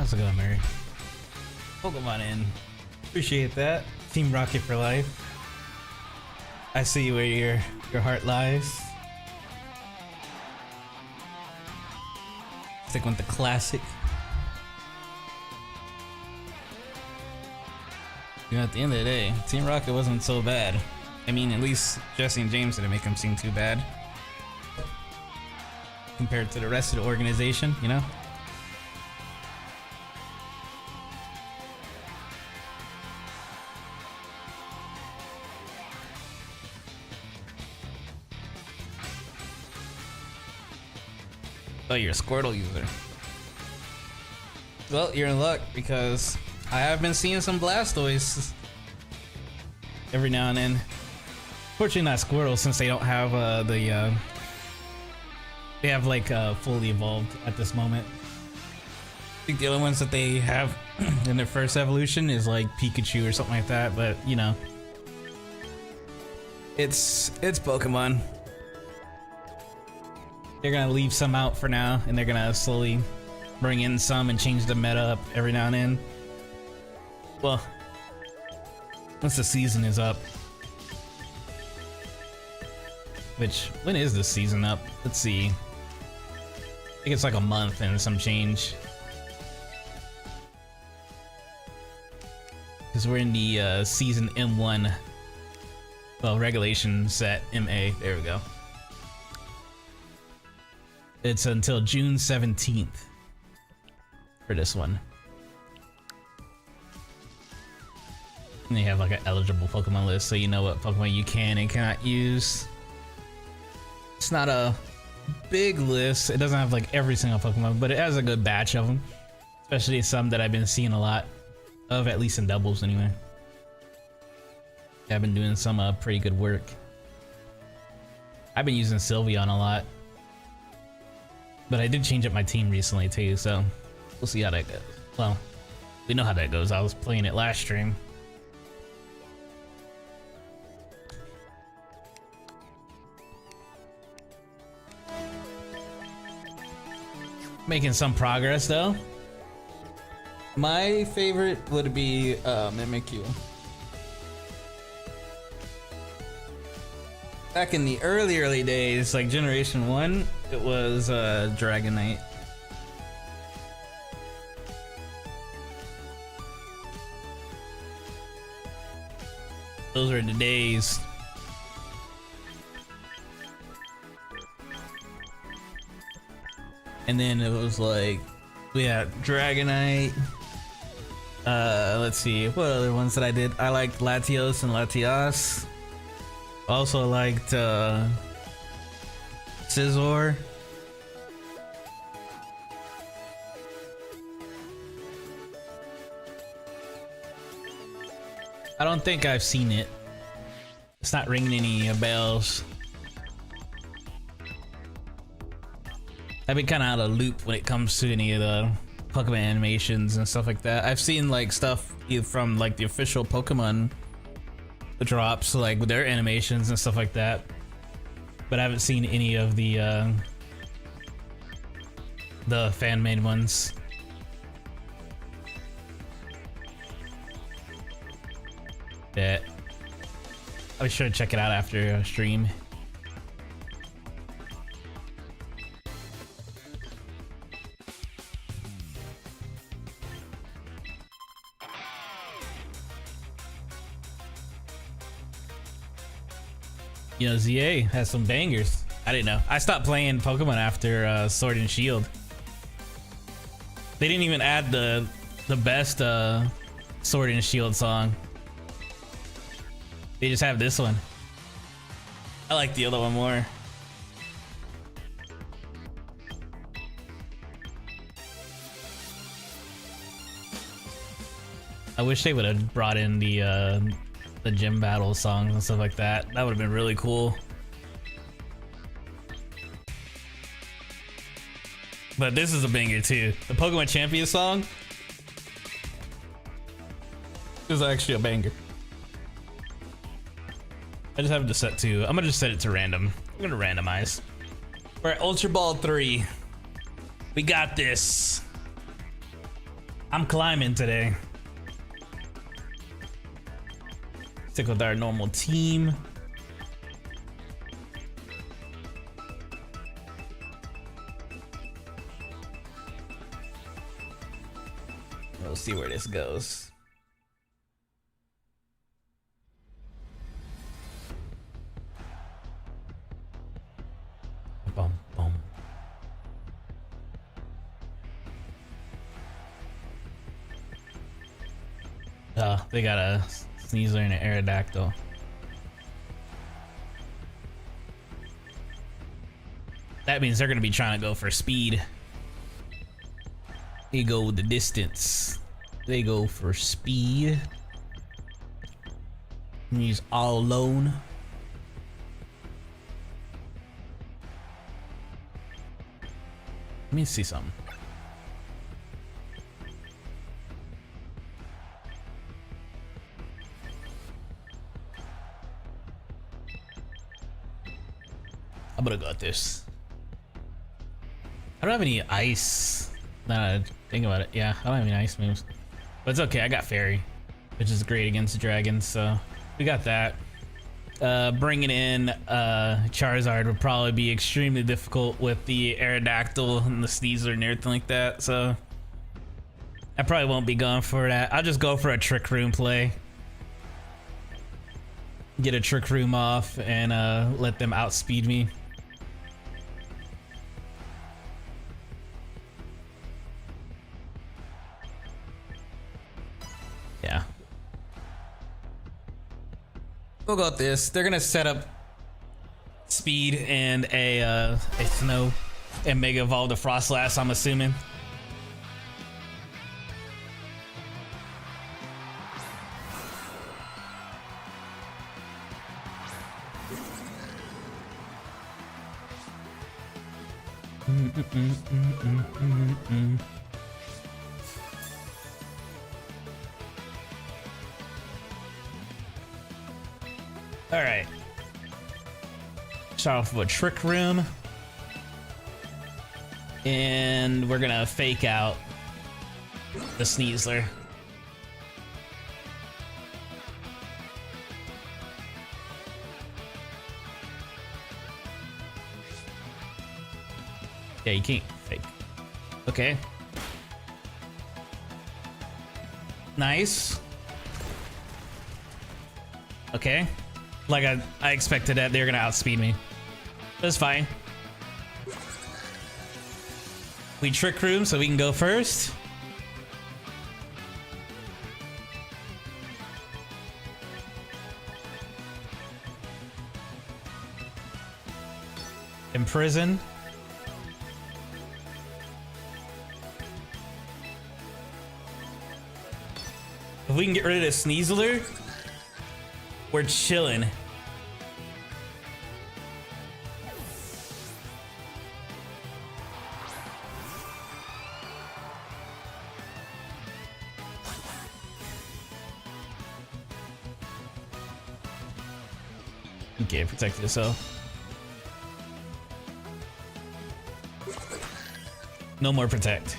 How's it going, Mary? Pokemon in. Appreciate that. Team Rocket for life. I see where your heart lies. Stick with the classic. You know, at the end of the day, Team Rocket wasn't so bad. I mean, at least Jesse and James didn't make him seem too bad. Compared to the rest of the organization, you know? Oh, you're a Squirtle user. Well, you're in luck because I have been seeing some Blastoise every now and then. Fortunately, not Squirtle since they don't have they have like fully evolved at this moment. I think the only ones that they have in their first evolution is like Pikachu or something like that. But you know, it's Pokemon. They're gonna leave some out for now, and they're gonna slowly bring in some and change the meta up every now and then. Well, once the season is up. Which, when is the season up? Let's see. I think it's like a month and some change. Because we're in the season M1. Well, regulation set MA. There we go. It's until June 17th for this one. And they have like an eligible Pokemon list, so you know what Pokemon you can and cannot use. It's not a big list. It doesn't have like every single Pokemon, but it has a good batch of them. Especially some that I've been seeing a lot of, at least in doubles anyway. I've been doing some pretty good work. I've been using Sylveon a lot. But I did change up my team recently too, so we'll see how that goes. Well, we know how that goes. I was playing it last stream. Making some progress though. My favorite would be Mimikyu. Back in the early days, like Generation 1, it was Dragonite. Those were the days. And then it was like, we had Dragonite. Let's see, what other ones that I did? I liked Latios and Latias. Also liked Scizor. I don't think I've seen it. It's not ringing any bells. I've been kind of out of loop when it comes to any of the Pokemon animations and stuff like that. I've seen like stuff from like the official Pokemon drops, like with their animations and stuff like that, but I haven't seen any of the fan-made ones. Yeah, I'll be sure to check it out after a stream. You know, ZA has some bangers. I didn't know. I stopped playing Pokemon after Sword and Shield. They didn't even add the best Sword and Shield song. They just have this one. I like the other one more. I wish they would have brought in the gym battle songs and stuff like that. That would have been really cool. But this is a banger too. The Pokemon Champion song is actually a banger. I just have it set to, I'm gonna just set it to random. I'm gonna randomize. We're at Ultra Ball 3. We got this. I'm climbing today. Stick with our normal team. We'll see where this goes. Boom, boom. They got a Sneasler and an Aerodactyl. That means they're gonna be trying to go for speed. They go with the distance. They go for speed. He's all alone. Let me see something. I'm gonna go with this. I don't have any ice. Now that I think about it, yeah, I don't have any ice moves. But it's okay, I got Fairy, which is great against dragons, so we got that. Bringing in Charizard would probably be extremely difficult with the Aerodactyl and the Sneasler and everything like that, so I probably won't be going for that. I'll just go for a Trick Room play. Get a Trick Room off and let them outspeed me. Yeah. We'll go with this. They're gonna set up speed and a snow and Mega Evolve the Frostlass, I'm assuming. All right. Start off with a Trick Room. And we're gonna fake out the Sneasler. Yeah, you can't fake. Okay. Nice. Okay. Like I expected that they were gonna outspeed me. That's fine. We Trick Room so we can go first. Imprison. If we can get rid of the Sneasler, we're chilling. Okay, protect yourself. No more protect.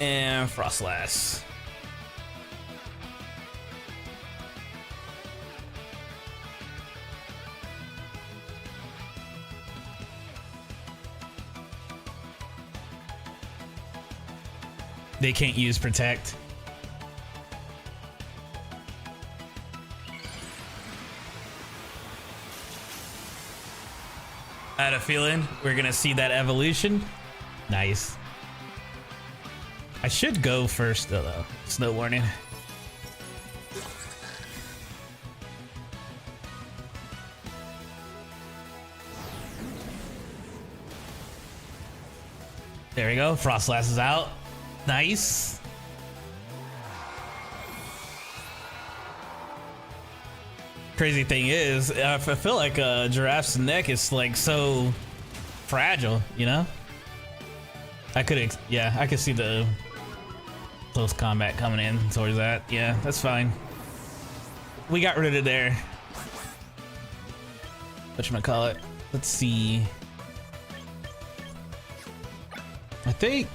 And Frostlass. They can't use protect. I had a feeling we're gonna see that evolution. Nice. I should go first though. Snow warning. There we go. Frostlass is out. Nice. Crazy thing is, I feel like a giraffe's neck is like so fragile, you know? I could, yeah, I could see the close combat coming in towards that. Yeah, that's fine. We got rid of their, whatchamacallit. Let's see. I think.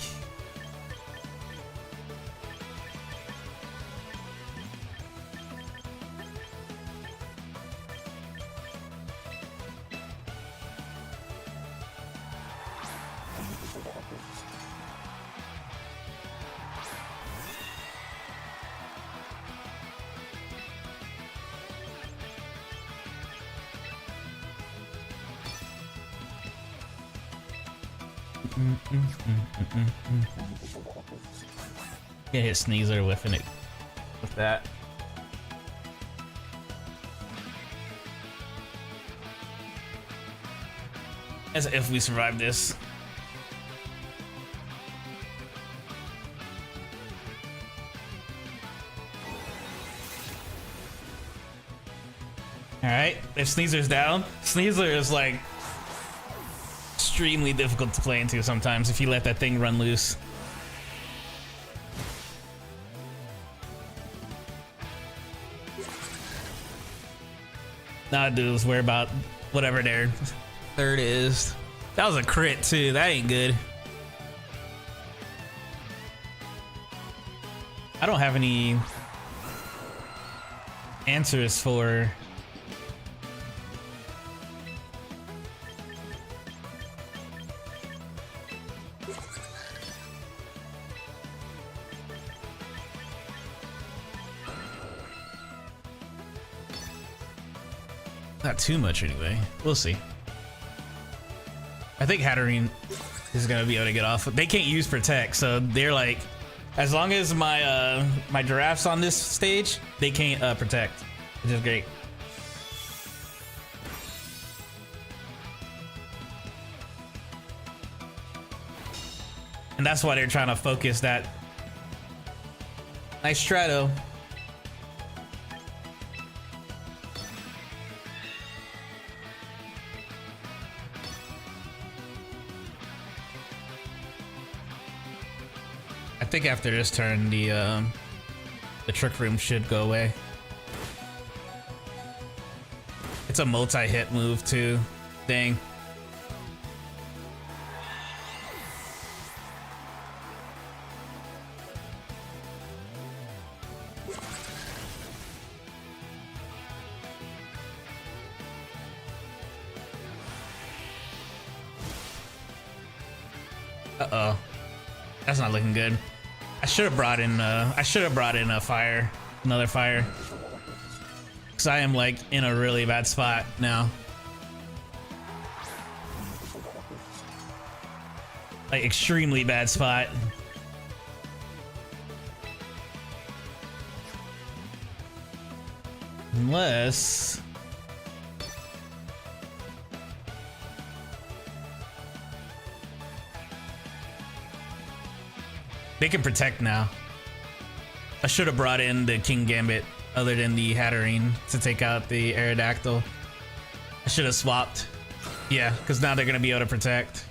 Get hit Sneasler whiffing it with that. As if we survive this. Alright, if Sneasler's down, Sneasler is like extremely difficult to play into sometimes if you let that thing run loose. Nah, dudes, worry about whatever their third is. That was a crit too. That ain't good. I don't have any answers for not too much anyway. We'll see. I think Hatterene is gonna be able to get off. They can't use protect, so they're like, as long as my my giraffe's on this stage, they can't protect, which is great. And that's why they're trying to focus that. Nice try though. I think after this turn, the trick room should go away. It's a multi-hit move too. Dang. Uh-oh. That's not looking good. I should have brought in a fire, another fire. Cause I am like in a really bad spot now. Like extremely bad spot. Unless they can protect now. I should have brought in the King Gambit other than the Hatterene to take out the Aerodactyl. I should have swapped. Yeah, because now they're going to be able to protect.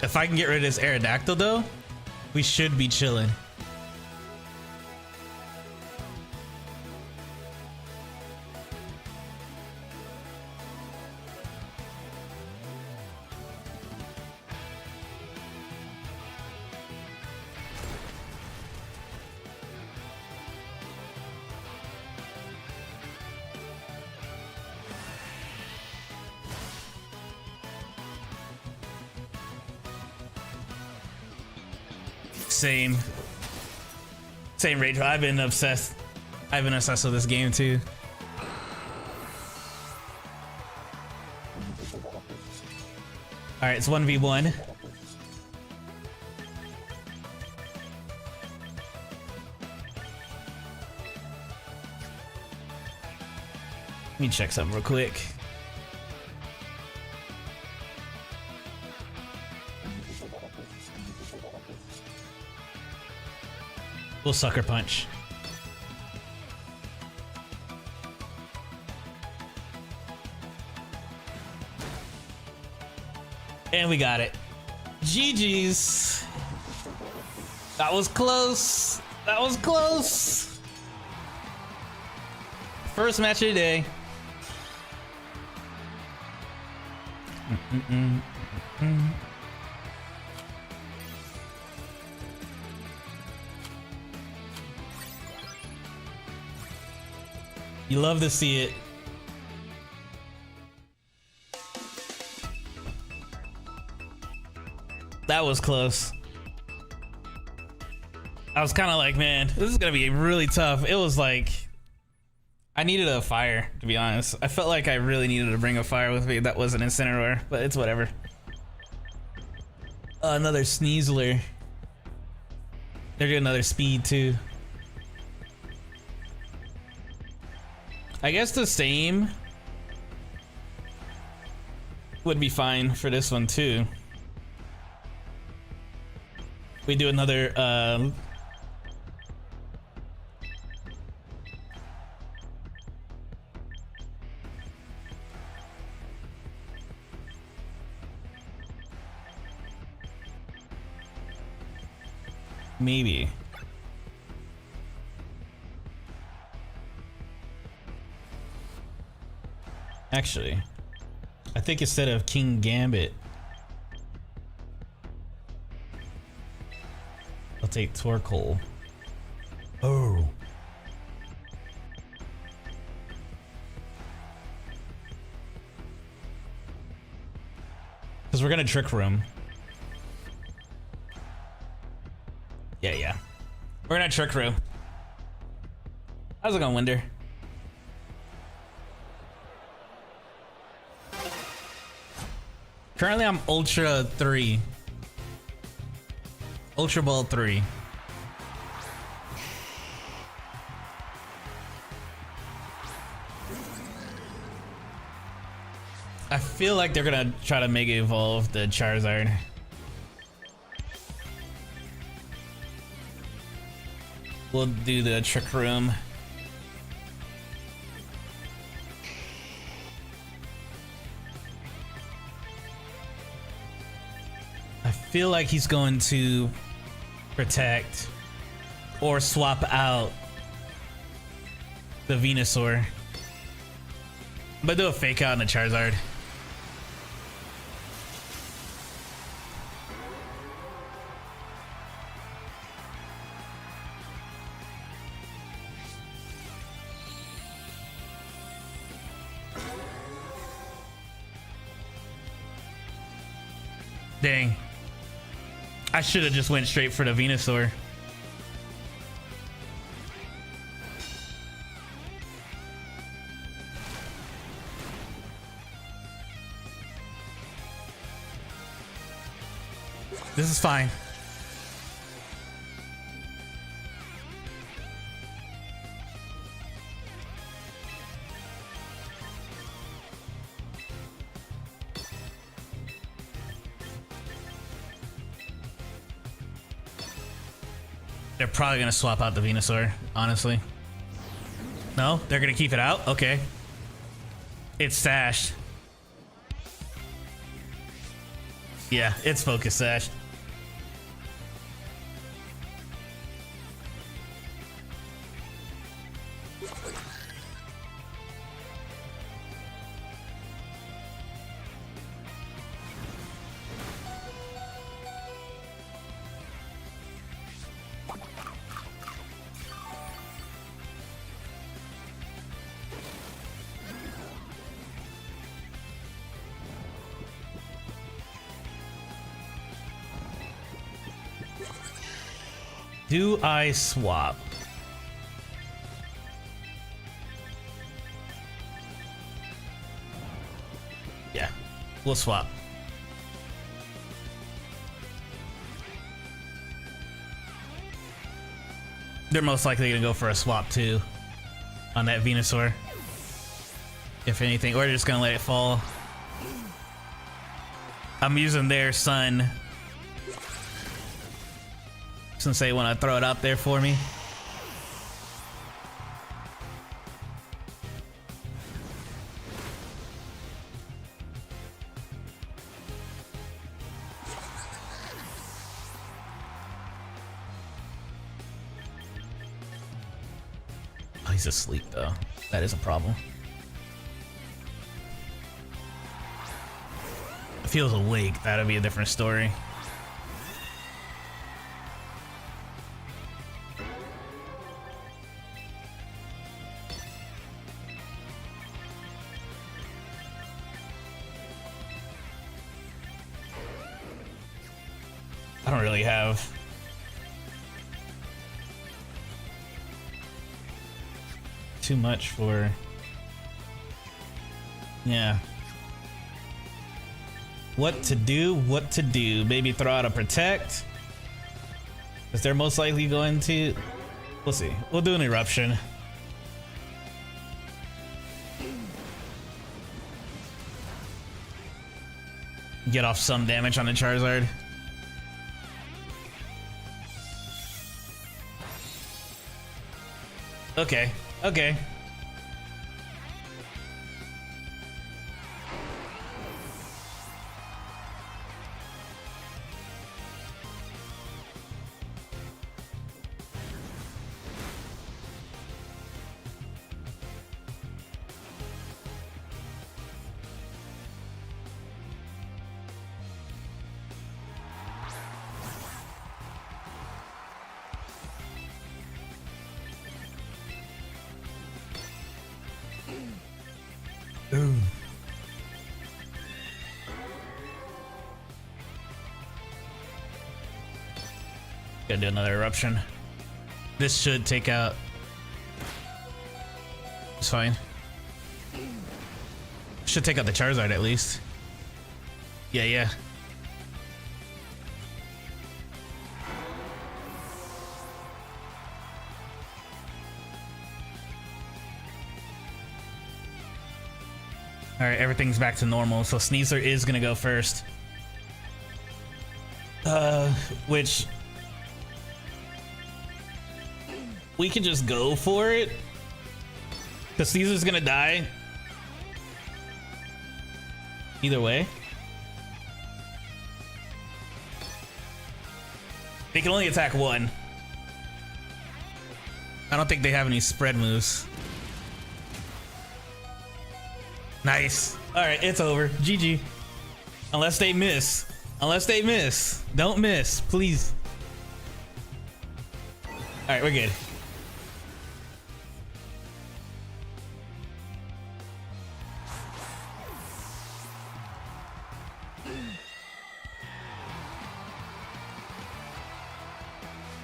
If I can get rid of this Aerodactyl though, we should be chilling. Same rage. I've been obsessed with this game too. All right, it's 1v1. Let me check something real quick. Little sucker punch. And we got it. GG's. That was close. That was close. First match of the day. You love to see it. That was close. I was kind of like, man, this is gonna be really tough. It was like, I needed a fire, to be honest. I felt like I really needed to bring a fire with me that wasn't Incineroar, but it's whatever. Another Sneasler. They're doing another speed too. I guess the same would be fine for this one too. We do another maybe. Actually, I think instead of King Gambit, I'll take Torkoal. Oh. Because we're gonna Trick Room. Yeah. We're gonna Trick Room. How's it going, Winder? Currently, I'm Ultra 3. Ultra Ball 3. I feel like they're gonna try to Mega Evolve the Charizard. We'll do the Trick Room. I feel like he's going to protect or swap out the Venusaur. But do a fake out on the Charizard. Dang. I should have just went straight for the Venusaur. This is fine. They're probably gonna swap out the Venusaur, honestly. No? They're gonna keep it out? Okay. It's stashed. Yeah, it's focus stashed. Do I swap? Yeah, we'll swap. They're most likely gonna go for a swap too on that Venusaur. if anything. We're just gonna let it fall. I'm using their sun since they want to throw it out there for me. Oh, he's asleep though. That is a problem. Feels awake, that'll be a different story. I don't really have too much for, yeah. What to do, what to do. Maybe throw out a protect. Because they're most likely going to... We'll see. We'll do an eruption. Get off some damage on the Charizard. Okay, okay. Ooh. Gotta do another eruption. This should take out. It's fine. Should take out the Charizard at least. Yeah, yeah. Alright, everything's back to normal, so Sneasler is gonna go first. Which... we can just go for it. Because Sneasler's gonna die. Either way. They can only attack one. I don't think they have any spread moves. Nice. Alright, it's over. GG. Unless they miss. Unless they miss. Don't miss, please. Alright, we're good.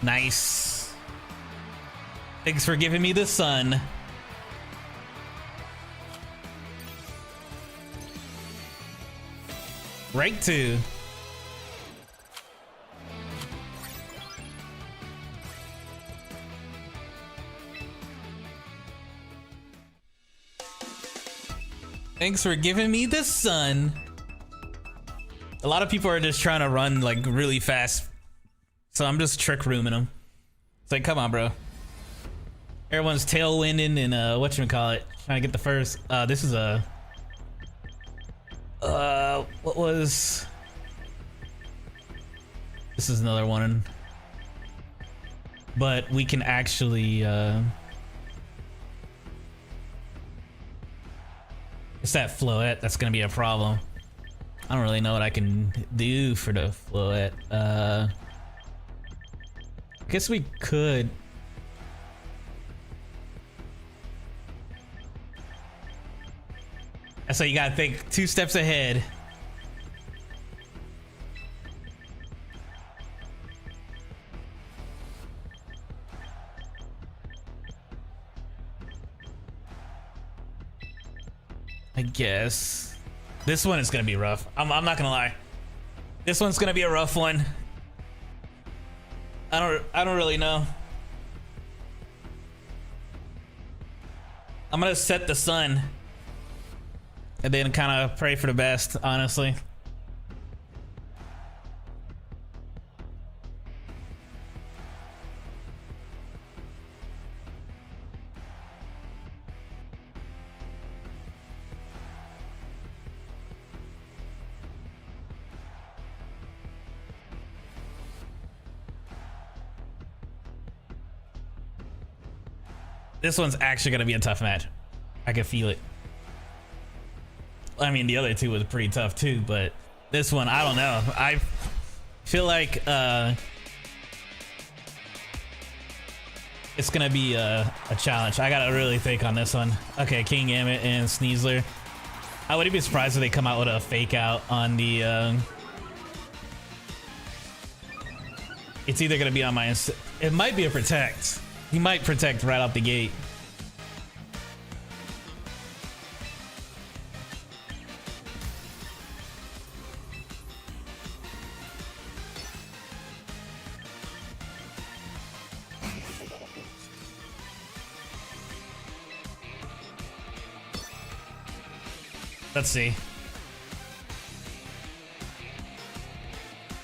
Nice. Thanks for giving me the sun. Right to. Thanks for giving me the sun. A lot of people are just trying to run like really fast, so I'm just trick rooming them. It's like, come on, bro. Everyone's tailwinding and whatchamacallit, trying to get the first. This is a. What was... This is another one. But we can actually, it's that Floette that's gonna be a problem. I don't really know what I can do for the Floette. I guess we could... So you gotta think 2 steps ahead. I guess this one is gonna be rough. I'm not gonna lie. This one's gonna be a rough one. I don't really know. I'm gonna set the sun. and then kind of pray for the best, honestly. This one's actually gonna be a tough match. I can feel it. I mean, the other two was pretty tough too, but this one, I don't know. I feel like it's gonna be a challenge. I gotta really think on this one. Okay, Kingambit and Sneasler. I wouldn't be surprised if they come out with a fake out on the. It's either gonna be on my. It might be a protect. He might protect right out the gate. Let's see.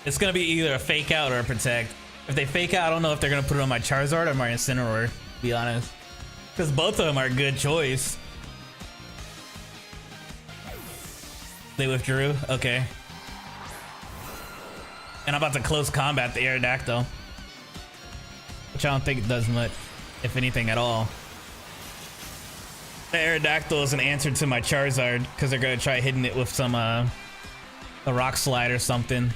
It's gonna be either a fake out or a protect. If they fake out, I don't know if they're gonna put it on my Charizard or my Incineroar, to be honest. Because both of them are a good choice. They withdrew? Okay. And I'm about to close combat the Aerodactyl. Which I don't think it does much, if anything at all. The Aerodactyl is an answer to my Charizard, because they're gonna try hitting it with some, a Rock Slide or something.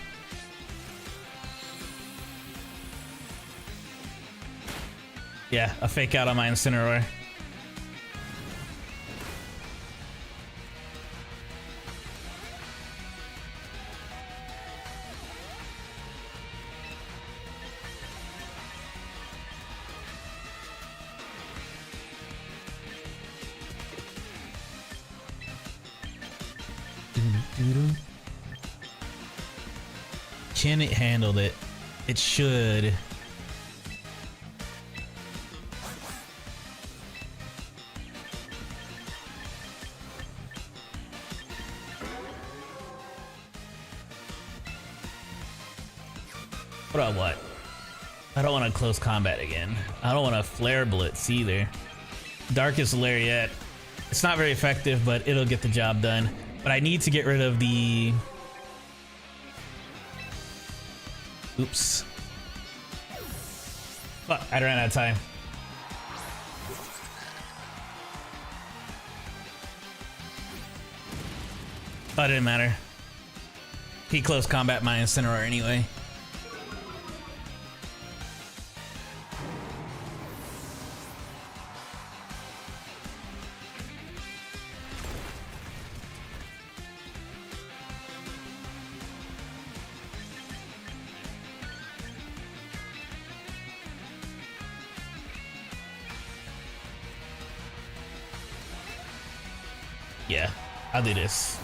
Yeah, a fake out on my Incineroar. Can it handle it? It should. What about what? I don't want to close combat again. I don't want to Flare Blitz either. Darkest Lariat. It's not very effective, but it'll get the job done. But I need to get rid of the... Oops. Fuck, I ran out of time. Oh, it didn't matter. He close combat my Incineroar anyway. Yeah, I'll do this.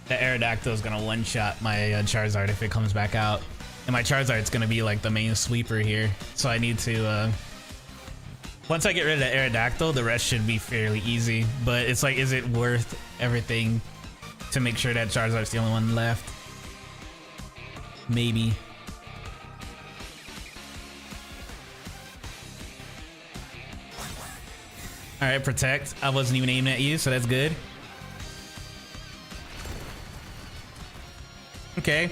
The Aerodactyl is gonna one-shot my Charizard if it comes back out. And my Charizard's gonna be like the main sweeper here. So I need to, once I get rid of the Aerodactyl, the rest should be fairly easy. But it's like, is it worth everything to make sure that Charizard's the only one left? Maybe. Alright, protect. I wasn't even aiming at you, so that's good. Okay.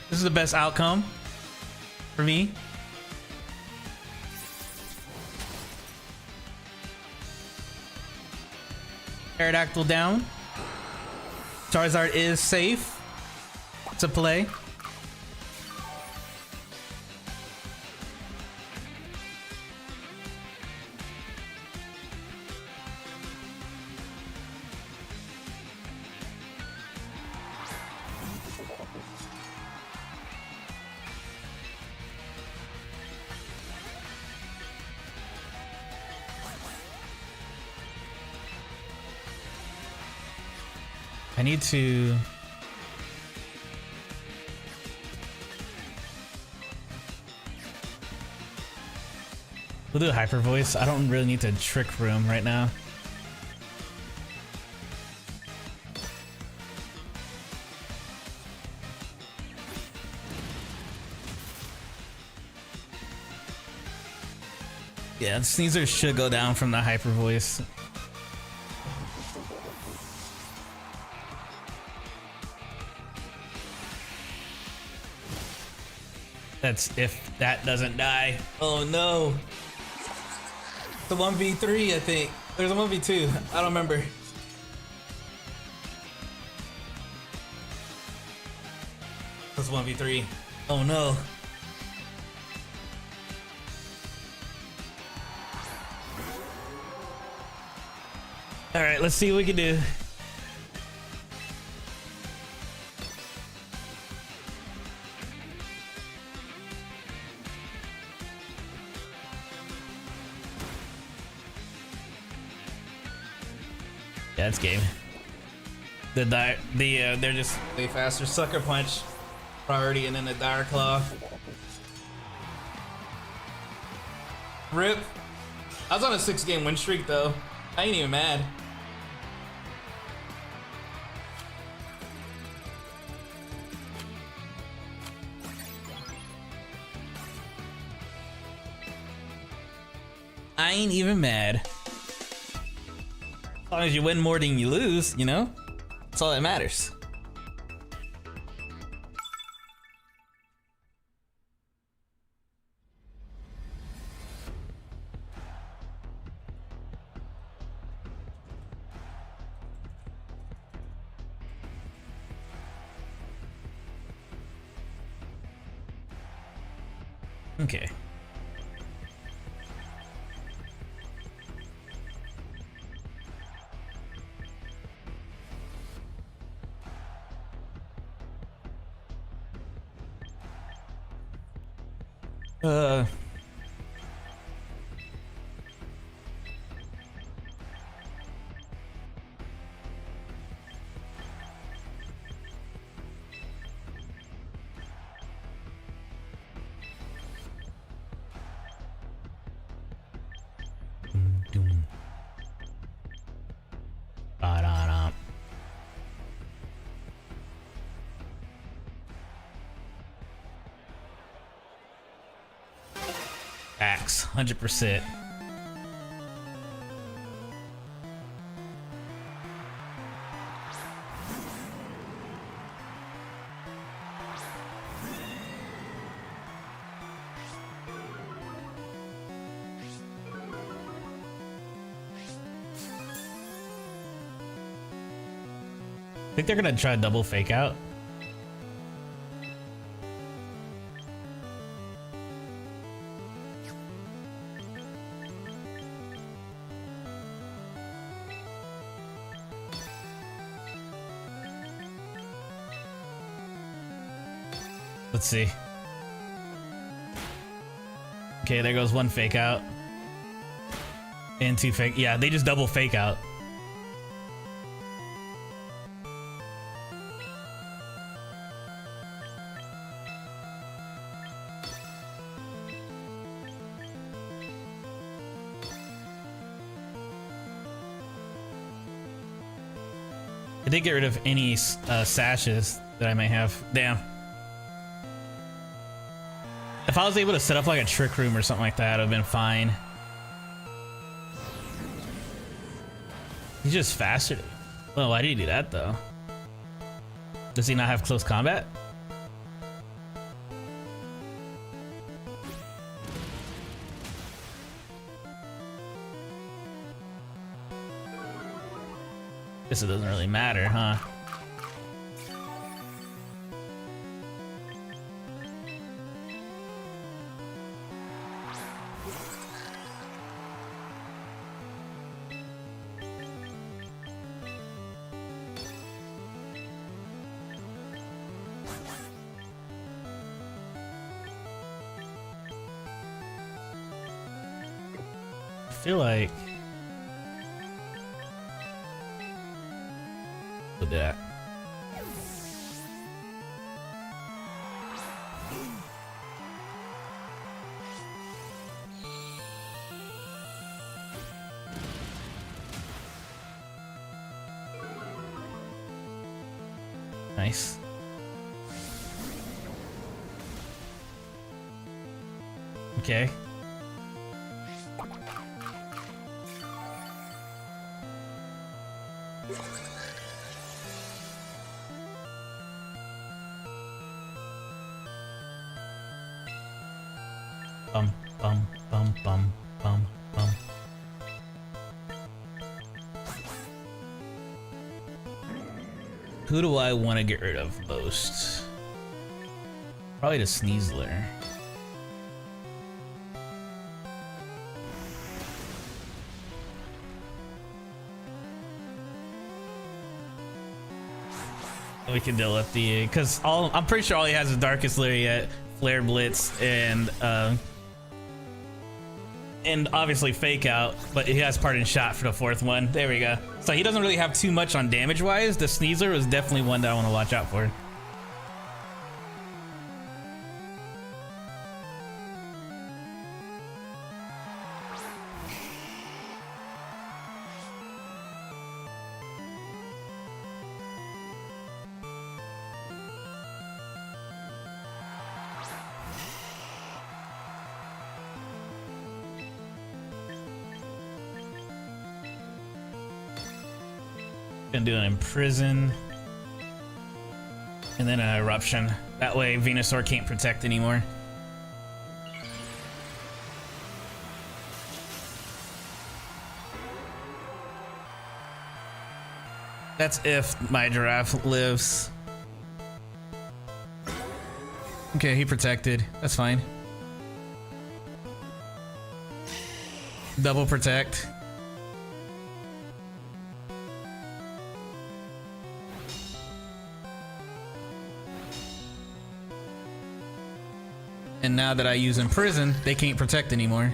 This is the best outcome for me. Aerodactyl down. Charizard is safe to play. I need to. We'll do a hyper voice. I don't really need to trick room right now. Yeah, Sneasler should go down from the hyper voice. That's if that doesn't die. Oh no. The 1v3, I think. There's a 1v2. I don't remember. That's 1v3. Oh no. Alright, let's see what we can do. Yeah, it's game. They're just way faster. Sucker Punch priority, and then the Dire Claw. RIP. I was on a 6-game win streak though. I ain't even mad. I ain't even mad. As long as you win more than you lose, you know? That's all that matters. Okay. Ba-da-da. Axe, 100%. I think they're gonna try double fake out. Let's see. Okay, there goes one fake out. And two fake. Yeah, they just double fake out. I did get rid of any sashes that I may have. Damn. If I was able to set up like a trick room or something like that, it would have been fine. He's just faster. Well, why did he do that though? Does he not have close combat? Guess it doesn't really matter, huh? I feel like with that. Nice. Okay. Bum, bum, bum, bum, bum, bum. Who do I want to get rid of most? Probably the Sneasler. We can deal with the, because I'm pretty sure all he has is Darkest Lariat, Flare Blitz, and obviously Fake Out, but he has Parting Shot for the fourth one. There we go. So he doesn't really have too much on damage wise. The Sneasler is definitely one that I want to watch out for. Gonna do an Imprison and then an Eruption. That way Venusaur can't protect anymore. That's if my Giraffe lives. Okay, he protected. That's fine. Double protect. And now that I use Imprison, they can't protect anymore.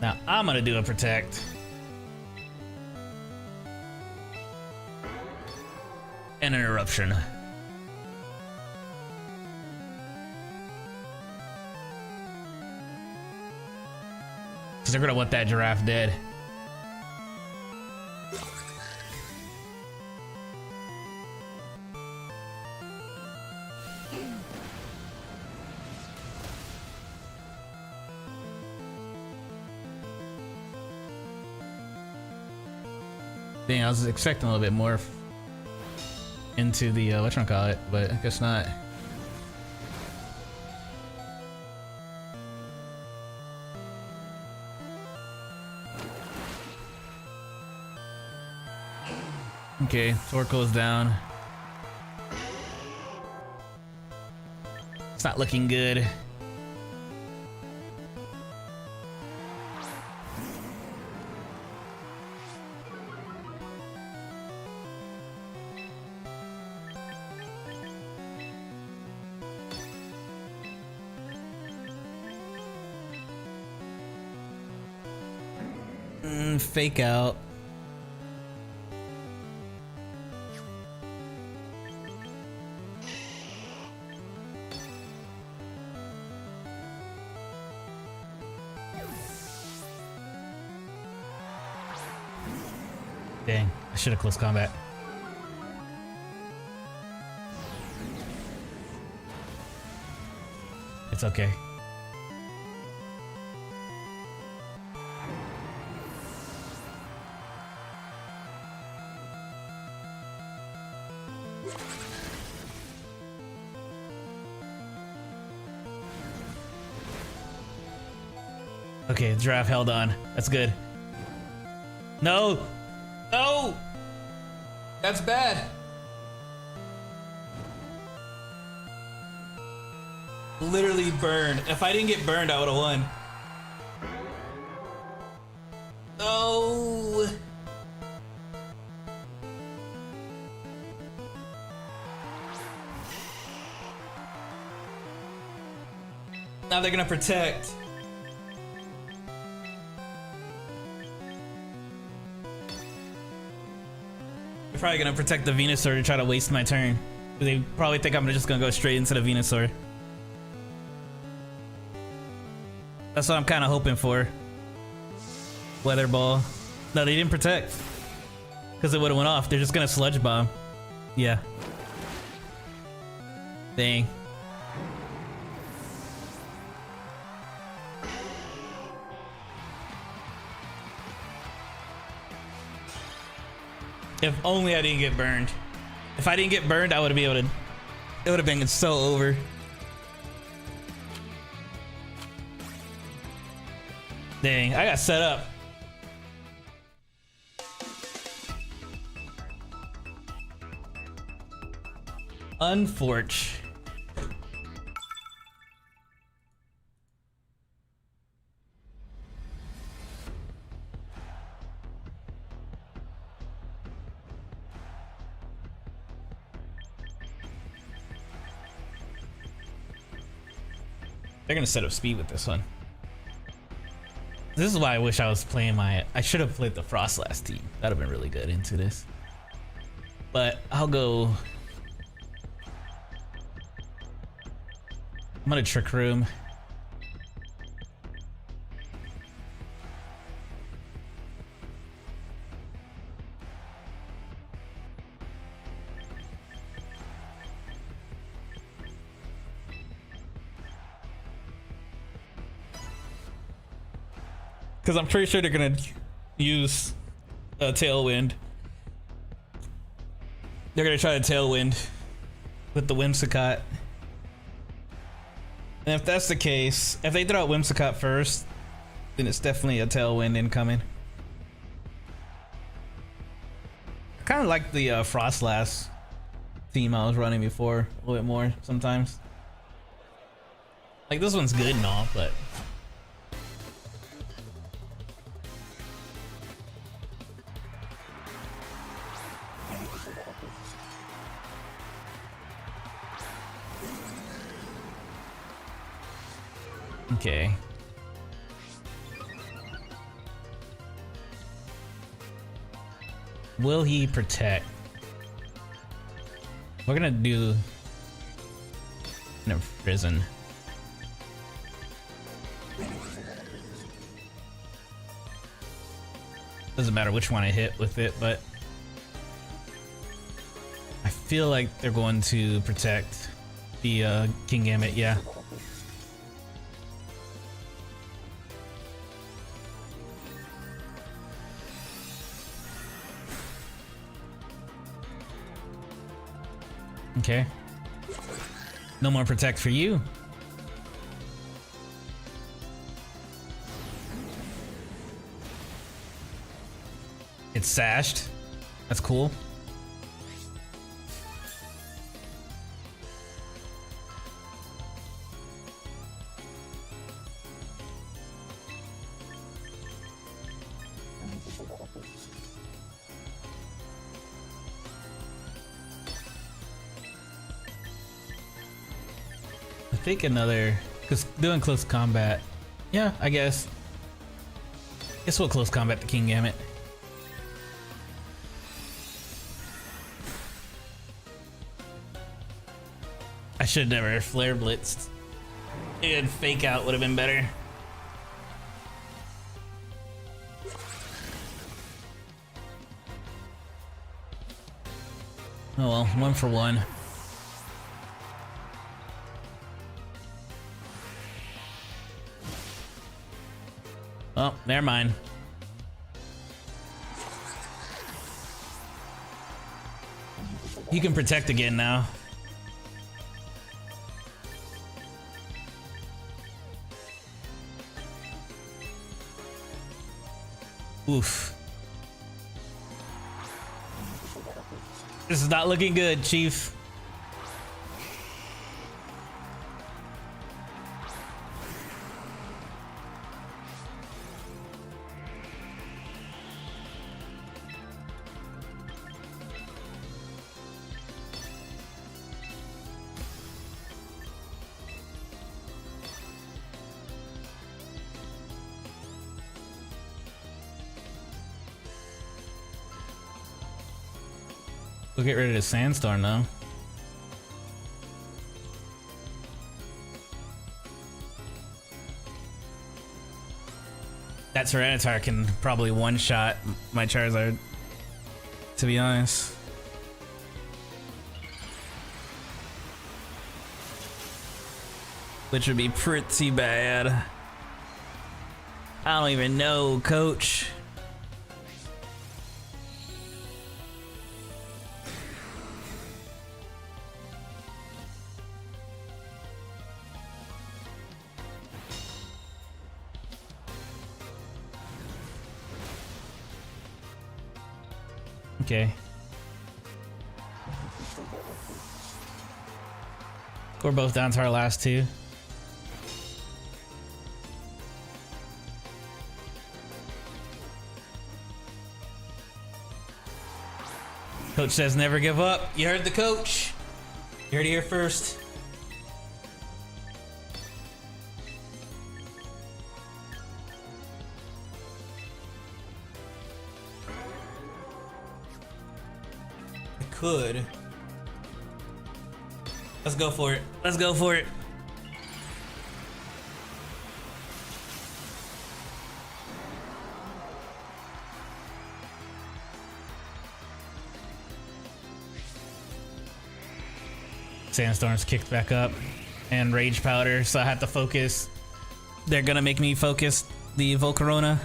Now I'm gonna do a Protect. And an Eruption. Because they're gonna want that Giraffe dead. Dang, I was expecting a little bit more into the whatchamacallit, but I guess not. Okay, Torkoal's down. It's not looking good. Fake Out. Dang, I should have close combat. It's okay. Okay, the Giraffe held on. That's good. No! No! That's bad. Literally burned. If I didn't get burned, I would have won. No! Now they're gonna protect. Probably gonna protect the Venusaur to try to waste my turn. They probably think I'm just gonna go straight into the Venusaur. That's what I'm kind of hoping for. Weather ball. No, they didn't protect. Because it would have went off. They're just gonna sludge bomb. Yeah. Dang. If only I didn't get burned. If I didn't get burned, I would have been able to. It would have been so over. Dang, I got set up. Unfortunate. They're gonna set up speed with this one. This is why I wish I was playing I should have played the Frostlass team. That'd have been really good into this. But I'll go. I'm gonna Trick Room. Because I'm pretty sure they're gonna use a Tailwind. They're gonna try to Tailwind with the Whimsicott. And if that's the case, if they throw out Whimsicott first, then it's definitely a Tailwind incoming. I kind of like the Frostlass team I was running before a little bit more sometimes. Like this one's good and all, but okay. Will he protect? We're gonna do an prison. Doesn't matter which one I hit with it, but I feel like they're going to protect the Kingambit, yeah. Okay. No more protect for you. It's sashed. That's cool. I think another, because doing close combat, yeah, I guess. Guess we'll close combat the Kingambit. I should never flare blitzed. And fake out would have been better. Oh well, 1 for 1. Oh, never mind. You can protect again now. Oof. This is not looking good, Chief. We'll get rid of the Sandstorm though. That Tyranitar can probably one-shot my Charizard, to be honest. Which would be pretty bad. I don't even know, coach. Okay. We're both down to our last two. Coach says never give up. You heard the coach. You heard it here first. I could. Let's go for it. Let's go for it. Sandstorm's kicked back up and Rage Powder, so I have to focus. They're gonna make me focus the Volcarona.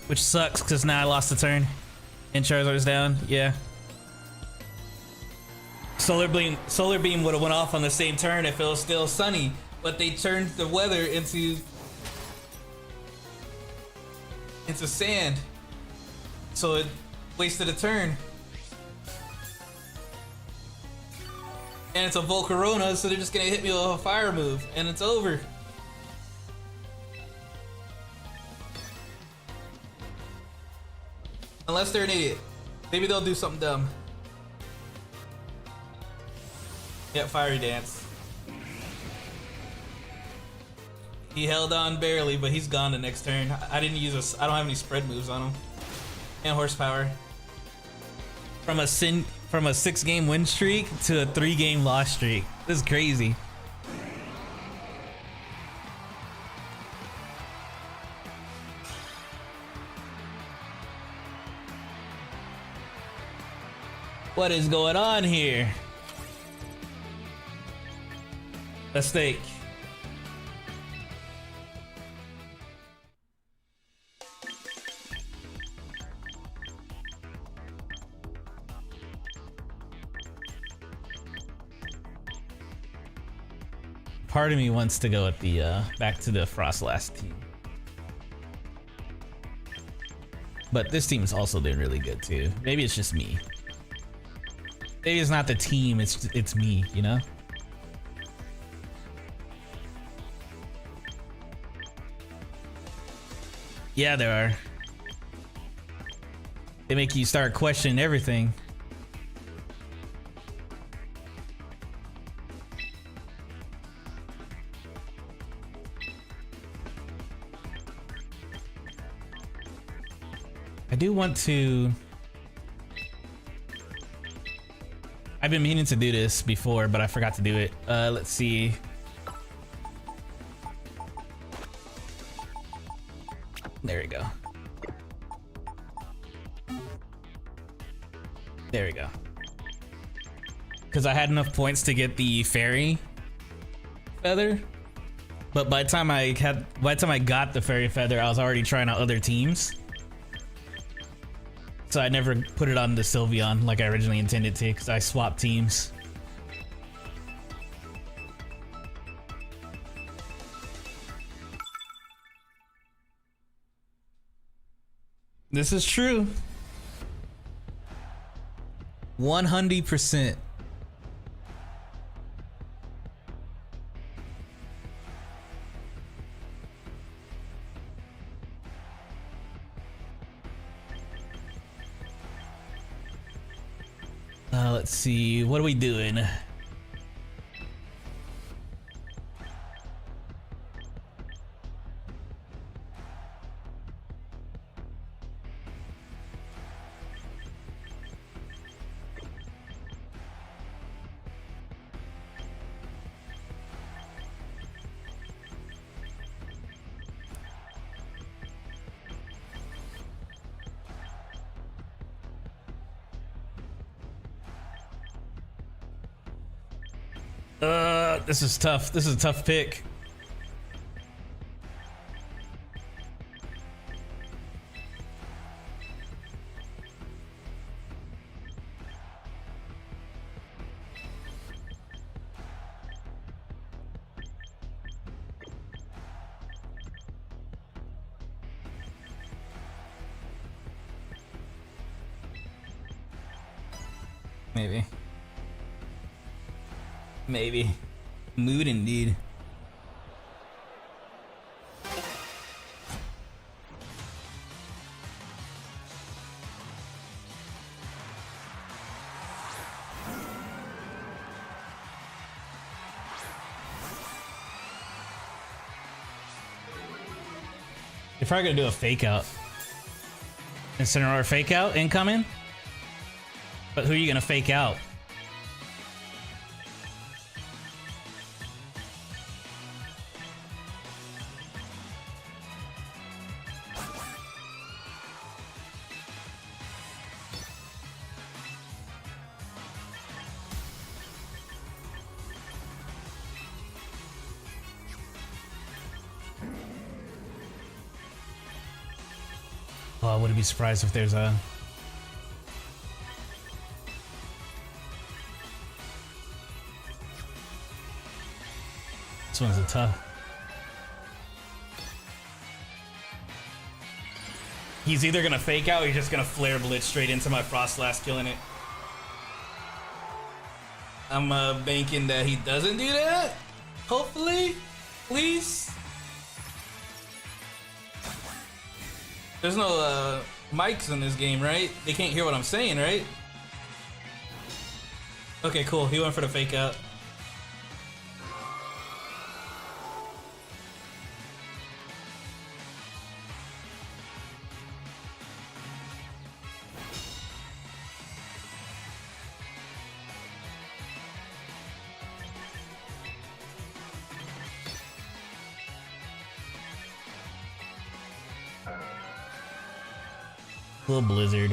Which sucks because now I lost the turn and Charizard's down. Yeah. Solar Beam would have went off on the same turn if it was still sunny, but they turned the weather into sand. So it wasted a turn. And it's a Volcarona, so they're just gonna hit me with a fire move, and it's over. Unless they're an idiot. Maybe they'll do something dumb. Yeah, Fiery Dance. He held on barely, but he's gone the next turn. I didn't use I don't have any spread moves on him. And horsepower. From a 6-game win streak to a 3-game loss streak. This is crazy. What is going on here? A stake. Part of me wants to go at the back to the Frostlass team, but this team is also doing really good too. Maybe it's just me. Maybe it's not the team. It's me. You know. Yeah, there are. They make you start questioning everything. I do want to... I've been meaning to do this before, but I forgot to do it. Let's see. There we go. There we go. Because I had enough points to get the fairy feather, but by the time I got the fairy feather, I was already trying out other teams. So I never put it on the Sylveon like I originally intended to, because I swapped teams. This is true. 100%. Let's see, what are we doing? This is tough. This is a tough pick. Maybe. Maybe. Mood indeed. You're probably gonna do a fake out. Incineroar fake out incoming? But who are you gonna fake out? Oh, I wouldn't be surprised if there's a... This one's a tough. He's either gonna fake out or he's just gonna flare blitz straight into my Frostlass, killing it. I'm banking that he doesn't do that. Hopefully, please. There's no mics in this game, right? They can't hear what I'm saying, right? Okay, cool. He went for the fake out. Little blizzard.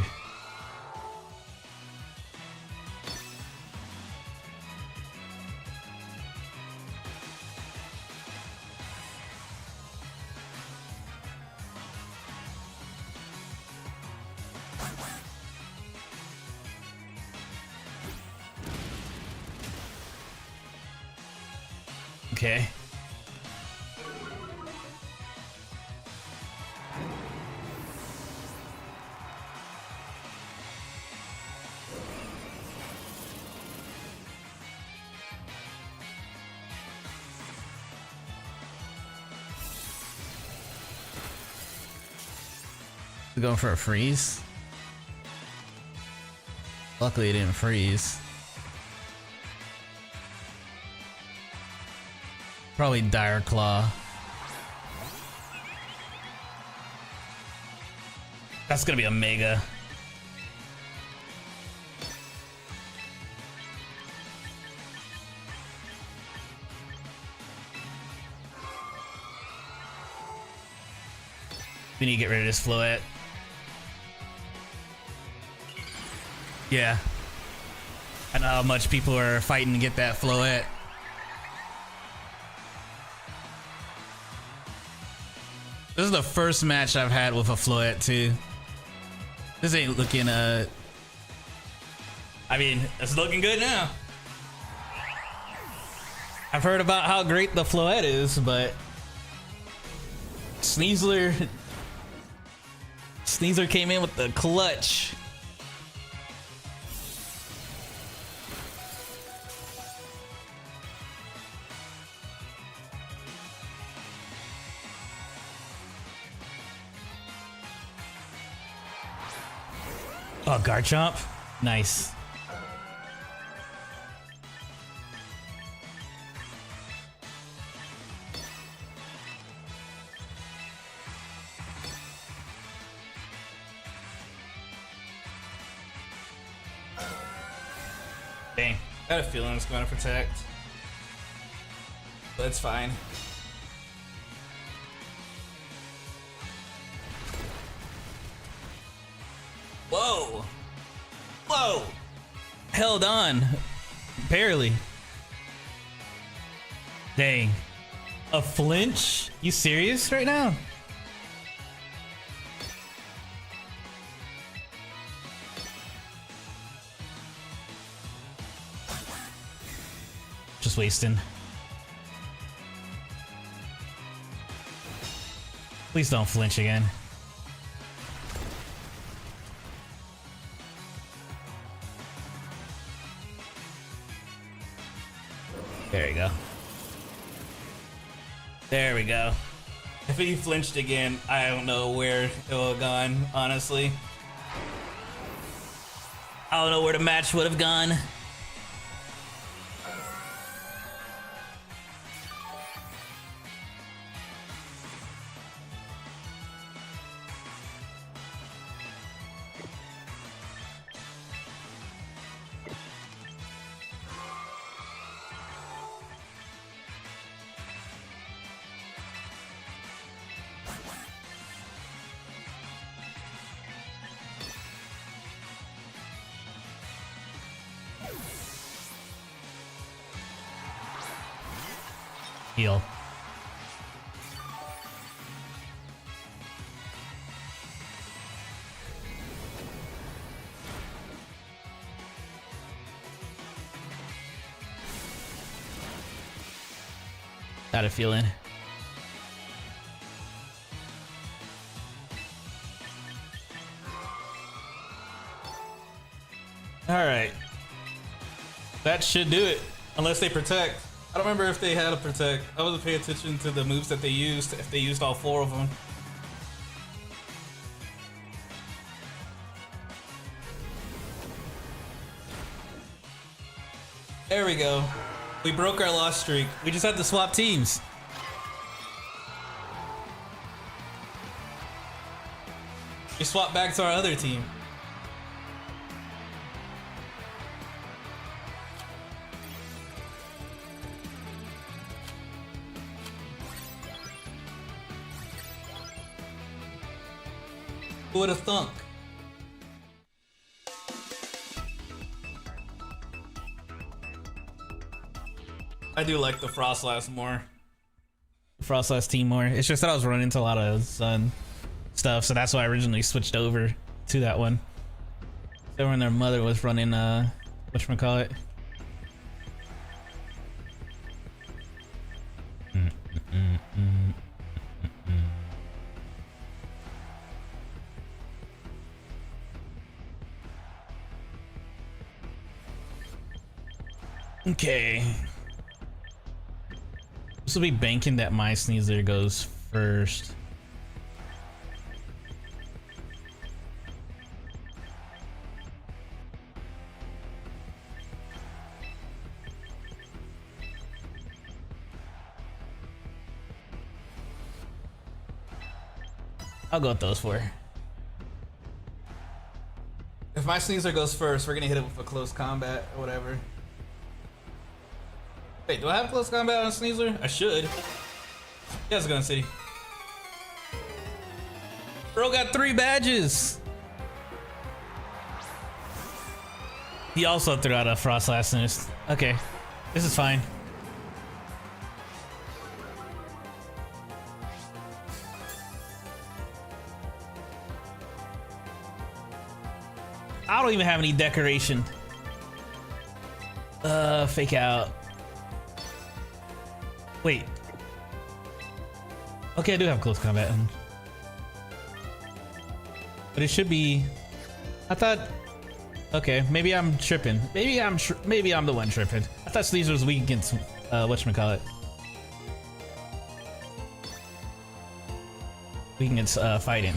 Okay. Going for a freeze. Luckily it didn't freeze. Probably Dire Claw. That's gonna be a mega. We need to get rid of this Floette. Yeah. I know how much people are fighting to get that Floette. This is the first match I've had with a Floette too. This ain't looking I mean, it's looking good now. I've heard about how great the Floette is, but Sneasler came in with the clutch. Oh, Garchomp. Nice. Dang. I had a feeling it's going to protect. But it's fine. Whoa! Whoa! Held on. Barely. Dang. A flinch? You serious right now? Just wasting. Please don't flinch again. There you go. There we go. If he flinched again, I don't know where it would have gone, honestly. I don't know where the match would have gone. Heal. Got a feeling. All right. That should do it, unless they protect. I don't remember if they had a protect. I wasn't paying attention to the moves that they used, if they used all 4 of them. There we go. We broke our loss streak. We just had to swap teams. We swapped back to our other team. Who would have thunk? I do like the Frostlass more. Frostlass team more. It's just that I was running into a lot of Sun stuff, so that's why I originally switched over to that one. So when their mother was running, whatchamacallit? Okay. This will be banking that my Sneasler goes first. I'll go with those 4. If my Sneasler goes first, we're gonna hit it with a close combat or whatever. Wait, do I have close combat on Sneasler? I should. Yeah, it's Gun City. Bro got 3 badges. He also threw out a Frostlass. Okay, this is fine. I don't even have any decoration. Fake out. Wait. Okay, I do have close combat. But it should be... I thought... Okay, maybe I'm tripping. Maybe I'm the one tripping. I thought Sneasler was weak against, whatchamacallit. Weak against, fighting.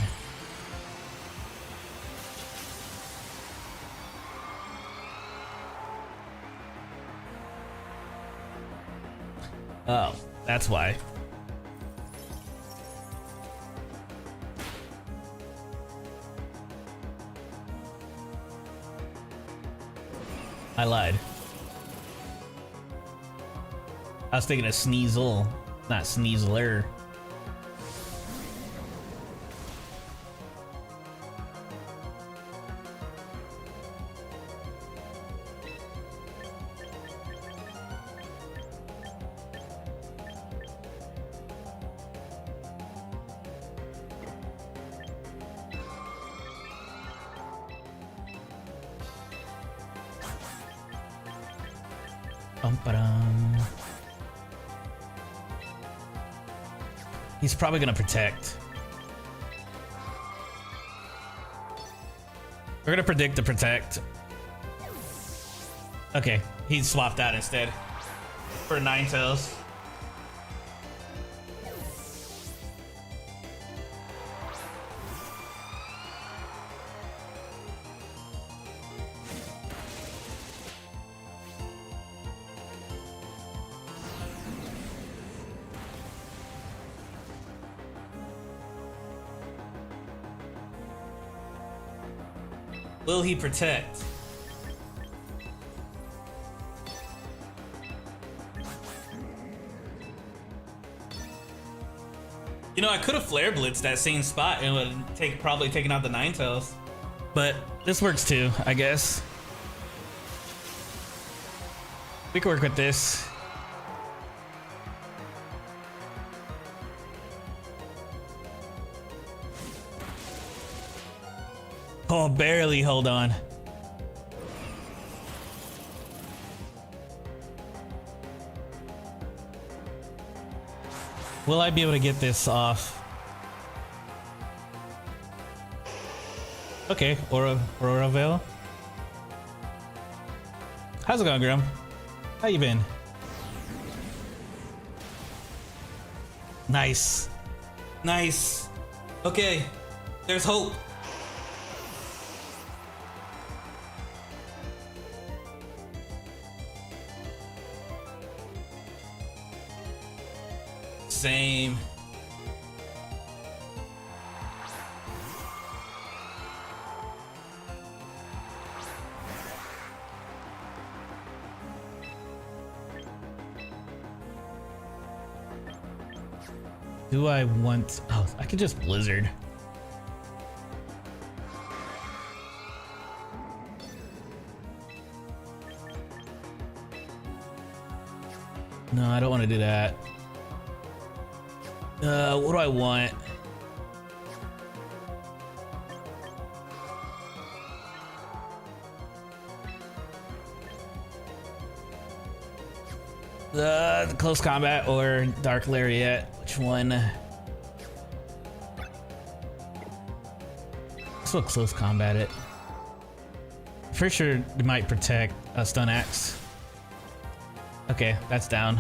Oh, that's why. I lied. I was thinking of Sneasel, not Sneasler. Bum-ba-dum. He's probably gonna protect. We're gonna predict the protect. Okay, he swapped out instead for Ninetales. Will he protect? You know, I could have Flare Blitzed that same spot and would probably taken out the Ninetales. But this works too, I guess. We can work with this. Oh, barely, hold on. Will I be able to get this off? Okay, Aurora Veil. How's it going, Grim? How you been? Nice. Nice. Okay, there's hope. Same. Do I want... Oh, I could just Blizzard. No, I don't want to do that. What do I want? The close combat or Dark Lariat? Which one? Let's look close combat it. For sure, it might protect a Stun Axe. Okay, that's down.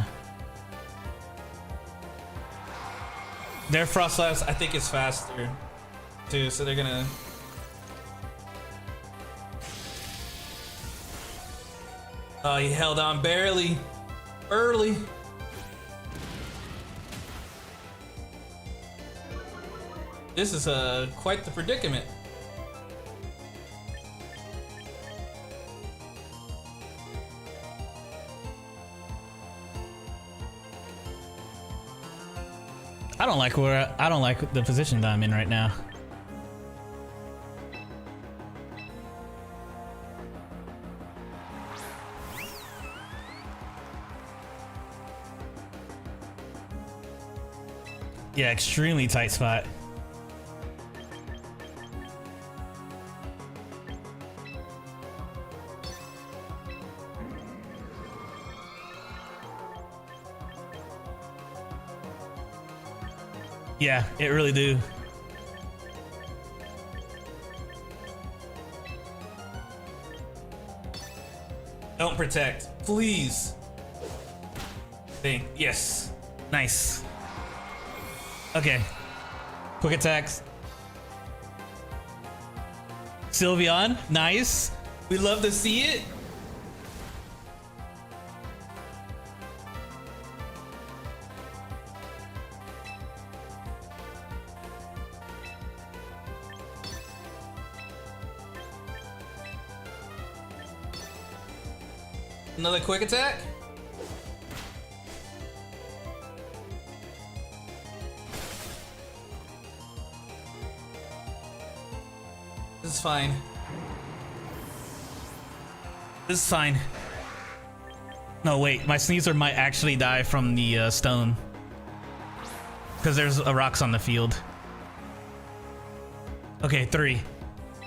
Their Frost Blast, I think, is faster too, so they're gonna. Oh, he held on barely. Early. This is quite the predicament. I don't like the position that I'm in right now. Yeah, extremely tight spot. Yeah, it really do. Don't protect, please. Thing, yes, nice. Okay, quick attacks. Sylveon, nice. We love to see it. Another quick attack. This is fine. This is fine. No, wait, my Sneasler might actually die from the stone. Because there's rocks on the field. Okay, 3.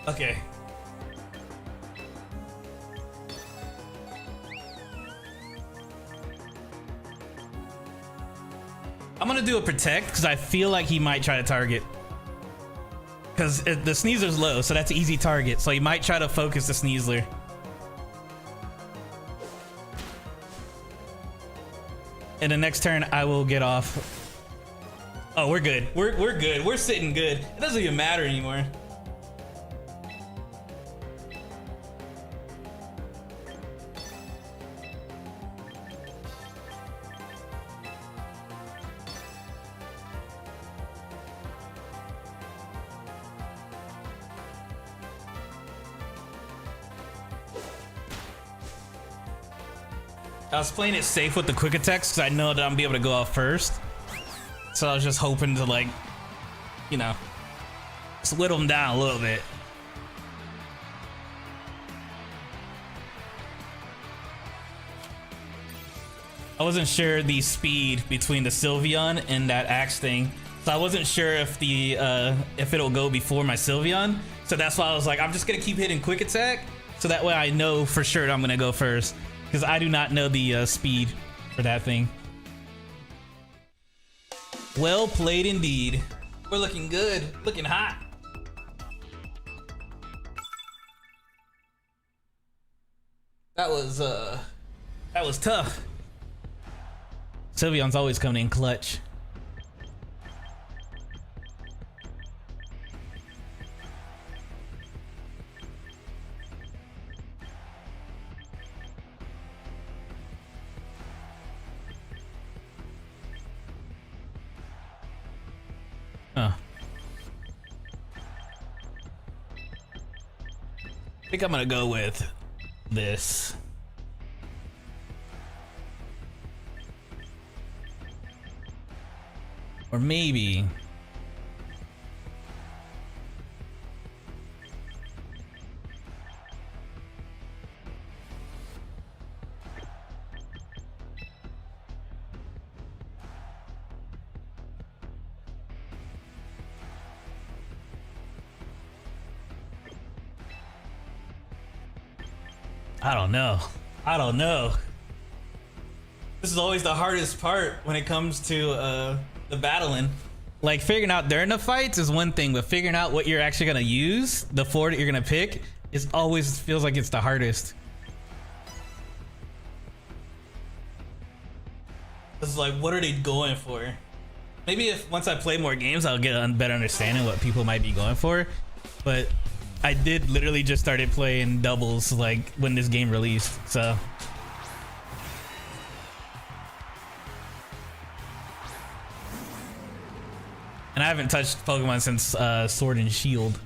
Okay. to do a protect because I feel like he might try to target. Because the Sneasler's low, so that's an easy target. So he might try to focus the Sneasler. And the next turn, I will get off. Oh, we're good. We're good. We're sitting good. It doesn't even matter anymore. I was playing it safe with the quick attacks because I know that I'm gonna be able to go off first. So I was just hoping to, like, you know, just whittle them down a little bit. I wasn't sure the speed between the Sylveon and that axe thing. So I wasn't sure if the if it'll go before my Sylveon. So that's why I was like, I'm just gonna keep hitting quick attack. So that way I know for sure that I'm gonna go first. Because I do not know the speed for that thing. Well played indeed. We're looking good, looking hot. That was tough. Sylveon's always coming in clutch. Huh. I think I'm gonna go with this. Or maybe I don't know. I don't know. This is always the hardest part when it comes to the battling. Like, figuring out during the fights is one thing, but figuring out what you're actually gonna use, the four that you're gonna pick, is always feels like it's the hardest. It's like, what are they going for? Maybe if once I play more games, I'll get a better understanding what people might be going for. But I did literally just started playing doubles like when this game released, so. And I haven't touched Pokemon since Sword and Shield.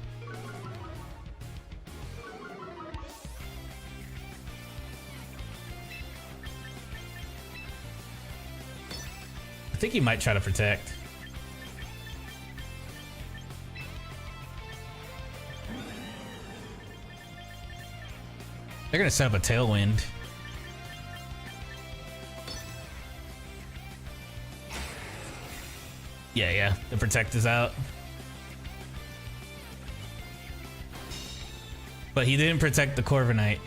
I think he might try to protect. They're gonna set up a Tailwind. Yeah, the protect is out. But he didn't protect the Corviknight.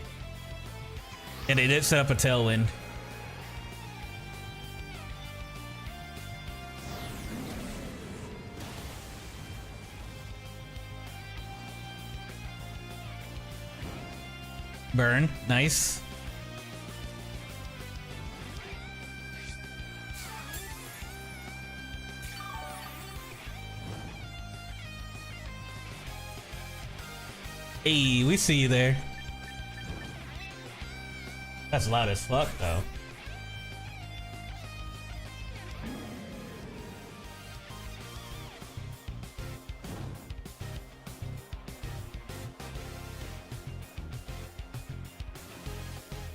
And they did set up a Tailwind. Burn, nice. Hey, we see you there. That's loud as fuck, though.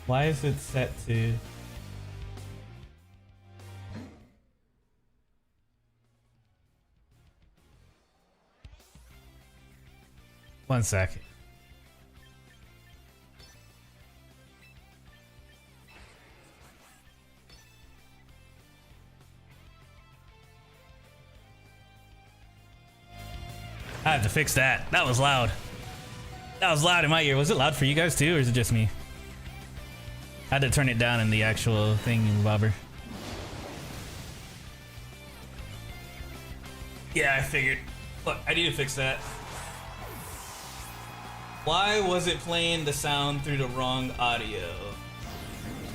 Why is it set to... One second. I have to fix that. That was loud. That was loud in my ear. Was it loud for you guys too, or is it just me? I had to turn it down in the actual thing, Bobber. Yeah, I figured. Look, I need to fix that. Why was it playing the sound through the wrong audio?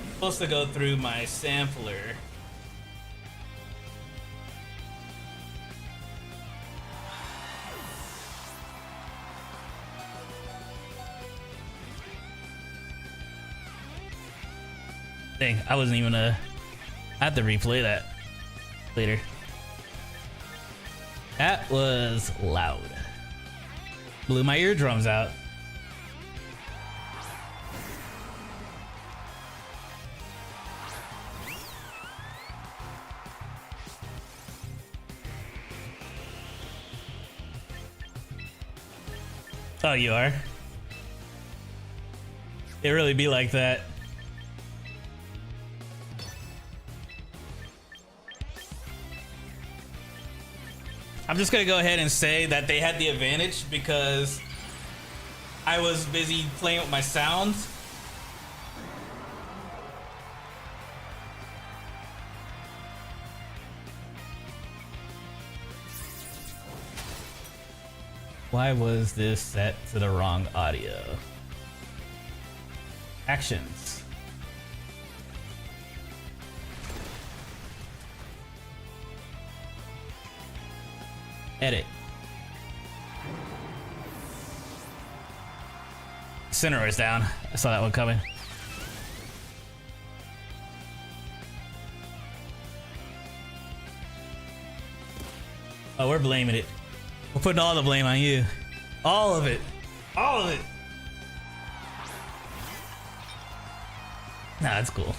It's supposed to go through my sampler. Dang, I wasn't even I have to replay that later. That was loud. Blew my eardrums out. Oh, you are? It really be like that. I'm just gonna go ahead and say that they had the advantage because I was busy playing with my sounds. Why was this set to the wrong audio? Actions. Edit. Center is down. I saw that one coming. Oh, we're blaming it. We're putting all the blame on you. All of it. All of it. Nah, that's cool.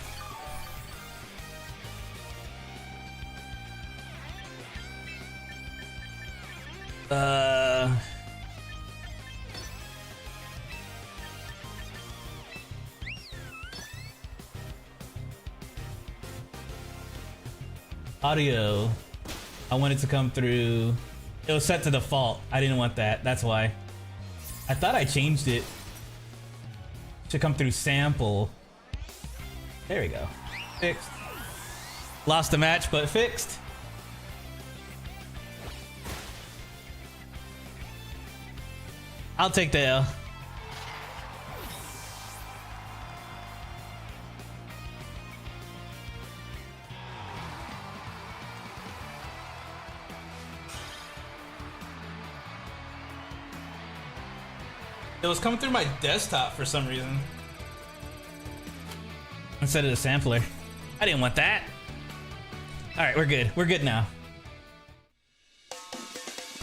Audio. I want it to come through. It was set to default. I didn't want that. That's why. I thought I changed it. Should come through sample. There we go. Fixed. Lost the match, but fixed. I'll take the L. It was coming through my desktop for some reason. Instead of the sampler. I didn't want that. Alright, we're good. We're good now.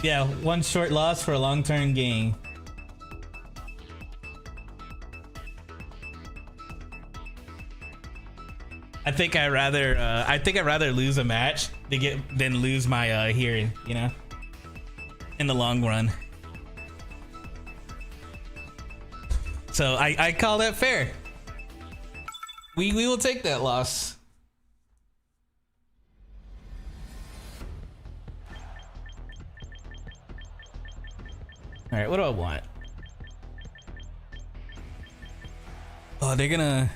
Yeah, one short loss for a long-term gain. I think I'd rather lose a match than lose my hearing, you know? In the long run. So I call that fair. We will take that loss. All right, what do I want? Oh, they're gonna.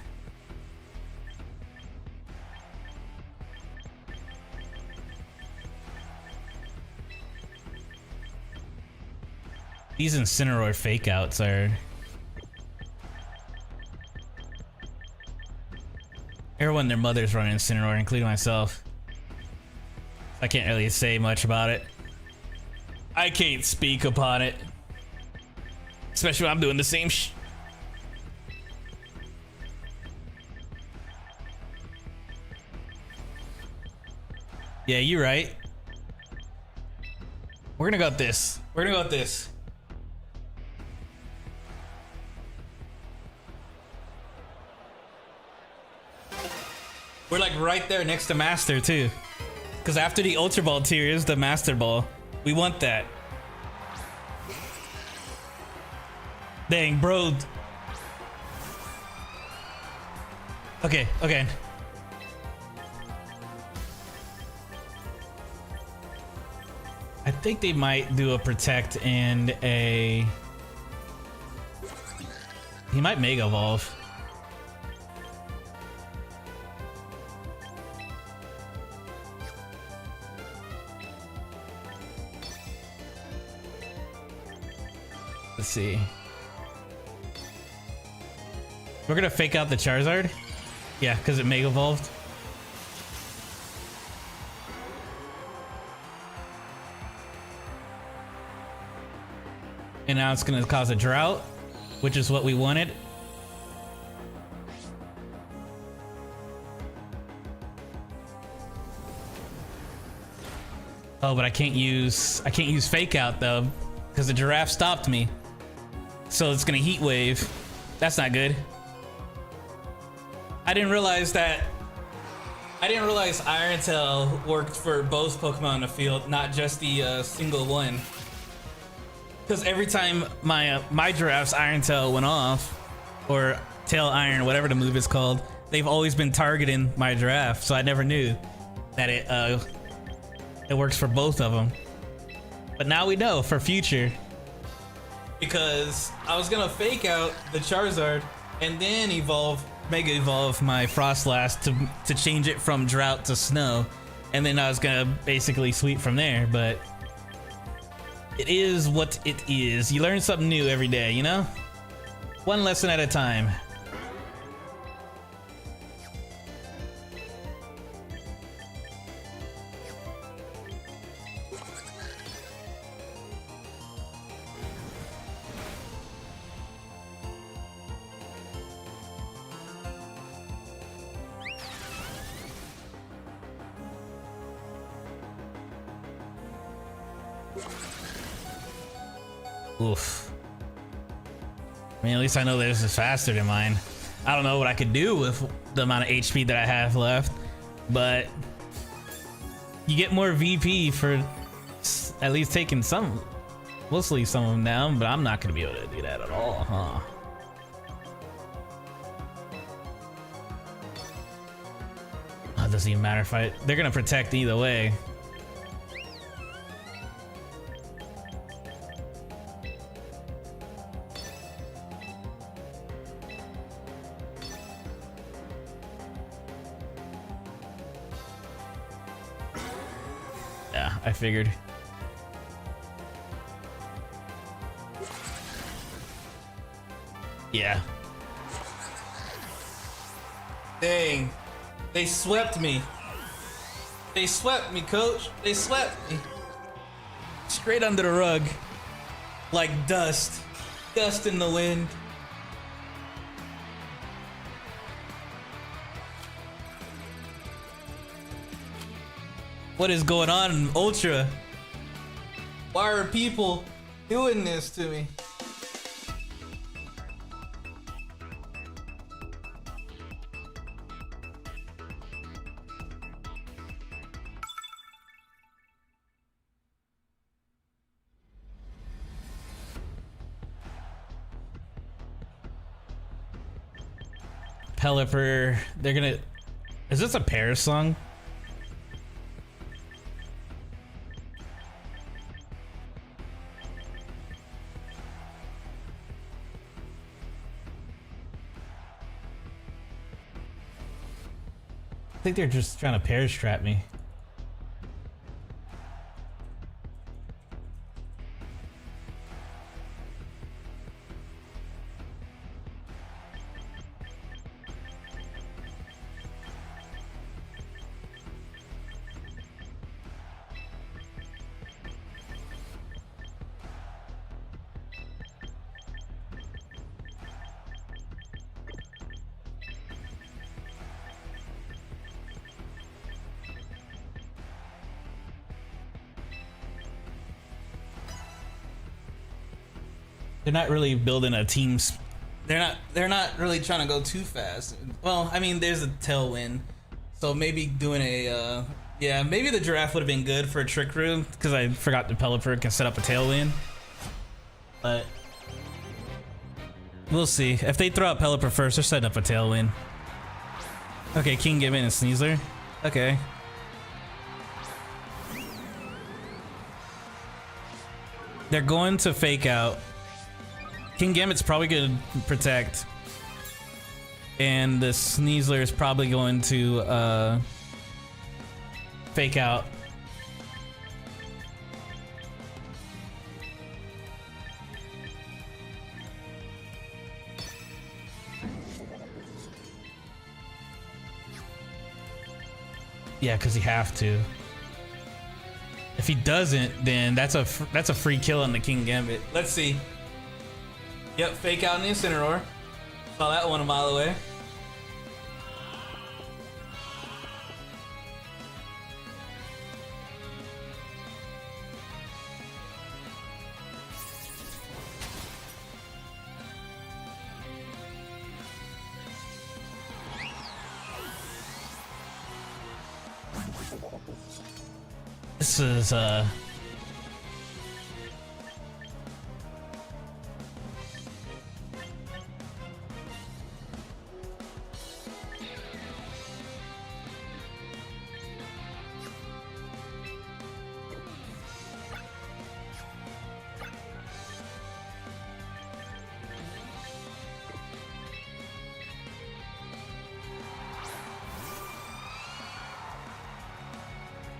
These Incineroar fake outs are. Everyone and their mother's running Incineroar, including myself. I can't really say much about it. I can't speak upon it. Especially when I'm doing the same Yeah, you're right. We're gonna go with this. We're gonna go with this. We're like right there next to Master too. Because after the Ultra Ball tier is the Master Ball. We want that. Dang, bro. Okay, okay. I think they might do a Protect and a... He might Mega Evolve. see. We're gonna fake out the Charizard. Yeah, because it Mega Evolved. And now it's gonna cause a drought, which is what we wanted. Oh, but I can't use fake out though, because the giraffe stopped me. So it's gonna heat wave. That's not good. I didn't realize Iron Tail worked for both Pokemon in the field, not just the single one. Because every time my giraffe's Iron Tail went off, or Tail Iron, whatever the move is called, they've always been targeting my giraffe, so I never knew that it works for both of them. But now we know for future. Because I was gonna fake out the Charizard and then Mega Evolve my Frostlass to change it from drought to snow. And then I was gonna basically sweep from there, but it is what it is. You learn something new every day, you know? One lesson at a time. Oof. I mean, at least I know this is faster than mine. I don't know what I could do with the amount of HP that I have left, but you get more VP for at least taking some, mostly some of them down, but I'm not gonna be able to do that at all, huh? Oh, it doesn't even matter if they're gonna protect either way. I figured. Yeah. Dang. They swept me. They swept me, coach. They swept me. Straight under the rug. Like dust. Dust in the wind. What is going on in Ultra? Why are people doing this to me? Pelipper, they're gonna... Is this a Paris song? I think they're just trying to Paris trap me. They're not really building a team. They're not really trying to go too fast. Well, I mean, there's a tailwind, so maybe doing a yeah, maybe the giraffe would have been good for a trick room because I forgot the Pelipper can set up a tailwind. But we'll see. If they throw out Pelipper first, they're setting up a tailwind. Okay, Kingambit and Sneasler. Okay. They're going to fake out. Kingambit's probably going to protect. And the Sneasler is probably going to fake out. Yeah, because you have to. If he doesn't, then that's a free kill on the King Gambit. Let's see. Yep, fake out in the Incineroar. Saw that one a mile away.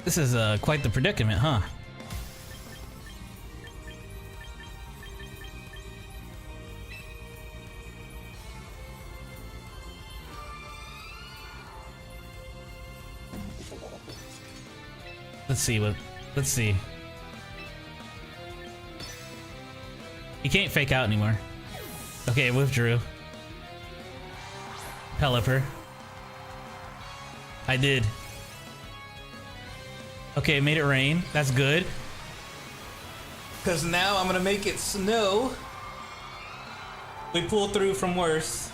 This is quite the predicament, huh? Let's see. He can't fake out anymore. Okay, withdrew. Pelipper. I did. Okay, made it rain. That's good. Because now I'm gonna make it snow. We pull through from worse.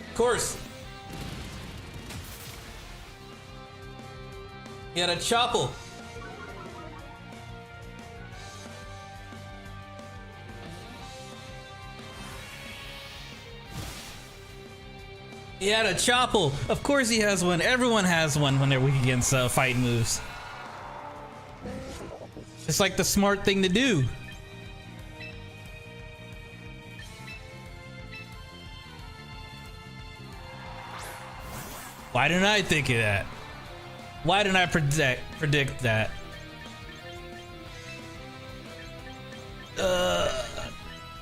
Of course. He had a Chople. He had a Chople. Of course he has one. Everyone has one when they're weak against fight moves. It's like the smart thing to do. Why didn't I think of that? Why didn't I predict that?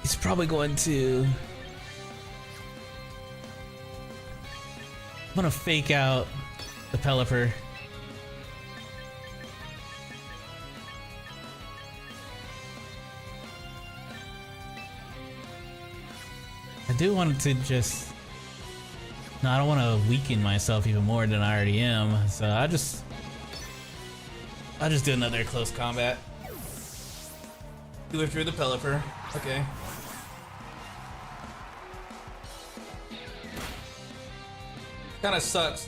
He's probably going to... I'm gonna fake out the Pelipper. I do want to just... No, I don't want to weaken myself even more than I already am, so I'll just do another close combat. You withdrew the Pelipper. Okay. Kinda sucks.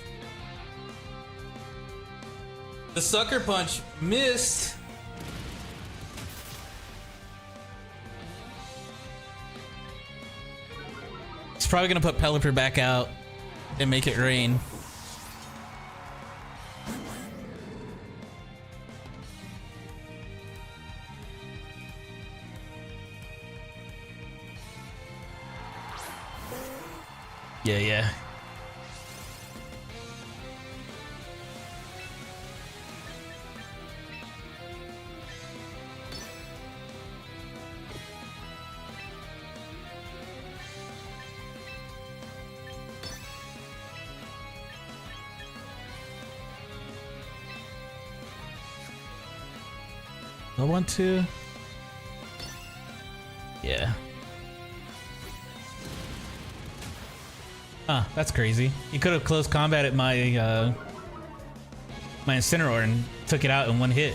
The Sucker Punch missed. It's probably gonna put Pelipper back out and make it rain. Yeah. I want to. Yeah. Huh, that's crazy. You could have close combated my my Incineroar and took it out in one hit.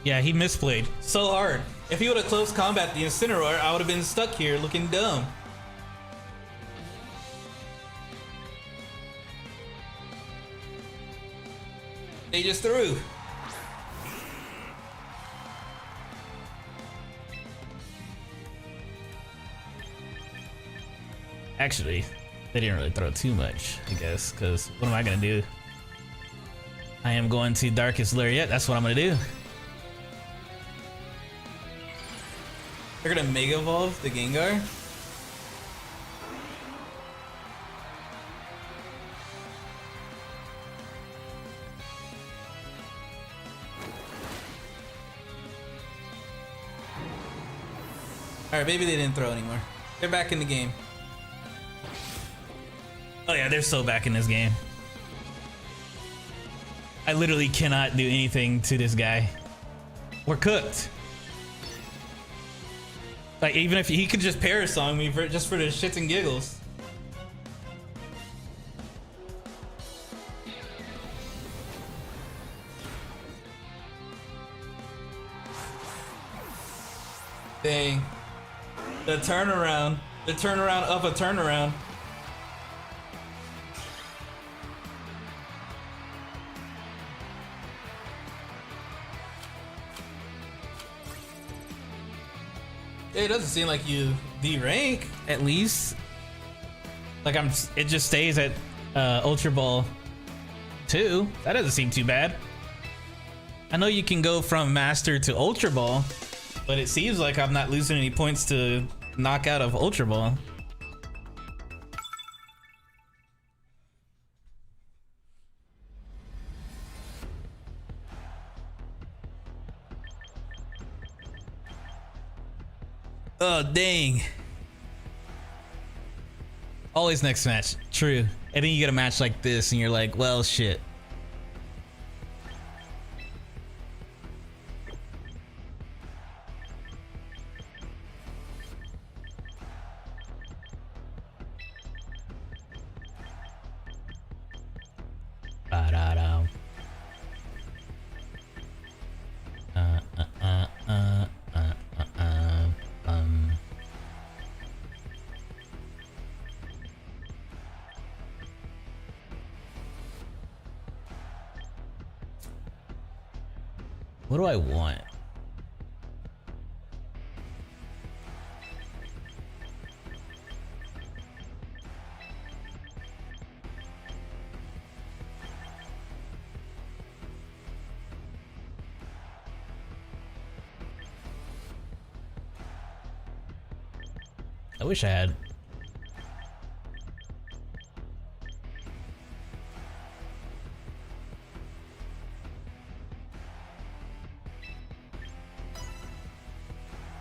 Yeah, he misplayed so hard. If he would have close combat the Incineroar, I would have been stuck here looking dumb. They just threw. Actually, they didn't really throw too much, I guess, because what am I gonna do? I am going to Darkest Lariat, that's what I'm gonna do. They're gonna Mega Evolve the Gengar. Alright, maybe they didn't throw anymore. They're back in the game. Oh yeah, they're so back in this game. I literally cannot do anything to this guy. We're cooked. Like, even if he could just Parasong me for just for the shits and giggles. Dang. The turnaround of a turnaround. It doesn't seem like you D-rank, at least. Like it just stays at Ultra Ball 2. That doesn't seem too bad. I know you can go from Master to Ultra Ball, but it seems like I'm not losing any points to knock out of Ultra Ball. Oh, dang. Always next match. True. And then you get a match like this and you're like, well, shit. Ba-da-da. What do I want? I wish I had.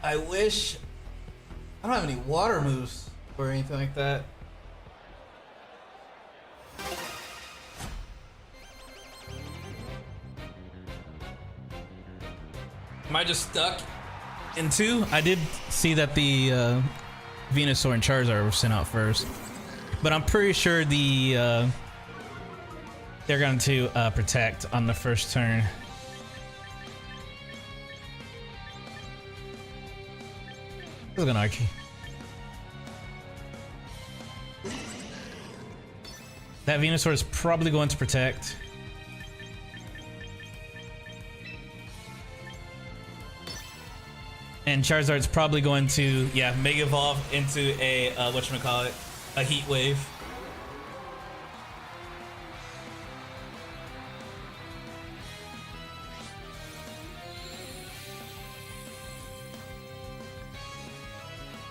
I wish. I don't have any water moves or anything like that. Am I just stuck in 2? I did see that the Venusaur and Charizard were sent out first, but I'm pretty sure they're going to protect on the first turn. Look at Archie. That Venusaur is probably going to protect. And Charizard's probably going to, yeah, Mega Evolve into a, whatchamacallit, a Heat Wave.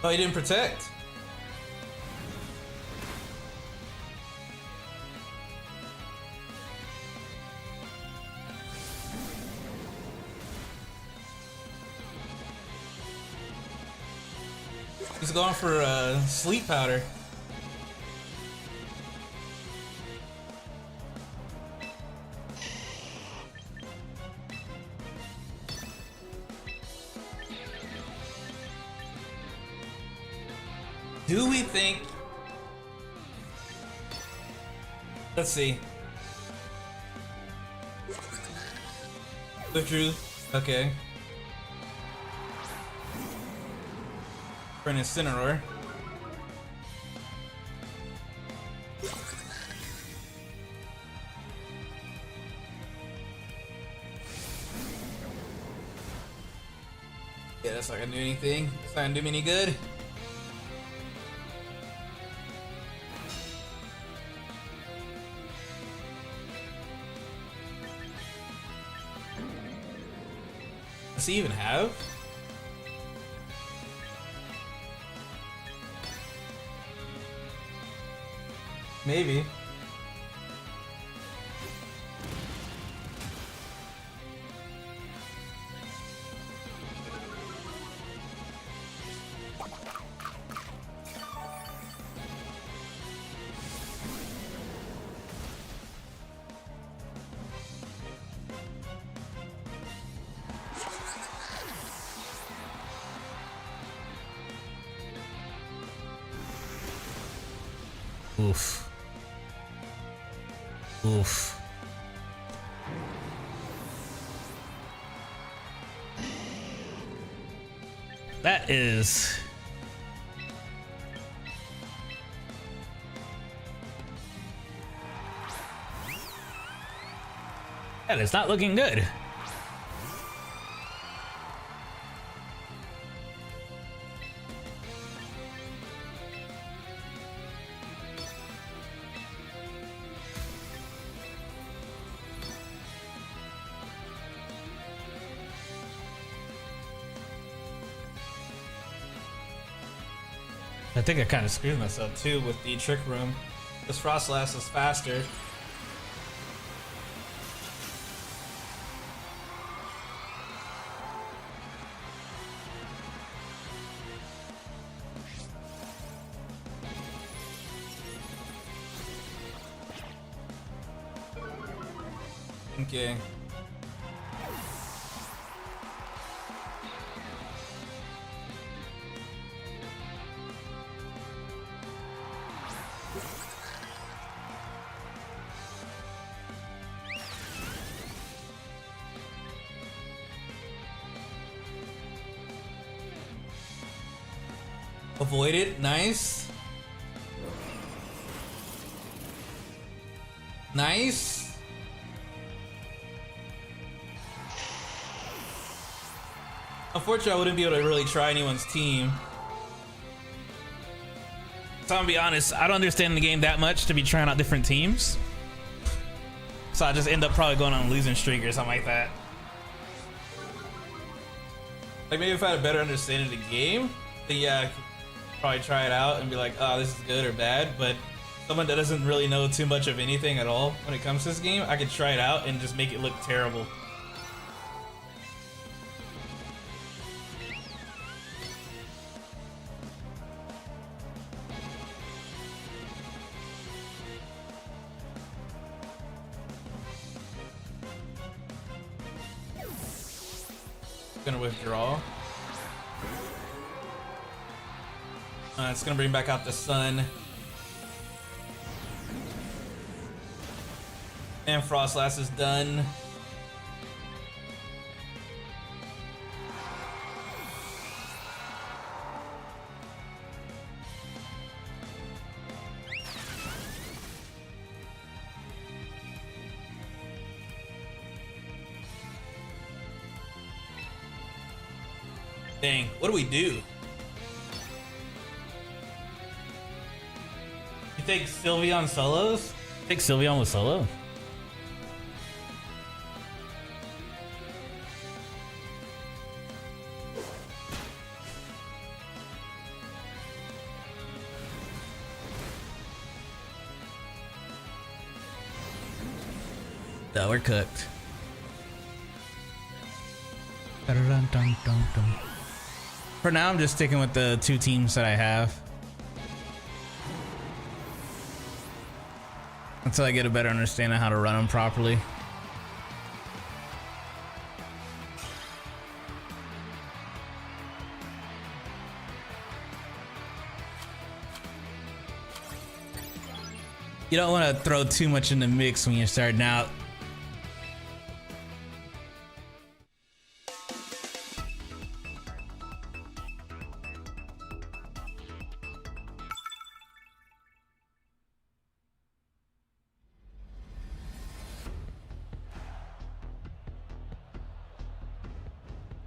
Oh, he didn't protect. He's going for sleep powder. Do we think? Let's see. Withdrew. Okay. For an Incineroar. Yeah, that's not gonna do anything. It's not gonna do me any good. Does he even have? maybe. Oof. Oof. That is... That is not looking good. I think I kind of screwed myself too with the Trick Room. This Frostlass is faster. Okay. Avoid it. Nice. Nice. Unfortunately, I wouldn't be able to really try anyone's team. So I'm gonna be honest, I don't understand the game that much to be trying out different teams. So I just end up probably going on a losing streak or something like that. Like maybe if I had a better understanding of the game, then yeah, I could probably try it out and be like, oh, this is good or bad. But someone that doesn't really know too much of anything at all when it comes to this game, I could try it out and just make it look terrible. Gonna withdraw. It's gonna bring back out the sun. And Frostlass is done. Dang, what do we do? You think Sylveon solos? I think Sylveon was solo. No, we're cooked. For now, I'm just sticking with the two teams that I have until I get a better understanding of how to run them properly. You don't want to throw too much in the mix when you're starting out.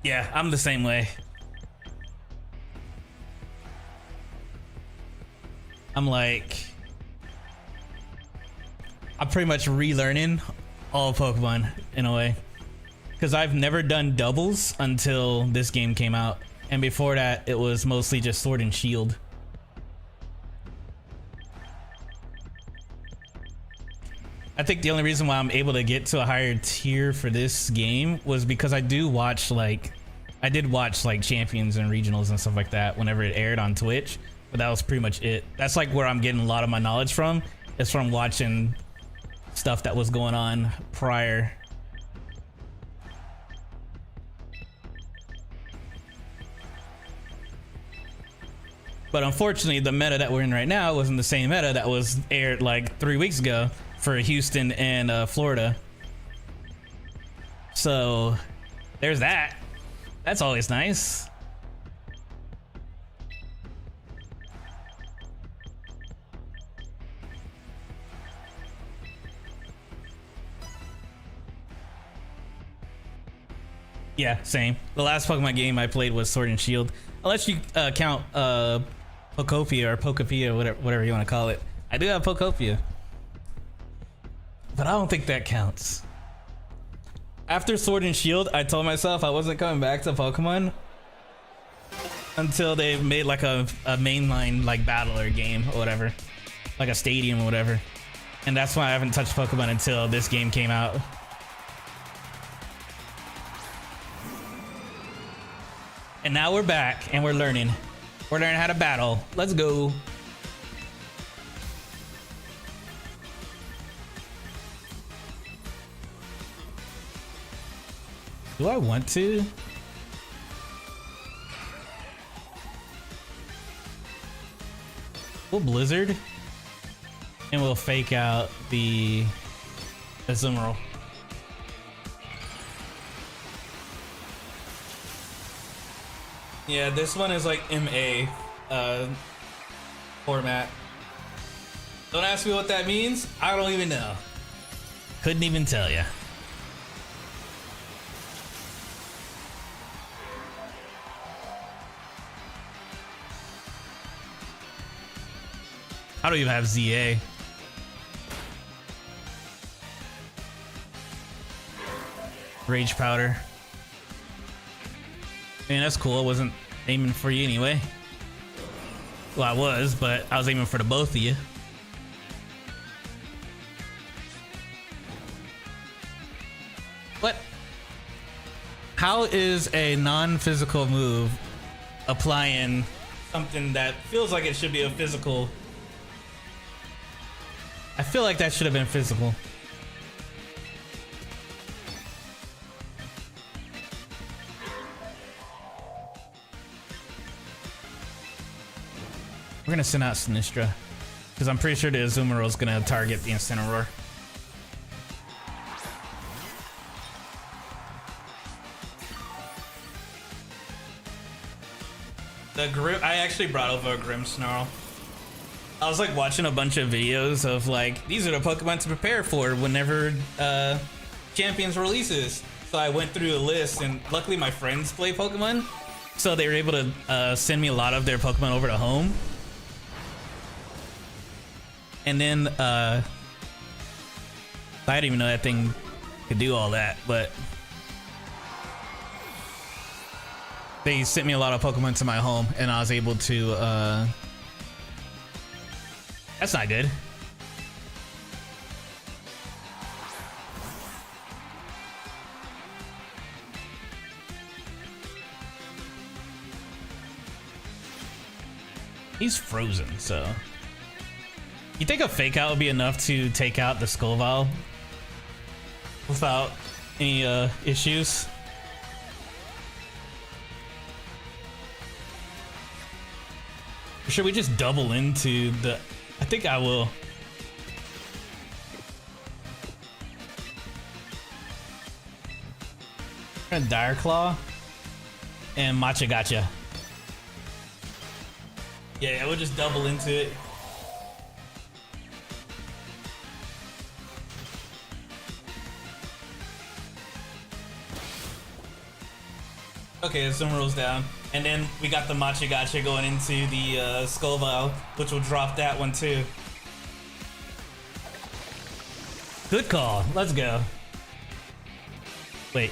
Yeah, I'm the same way. I'm like, I'm pretty much relearning all Pokemon in a way, because I've never done doubles until this game came out, and before that it was mostly just Sword and Shield. I think the only reason why I'm able to get to a higher tier for this game was because I did watch like champions and regionals and stuff like that whenever it aired on Twitch, but that was pretty much it. That's like where I'm getting a lot of my knowledge from, is from watching stuff that was going on prior. But unfortunately, the meta that we're in right now wasn't the same meta that was aired like 3 weeks ago for Houston and Florida. So there's that. That's always nice. Yeah, same. The last Pokemon game I played was Sword and Shield. Unless you count Pokopia or Pokopia, whatever you want to call it. I do have Pokopia, but I don't think that counts. After Sword and Shield, I told myself I wasn't coming back to Pokemon until they made like a mainline like battler game or whatever, like a stadium or whatever. And that's why I haven't touched Pokemon until this game came out. And now we're back and we're learning. We're learning how to battle. Let's go. Do I want to? We'll Blizzard and we'll fake out the Azumarill. Yeah, this one is like MA format. Don't ask me what that means. I don't even know. Couldn't even tell ya. I don't even have ZA. Rage Powder. Man, that's cool. I wasn't aiming for you anyway. Well, I was, but I was aiming for the both of you. What? How is a non-physical move applying something that feels like it should be a physical? I feel like that should have been physical. We're gonna send out Sinistra, because I'm pretty sure the Azumarill is gonna target the Incineroar. I actually brought over a Grimmsnarl. I was like watching a bunch of videos of like, these are the Pokemon to prepare for whenever Champions releases. So I went through a list, and luckily my friends play Pokemon, so they were able to send me a lot of their Pokemon over to home. And then I didn't even know that thing could do all that, but they sent me a lot of Pokemon to my home, and I was able to that's not good. He's frozen, so you think a fake out would be enough to take out the Scovial without any issues? Or should we just double into the... I think I will. Dire Claw and Machagacha. Yeah, we'll just double into it. Okay, Azumarill down. And then we got the Machagacha going into the Scovial, which will drop that one too. Good call. Let's go. Wait.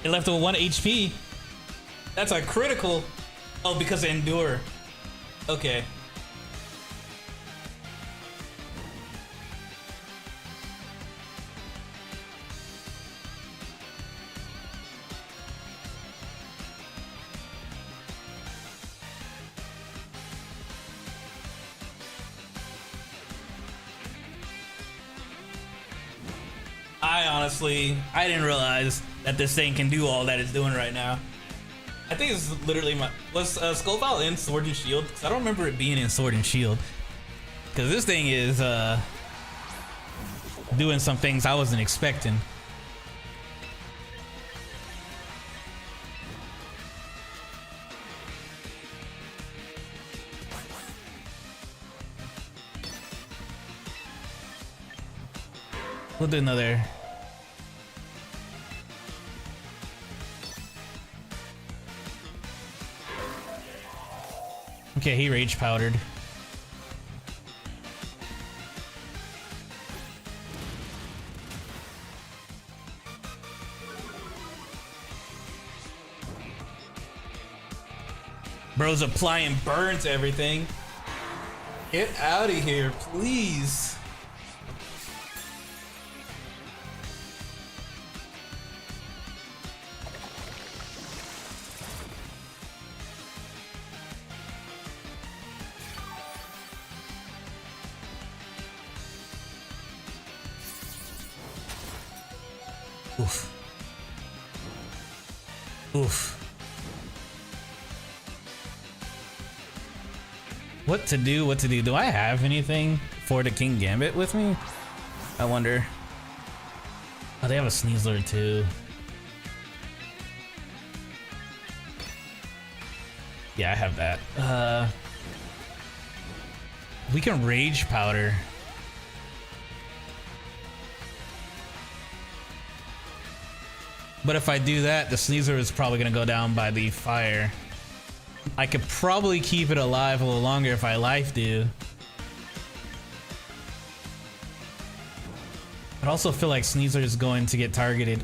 It left with 1 HP. That's a critical. Oh, because of Endure. Okay. I didn't realize that this thing can do all that it's doing right now. I think it's literally was Skullfile in Sword and Shield? Because I don't remember it being in Sword and Shield. Because this thing is doing some things I wasn't expecting. We'll do another. Okay, he rage powdered. Bro's applying burn to everything. Get out of here, please. Oof. Oof. What to do? What to do? Do I have anything for the King Gambit with me? I wonder. Oh, they have a Sneasler too. Yeah, I have that. We can Rage Powder. But if I do that, the Sneasler is probably gonna go down by the fire. I could probably keep it alive a little longer if I life do. But I also feel like Sneasler is going to get targeted.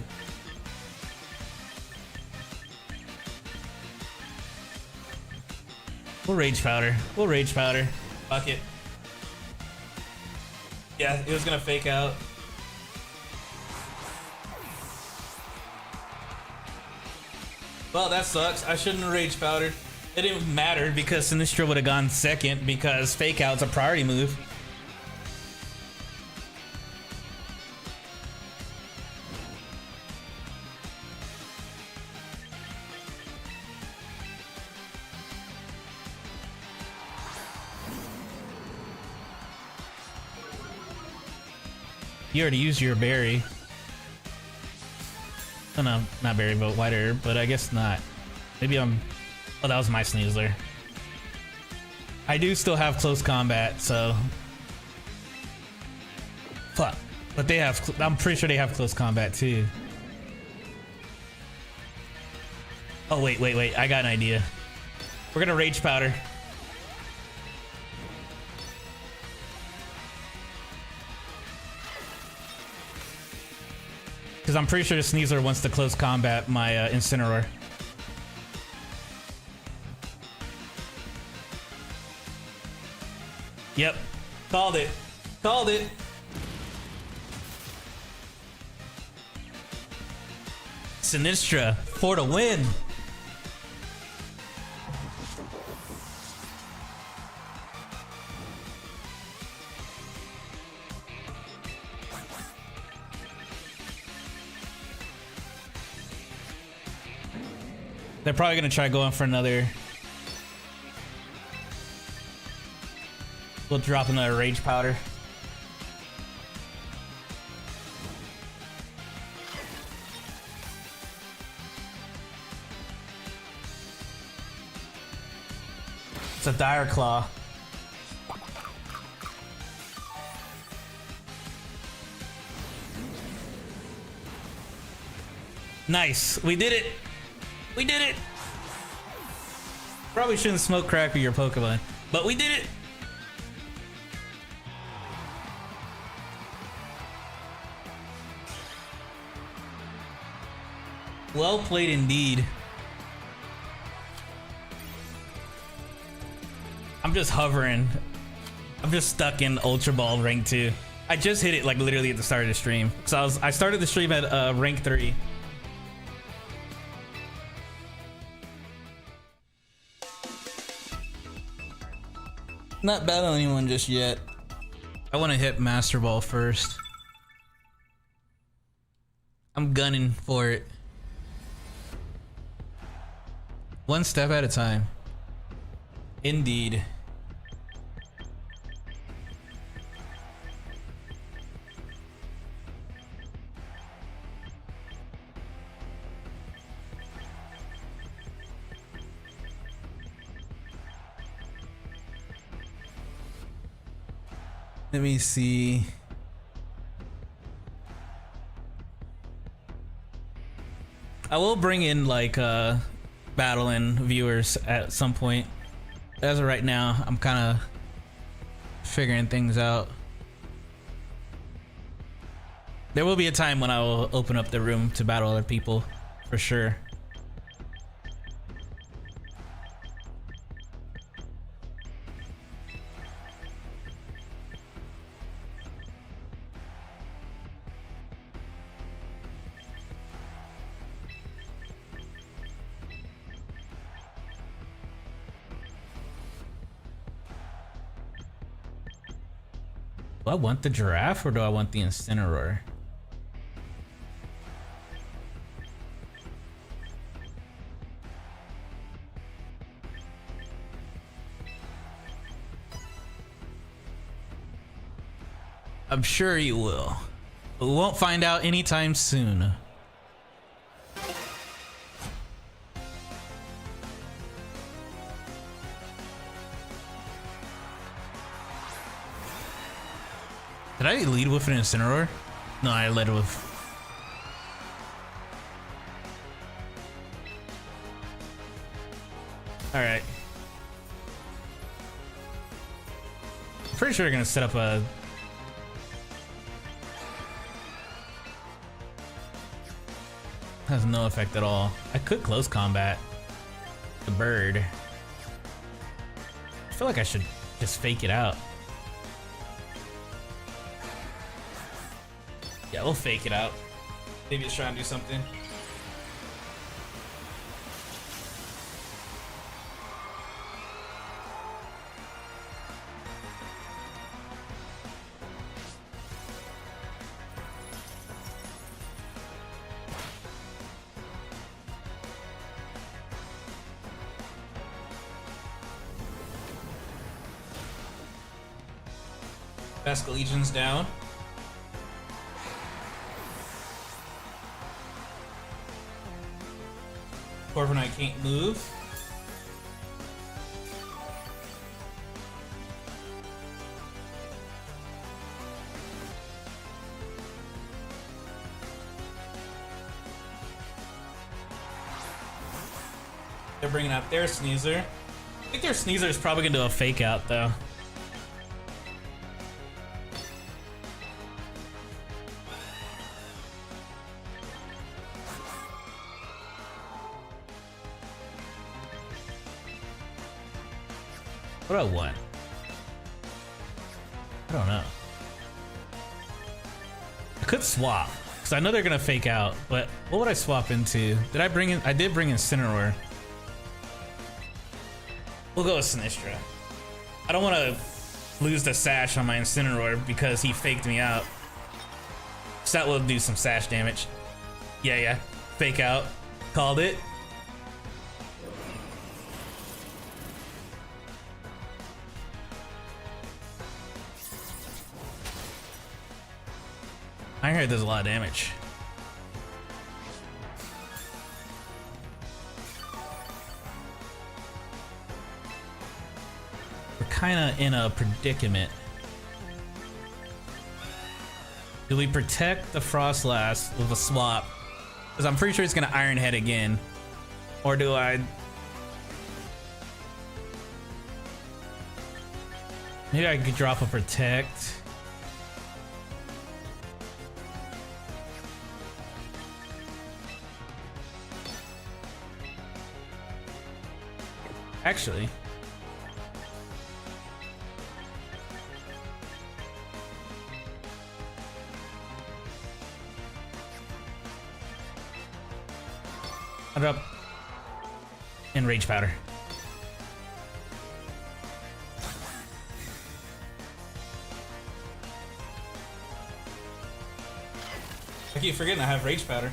We'll Rage Powder. We'll Rage Powder. Fuck it. Yeah, it was gonna fake out. Well, that sucks. I shouldn't have Rage Powdered. It didn't matter because Sinistcha would have gone second because Fake Out's a priority move. You already used your berry. Oh no, not berry, but white herb, but I guess not. Maybe I'm... Oh, that was my Sneasler. I do still have close combat, so... Fuck. But they have... I'm pretty sure they have close combat too. Oh, wait. I got an idea. We're gonna Rage Powder. Because I'm pretty sure the Sneasler wants to close combat my Incineroar. Yep. Called it. Called it. Sinistcha for the win. They're probably gonna try going for another. We'll drop another Rage Powder. It's a Dire Claw. Nice, we did it. We did it! Probably shouldn't smoke crack with your Pokemon, but we did it! Well played indeed. I'm just hovering. I'm just stuck in Ultra Ball rank 2. I just hit it like literally at the start of the stream. So I started the stream at rank 3. Not battling anyone just yet. I want to hit Master Ball first. I'm gunning for it. One step at a time. Indeed. Let me see. I will bring in like battling viewers at some point. As of right now, I'm kind of figuring things out. There will be a time when I will open up the room to battle other people, for sure. Do I want the giraffe or do I want the Incineroar? I'm sure you will. But we won't find out anytime soon. Did I lead with an Incineroar? No, I led with... Alright. I'm pretty sure they're gonna set up a... Has no effect at all. I could close combat the bird. I feel like I should just fake it out. Yeah, we'll fake it out. Maybe it's trying to do something. Basque Legion's down. Corviknight can't move. They're bringing out their Sneasler. I think their Sneasler is probably gonna do a fake out though. What do I want? I don't know. I could swap, because I know they're gonna fake out, but what would I swap into? Did I bring in? I did bring in Incineroar. We'll go with Sinistra. I don't want to lose the sash on my Incineroar because he faked me out. So that will do some sash damage. Yeah. Fake out. Called it. I heard there's a lot of damage. We're kind of in a predicament. Do we protect the Frostlass with a swap? Because I'm pretty sure it's going to Iron Head again. Or do I... Maybe I could drop a Protect. Actually, I'll drop Enrage Powder. I keep forgetting I have Rage Powder.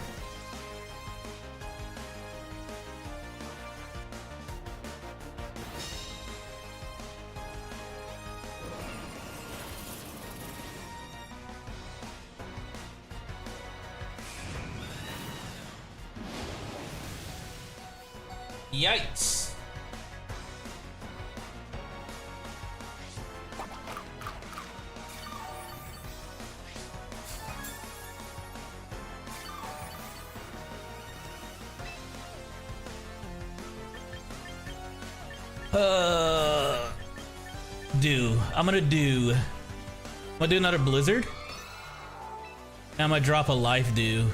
Yikes. I'm gonna do another Blizzard. And I'm gonna drop a Life Dew.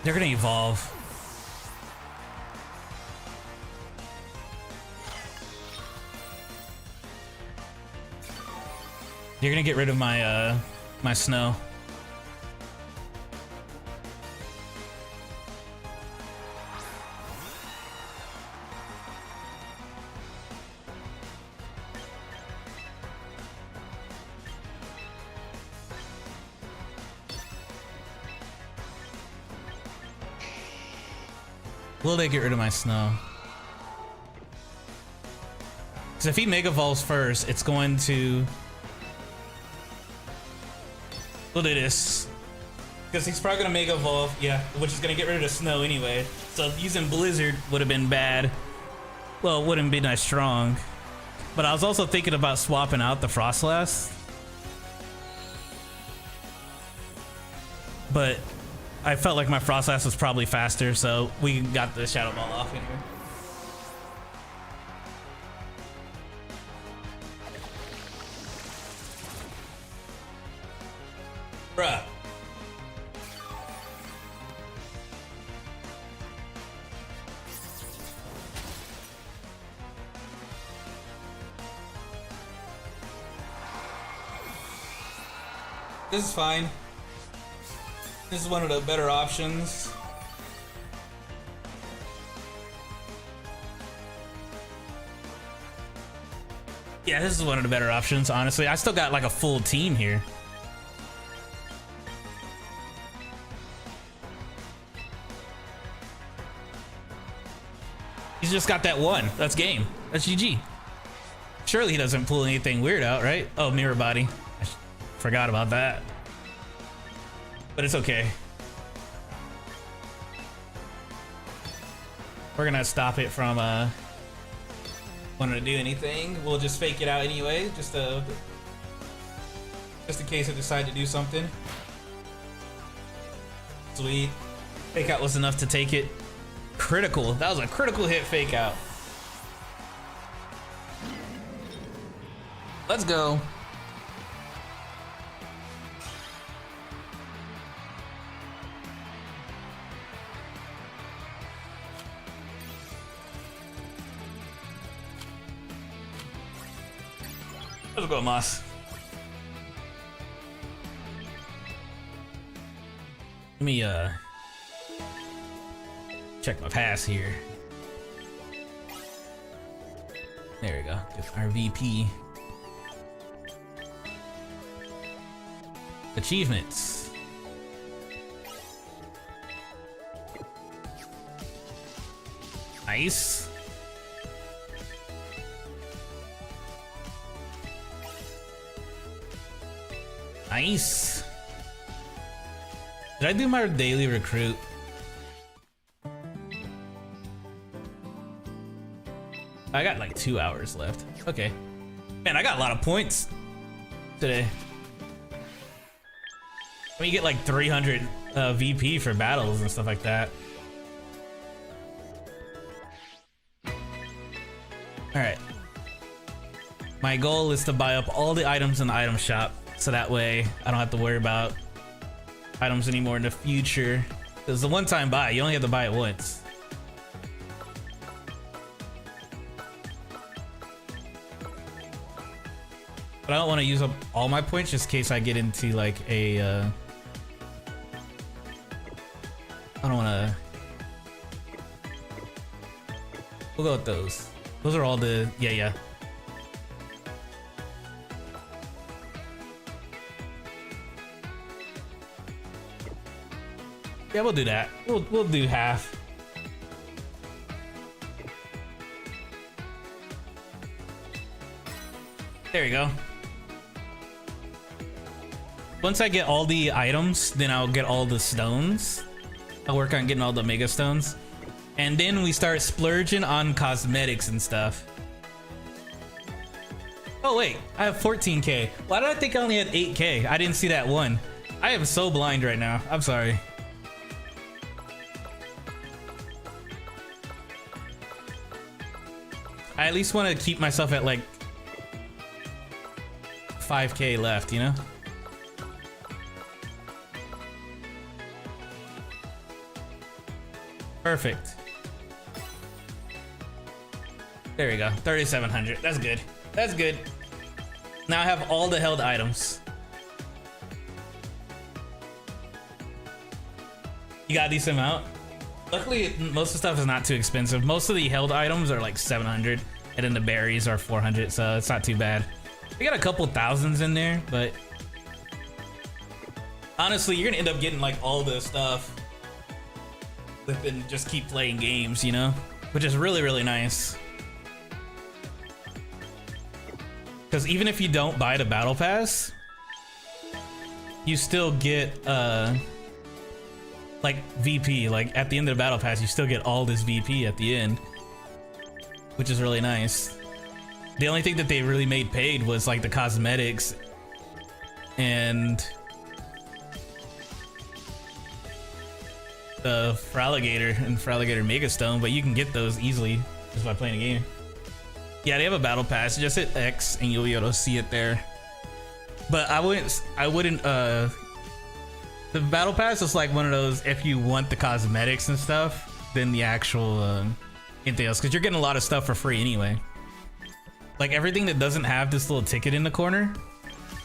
They're gonna evolve. You're gonna get rid of my my snow. Will they get rid of my snow? Because if he Mega Evolves first, it's going to... We'll do this. Because he's probably going to Mega Evolve, yeah, which is going to get rid of the snow anyway. So using Blizzard would have been bad. Well, it wouldn't be that strong. But I was also thinking about swapping out the Frostlass. But I felt like my Frostlass was probably faster, so we got the Shadow Ball off in here. Bruh. This is fine. This is one of the better options. Yeah, this is one of the better options, honestly. I still got like a full team here. He's just got that one. That's game. That's GG. Surely he doesn't pull anything weird out, right? Oh, Mirror Body. I forgot about that. But it's okay. We're gonna stop it from wanting to do anything. We'll just fake it out anyway, just in case I decide to do something. Sweet. Fake out was enough to take it. Critical. That was a critical hit fake out. Let's go. Let's go, Moss. Let me check my pass here. There we go. Our VP. Achievements. Nice. Nice. Did I do my daily recruit? I got like 2 hours left. Okay. Man, I got a lot of points today. I mean, you get like 300 VP for battles and stuff like that. Alright. My goal is to buy up all the items in the item shop, so that way I don't have to worry about items anymore in the future. Because the one-time buy, you only have to buy it once. But I don't want to use up all my points just in case I get into like a I don't want to. We'll go with those. Those are all the yeah. Yeah, we'll do that. We'll do half. There you go. Once I get all the items, then I'll get all the stones. I'll work on getting all the mega stones. And then we start splurging on cosmetics and stuff. Oh wait, I have 14k. Why did I think I only had 8k? I didn't see that one. I am so blind right now. I'm sorry. I at least want to keep myself at like 5k left, you know? Perfect. There we go. 3,700. That's good. That's good. Now I have all the held items. You got a decent amount? Luckily, most of the stuff is not too expensive. Most of the held items are like 700, and then the berries are 400, so it's not too bad. We got a couple thousands in there, but honestly, you're gonna end up getting like all the stuff within just keep playing games, you know? Which is really, really nice. Because even if you don't buy the battle pass, you still get like VP. Like at the end of the battle pass, you still get all this VP at the end, which is really nice. The only thing that they really made paid was like the cosmetics and the Feraligatr and Feraligatr Mega Stone, but you can get those easily just by playing a game. Yeah, they have a battle pass. Just hit X and you'll be able to see it there. But I wouldn't the battle pass is like one of those, if you want the cosmetics and stuff, then the actual anything else, because you're getting a lot of stuff for free anyway. Like everything that doesn't have this little ticket in the corner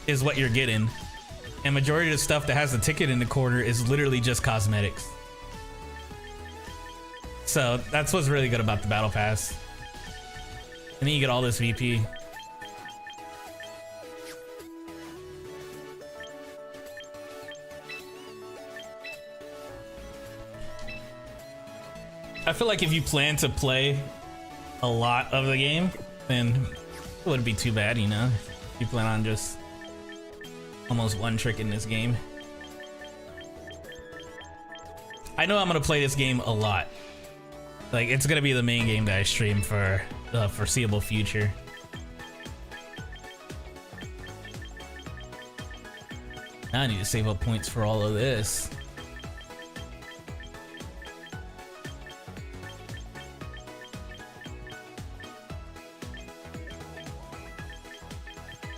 is what you're getting, and majority of the stuff that has the ticket in the corner is literally just cosmetics. So that's what's really good about the battle pass. And then you get all this VP. I feel like if you plan to play a lot of the game, then it wouldn't be too bad, you know? If you plan on just almost one trick in this game. I know I'm gonna play this game a lot. Like, it's gonna be the main game that I stream for the foreseeable future. Now I need to save up points for all of this.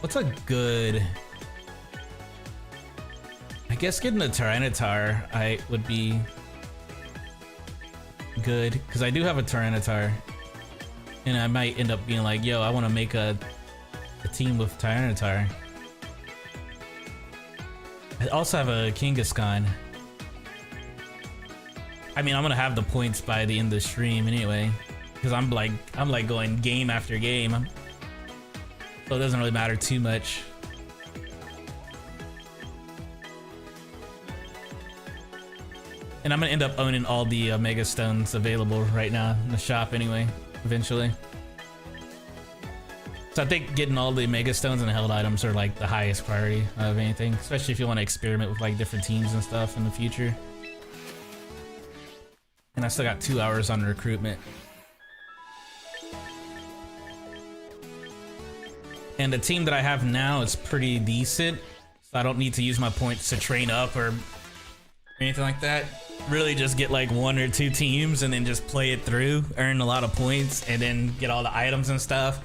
What's a good... I guess getting a Tyranitar would be good, because I do have a Tyranitar, and I might end up being like, yo, I want to make a team with Tyranitar. I also have a Kangaskhan. I mean, I'm gonna have the points by the end of the stream anyway, because I'm like going game after game, so it doesn't really matter too much. And I'm gonna end up owning all the Mega Stones available right now in the shop anyway, eventually. So I think getting all the Mega Stones and held items are like the highest priority of anything, especially if you want to experiment with like different teams and stuff in the future. And I still got 2 hours on recruitment. And the team that I have now is pretty decent, so I don't need to use my points to train up or anything like that. Really just get like 1 or 2 teams and then just play it through, earn a lot of points, and then get all the items and stuff.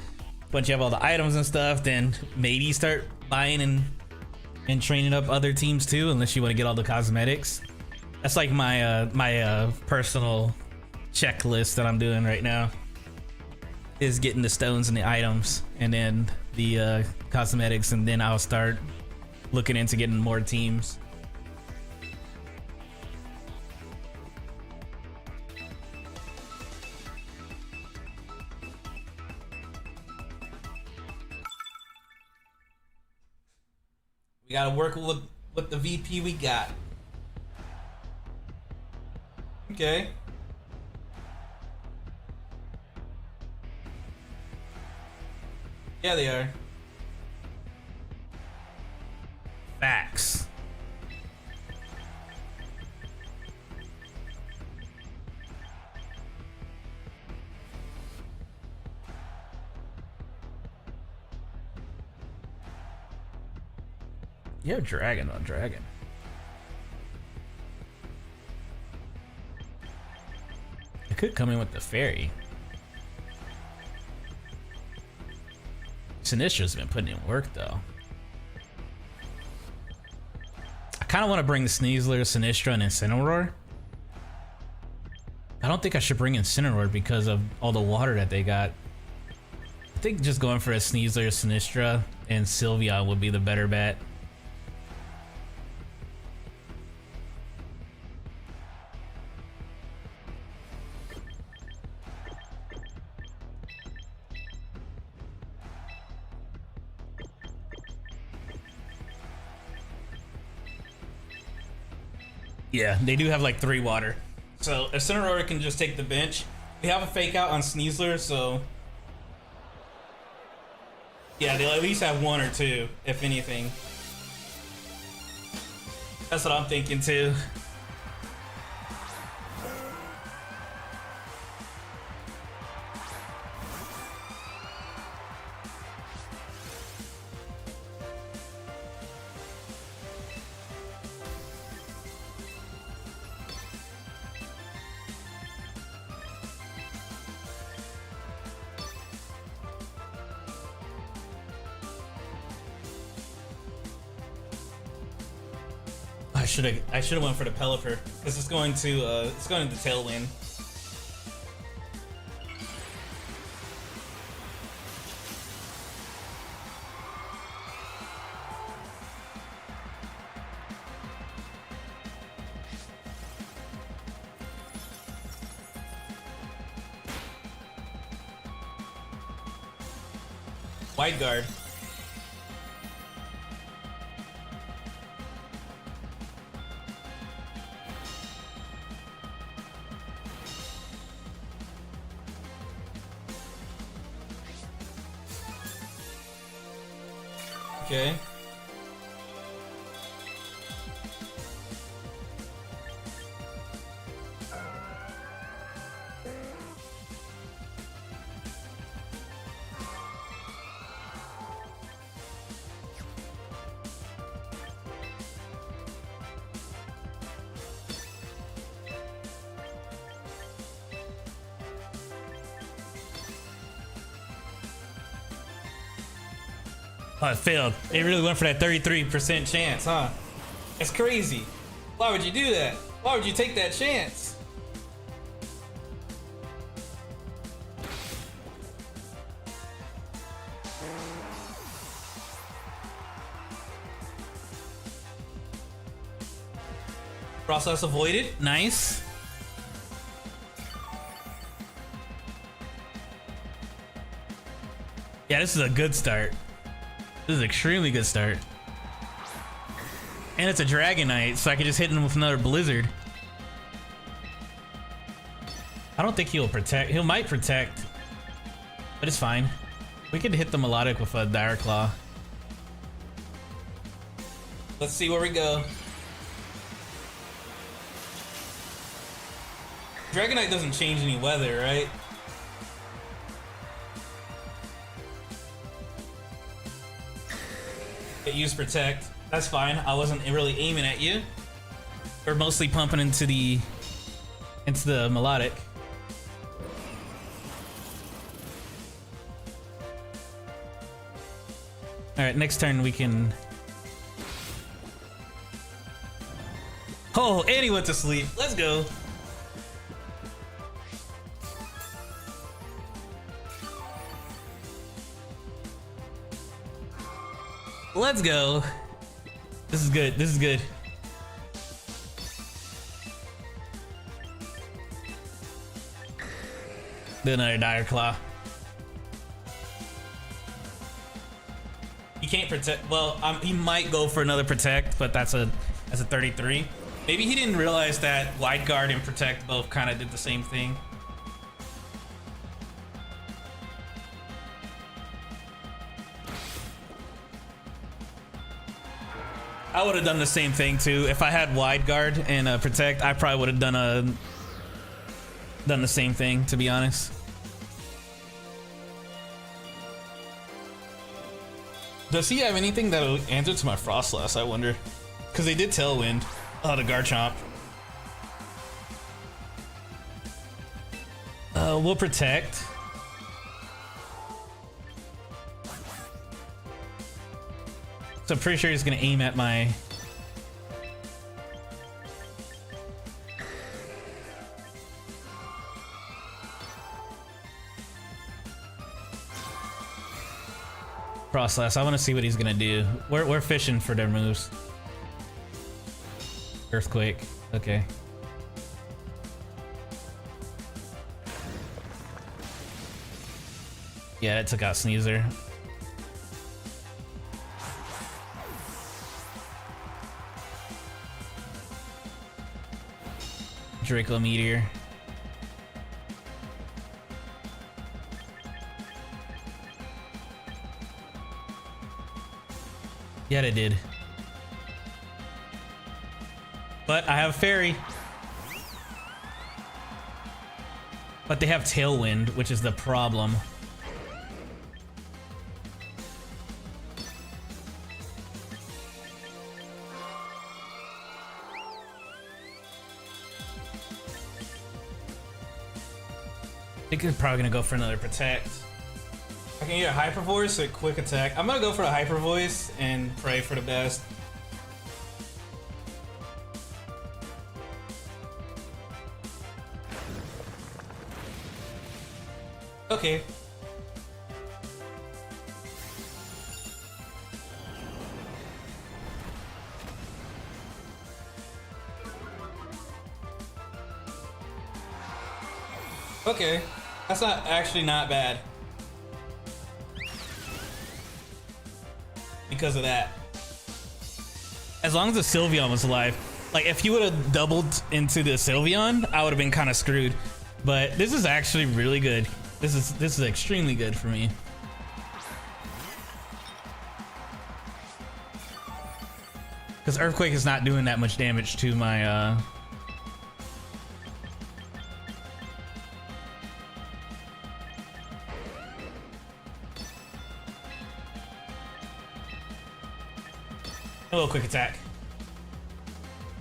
Once you have all the items and stuff, then maybe start buying and and training up other teams too, unless you want to get all the cosmetics. That's like my personal checklist that I'm doing right now, is getting the stones and the items, and then the cosmetics, and then I'll start looking into getting more teams. We gotta work with the VP we got. Okay. Yeah, they are. Facts. Yeah, dragon on dragon. I could come in with the fairy. Sinistra's been putting in work though. I kind of want to bring the Sneasler, Sinistra, and Incineroar. I don't think I should bring Incineroar because of all the water that they got. I think just going for a Sneasler, Sinistra, and Sylveon would be the better bet. Yeah, they do have like 3 water. So if Incineroar can just take the bench. We have a fake out on Sneasler, so yeah, they'll at least have 1 or 2, if anything. That's what I'm thinking too. I should have went for the Pelipper because it's going to Tailwind. Wide guard. Okay. Oh, it failed. They really went for that 33% chance, huh? That's crazy. Why would you do that? Why would you take that chance? Process avoided. Nice. Yeah, this is a good start. This is an extremely good start. And it's a Dragonite, so I can just hit him with another Blizzard. I don't think he'll protect. He might protect, but it's fine. We could hit the Melodic with a Dire Claw. Let's see where we go. Dragonite doesn't change any weather, right? Use protect. That's fine. I wasn't really aiming at you. We're mostly pumping into the Melodic. All right, next turn we can Oh, and he went to sleep. Let's go. Let's go. This is good. This is good. Then another Dire Claw. He can't protect. Well, he might go for another protect, but that's a 33. Maybe he didn't realize that Wide Guard and protect both kind of did the same thing. I would have done the same thing too. If I had Wide Guard and protect, I probably would have done the same thing, to be honest. Does he have anything that'll answer to my Frostlass, I wonder? Because they did Tailwind. Oh, the Garchomp. We'll protect. So I'm pretty sure he's gonna aim at my... Frostlass. I want to see what he's gonna do. We're fishing for their moves. Earthquake. Okay. Yeah, it took out Sneasel. Draco Meteor. Yeah, they did. But I have Fairy. But they have Tailwind, which is the problem. I think he's probably gonna go for another protect. I can either Hyper Voice or Quick Attack. I'm gonna go for a Hyper Voice and pray for the best. Okay. Okay. That's not bad. Because of that. As long as the Sylveon was alive. Like, if you would have doubled into the Sylveon, I would have been kind of screwed. But this is actually really good. This is extremely good for me. Because Earthquake is not doing that much damage to my a little Quick Attack.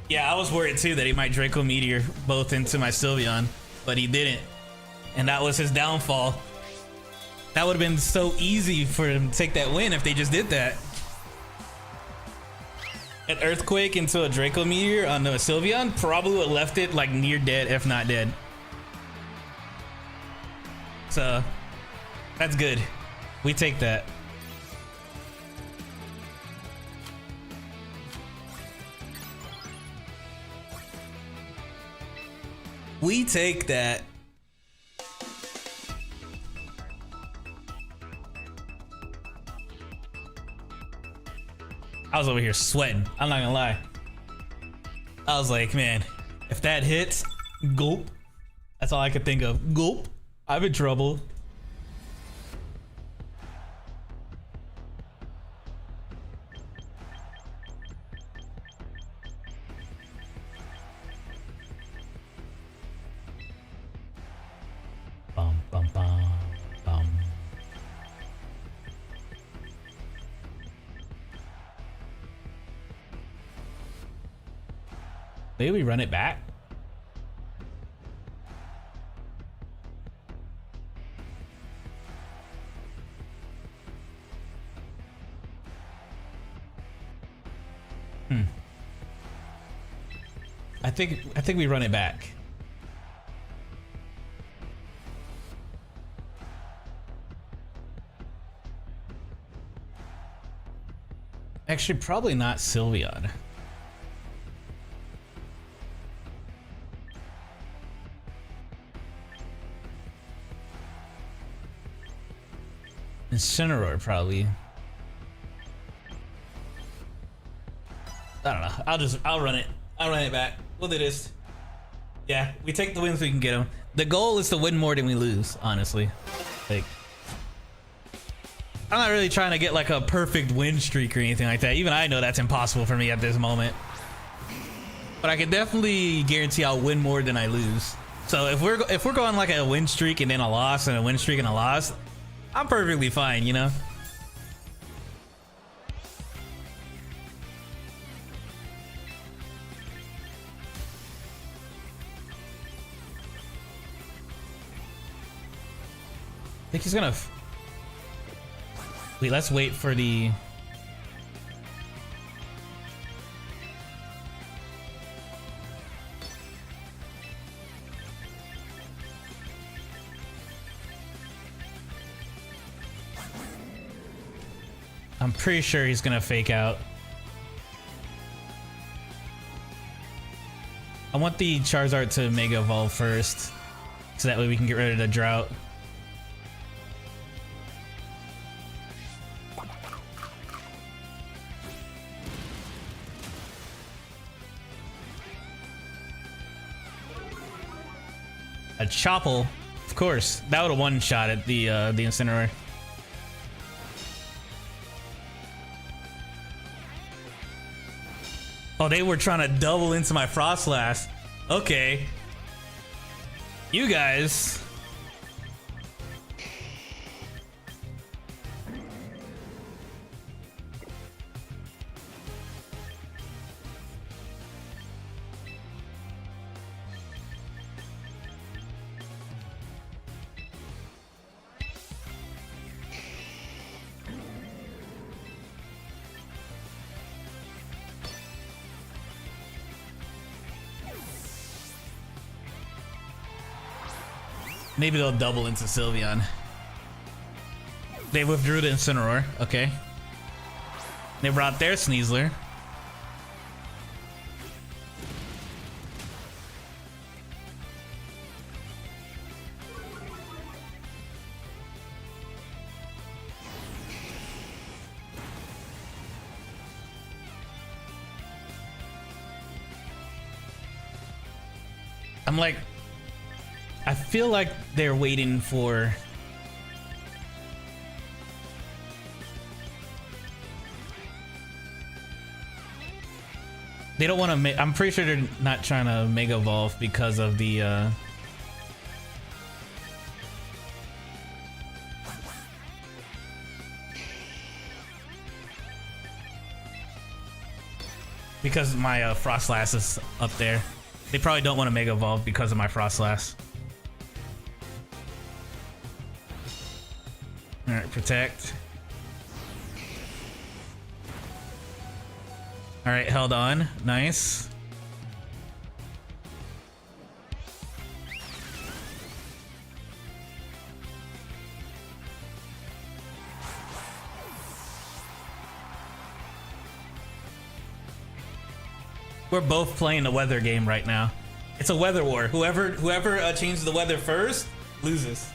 Yeah, I was worried too that he might Draco Meteor both into my Sylveon, but he didn't. And that was his downfall. That would have been so easy for him to take that win if they just did that. An Earthquake into a Draco Meteor on the Sylveon probably would have left it like near dead, if not dead. So, that's good. We take that. We take that. I was over here sweating. I'm not gonna lie. I was like, man, if that hits, gulp. That's all I could think of. Gulp. I'm in trouble. Maybe we run it back. I think we run it back. Actually, probably not Sylveon. Incineroar, probably. I don't know. I'll run it. I'll run it back. We'll do this. Yeah, we take the wins so we can get them. The goal is to win more than we lose, honestly. Like, I'm not really trying to get like a perfect win streak or anything like that. Even I know that's impossible for me at this moment. But I can definitely guarantee I'll win more than I lose. So if we're going like a win streak and then a loss and a win streak and a loss, I'm perfectly fine, you know? I think he's gonna wait, let's wait for the I'm pretty sure he's gonna fake out. I want the Charizard to Mega Evolve first, so that way we can get rid of the drought. A Chople, of course. That would have one shot at the Incineroar. Oh, they were trying to double into my Frostlass. Okay. You guys. Maybe they'll double into Sylveon. They withdrew the Incineroar. Okay. They brought their Sneasler. I'm like, I feel like they're waiting for they don't want to make. I'm pretty sure they're not trying to Mega Evolve because of the because my Frostlass is up there. They probably don't want to Mega Evolve because of my Frostlass. Alright, protect. Alright, held on. Nice. We're both playing a weather game right now. It's a weather war. Whoever changes the weather first loses.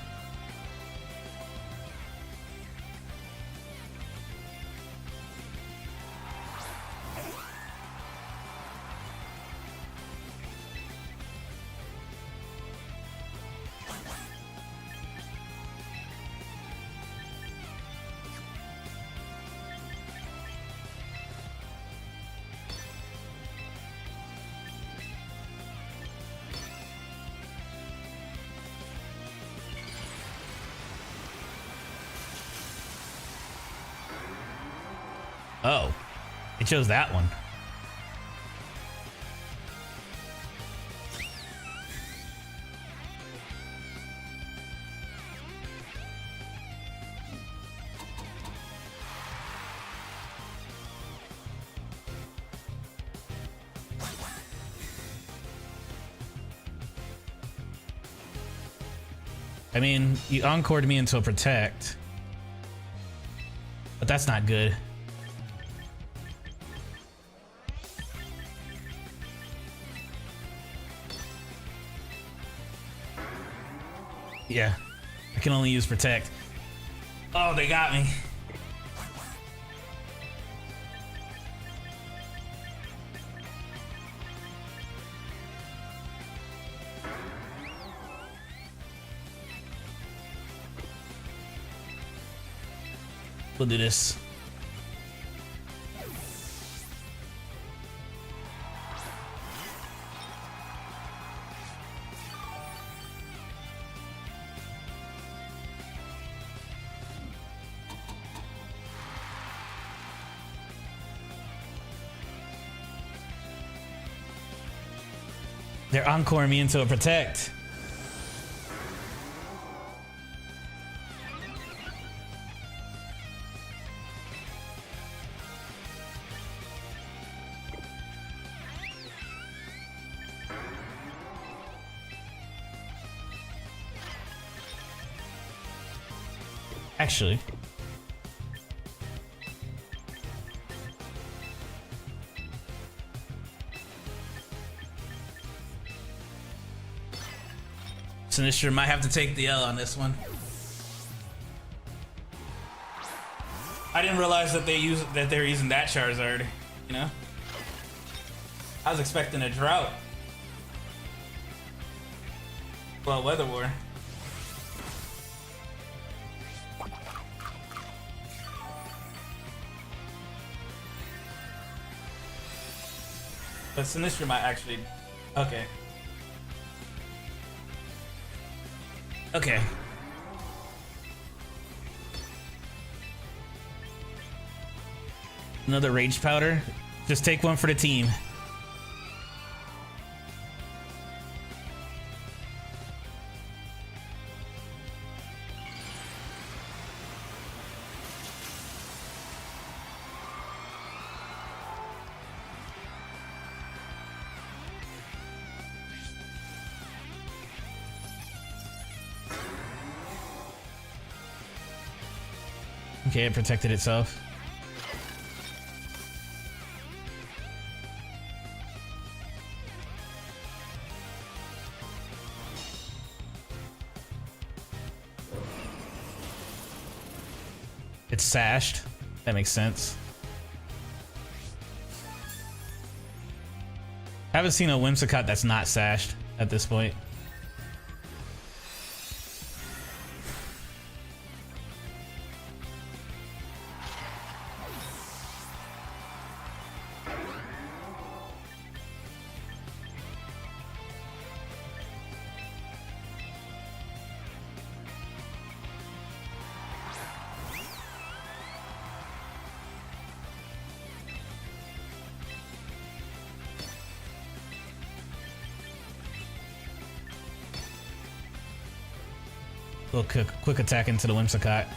Oh, it chose that one. I mean, you encored me into a protect, but that's not good. Yeah, I can only use protect. Oh, they got me. We'll do this. They're encoring me into a protect. Actually, Sinister might have to take the L on this one. I didn't realize that they're using that Charizard, you know? I was expecting a drought. Well, Weather War. But Sinistcha might actually... Okay. Okay. Another Rage Powder. Just take one for the team. Okay, it protected itself. It's sashed. That makes sense. I haven't seen a Whimsicott that's not sashed at this point. Little quick attack into the Whimsicott.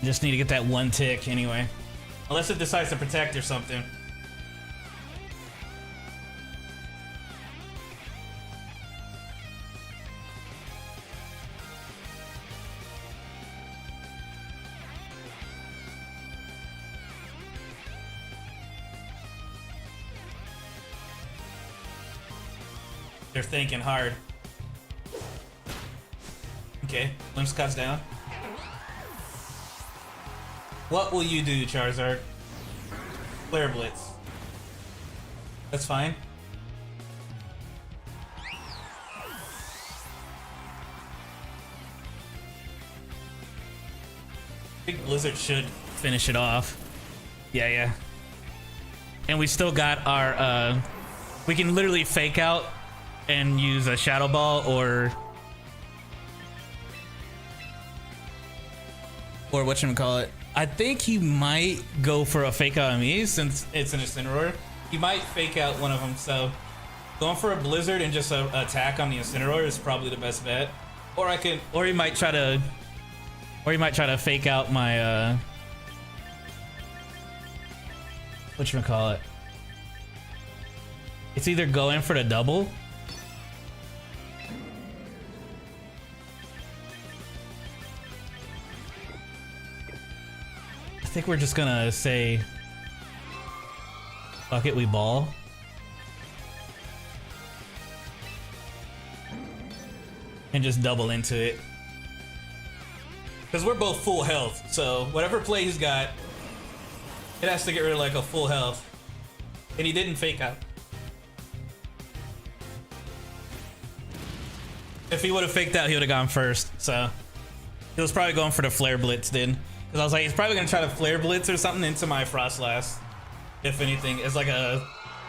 Just need to get that one tick anyway. Unless it decides to protect or something. They're thinking hard. Okay, Whimsicott's down. What will you do, Charizard? Flare Blitz. That's fine. I think Blizzard should finish it off. Yeah. And we still got our, we can literally fake out and use a Shadow Ball or whatchamacallit. I think he might go for a fake out on me since it's an Incineroar. He might fake out one of them, so going for a Blizzard and just a attack on the Incineroar is probably the best bet. Or he might try to Or he might try to fake out my whatchamacallit. It's either go in for the double I think we're just gonna say fuck it, we ball. And just double into it. Because we're both full health, so whatever play he's got, it has to get rid of like a full health. And he didn't fake out. If he would have faked out, he would have gone first, so. He was probably going for the Flare Blitz then. Because I was like, he's probably gonna try to Flare Blitz or something into my Frostlass. If anything, it's like a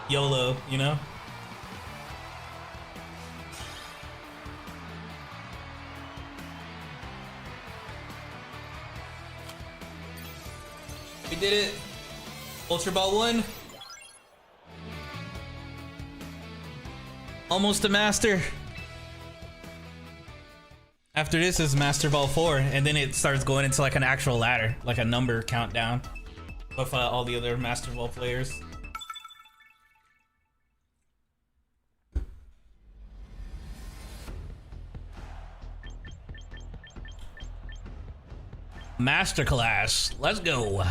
YOLO, you know? We did it. Ultra Ball 1. Almost a master. After this is Master Ball 4, and then it starts going into like an actual ladder, like a number countdown with all the other Master Ball players. Masterclass, let's go.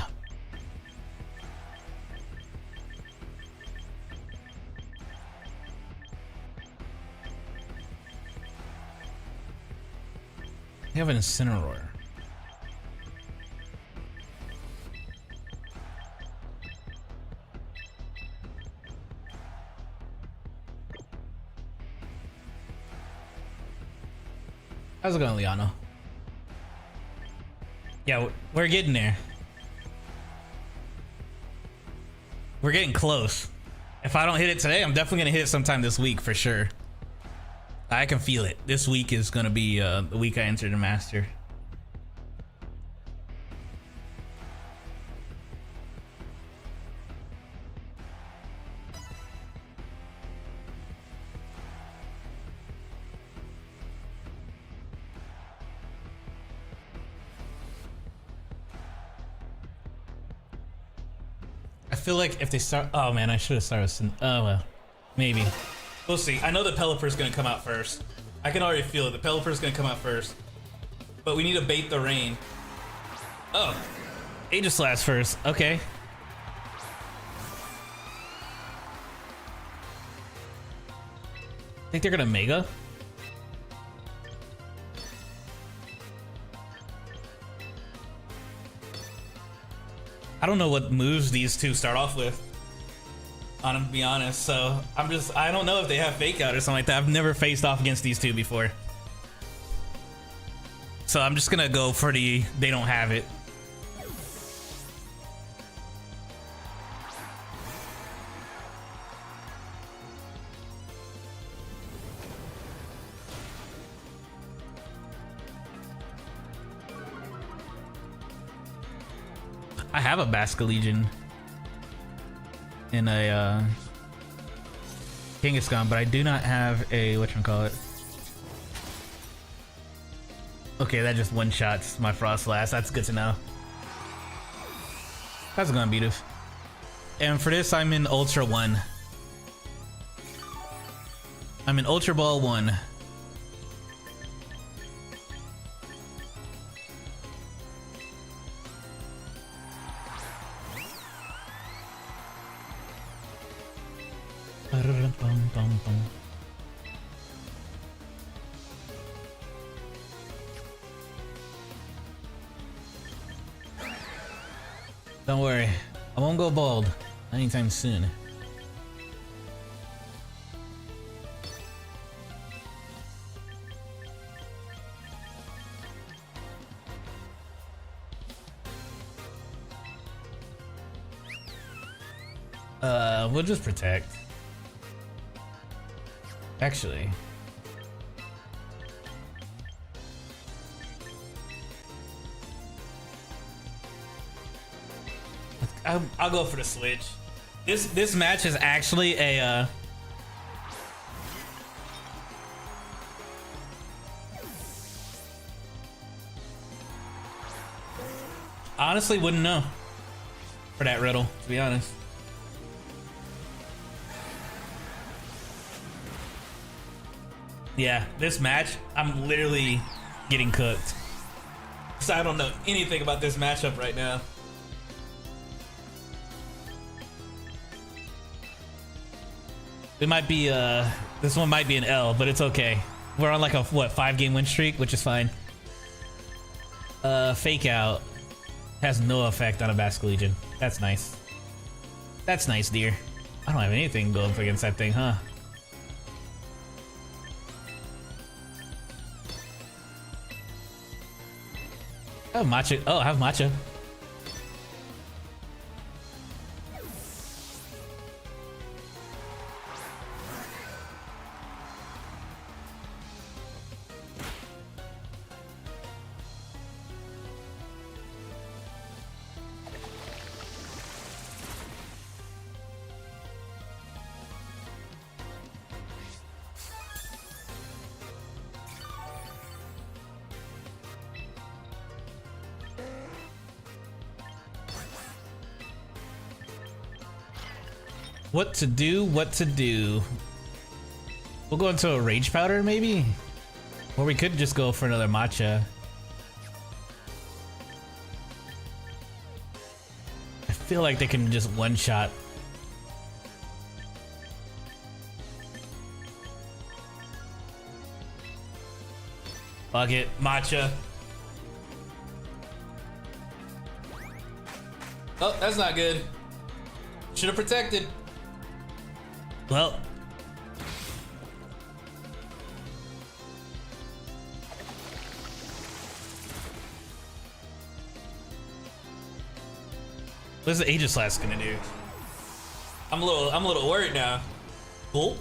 We have an Incineroar. How's it going, Liano? Yeah, we're getting there. We're getting close. If I don't hit it today, I'm definitely gonna hit it sometime this week for sure. I can feel it. This week is gonna be the week I enter the Master. I feel like if they start, oh man, I should have started with, oh well, maybe. We'll see. I know the Pelipper's gonna come out first. I can already feel it. The Pelipper's gonna come out first. But we need to bait the rain. Oh, Aegislash first. Okay. Think they're gonna Mega? I don't know what moves these two start off with, to be honest, so I don't know if they have Fake Out or something like that. I've never faced off against these two before. So I'm just gonna go for the, they don't have it. I have a Basculegion in a Kangaskhan, but I do not have a whatchamacallit. Okay, that just one-shots my Frostlass. That's good to know. That's gonna beat us. And for this, I'm in Ultra 1. I'm in Ultra Ball 1. Don't worry, I won't go bald anytime soon. We'll just protect. Actually. I'll go for the switch. This match is actually a honestly wouldn't know for that riddle, to be honest. Yeah, this match, I'm literally getting cooked. So I don't know anything about this matchup right now. It might be, this one might be an L, but it's okay. We're on like a, what, 5-game win streak, which is fine. Fake out has no effect on a Basculegion. That's nice. That's nice, dear. I don't have anything going up against that thing, huh? I have Matcha. Oh, I have Matcha. What to do, what to do. We'll go into a Rage Powder, maybe? Or we could just go for another Matcha. I feel like they can just one-shot. Fuck it, Matcha. Oh, that's not good. Should have protected. Well, what's the Aegislash gonna do? I'm a little worried now. Cool.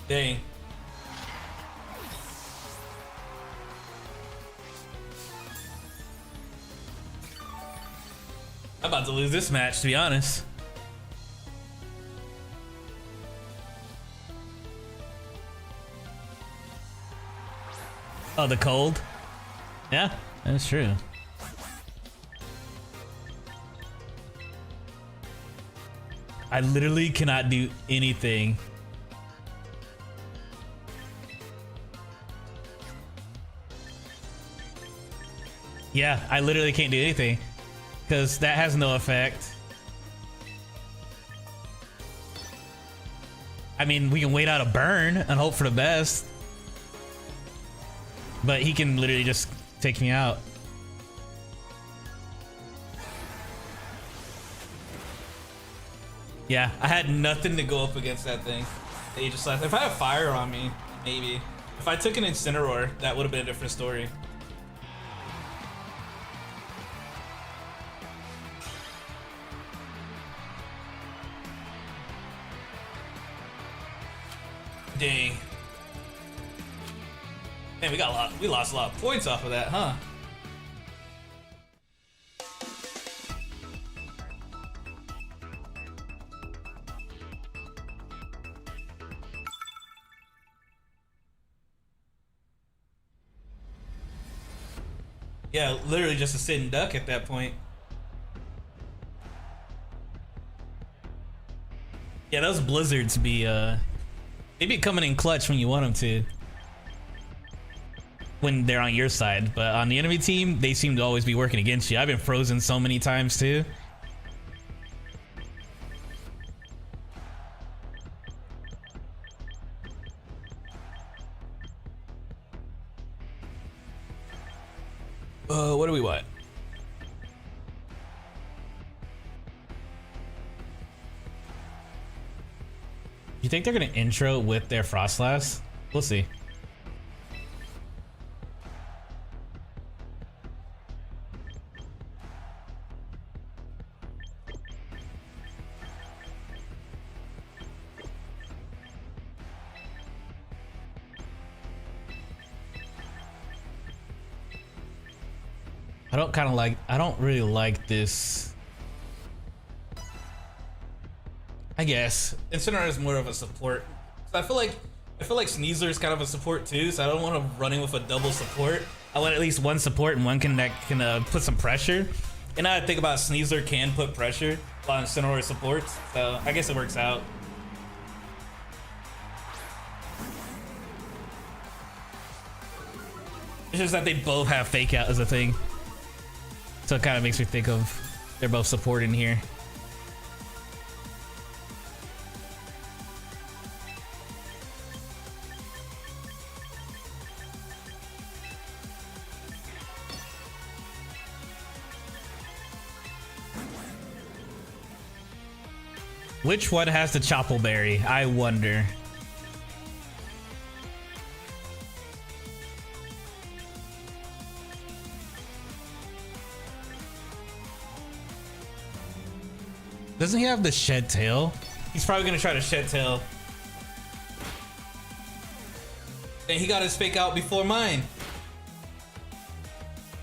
Dang. I'm about to lose this match, to be honest. Oh, the cold? Yeah, that's true. I literally cannot do anything. Yeah, I literally can't do anything because that has no effect. I mean, we can wait out a burn and hope for the best, but he can literally just take me out. Yeah, I had nothing to go up against that thing. Aegislash. If I had fire on me, maybe. If I took an Incineroar, that would have been a different story. Dang. Man, we lost a lot of points off of that, huh? Yeah, literally just a sitting duck at that point. Yeah, those blizzards be they be coming in clutch when you want them to. When they're on your side, but on the enemy team, they seem to always be working against you. I've been frozen so many times too. What do we want? You think they're gonna intro with their Frostlass? We'll see. I don't really like this. I guess Incineroar is more of a support. So I feel like Sneasler is kind of a support too. So I don't want to run in with a double support. I want at least one support and one that can put some pressure. And now I think about Sneasler can put pressure while Incineroar supports. So I guess it works out. It's just that they both have fake out as a thing. So it kind of makes me think of they're both supporting here. Which one has the Chople Berry? I wonder. Doesn't he have the Shed Tail? He's probably gonna try to Shed Tail. And he got his fake out before mine.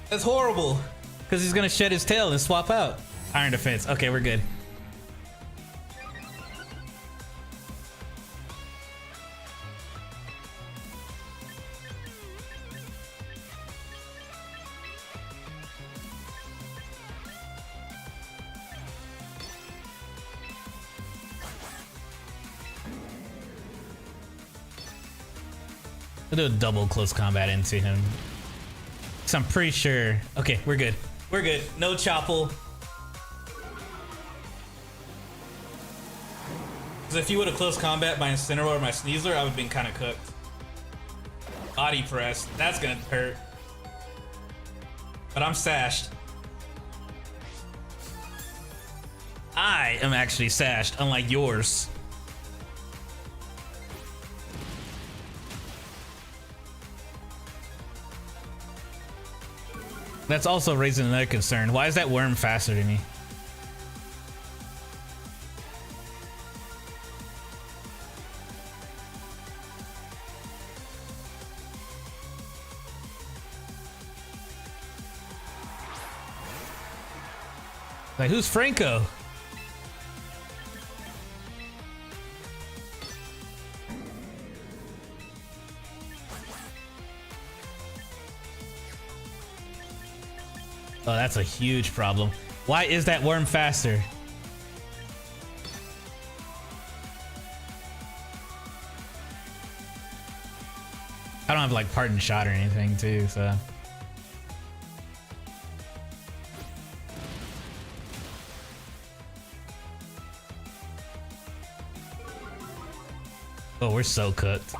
That's horrible. Because he's gonna shed his tail and swap out. Iron Defense. Okay, we're good. We'll do a double close combat into him. So I'm pretty sure. Okay, we're good. We're good. No Chople. Because if you would have close combat my Incineroar or my Sneasler, I would have been kind of cooked. Body press. That's gonna hurt. But I'm sashed. I am actually sashed, unlike yours. That's also raising another concern. Why is that worm faster than me? Like, who's Franco? Oh, that's a huge problem. Why is that worm faster? I don't have like Pardon Shot or anything too, so. Oh, we're so cooked.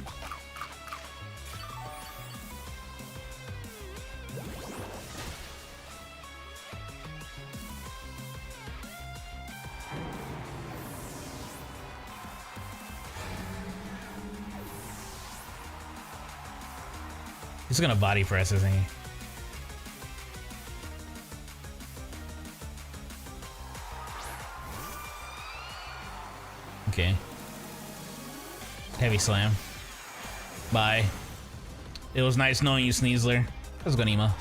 He's gonna body press, isn't he? Okay. Heavy slam. Bye. It was nice knowing you, Sneasler. Let's go, Nemo.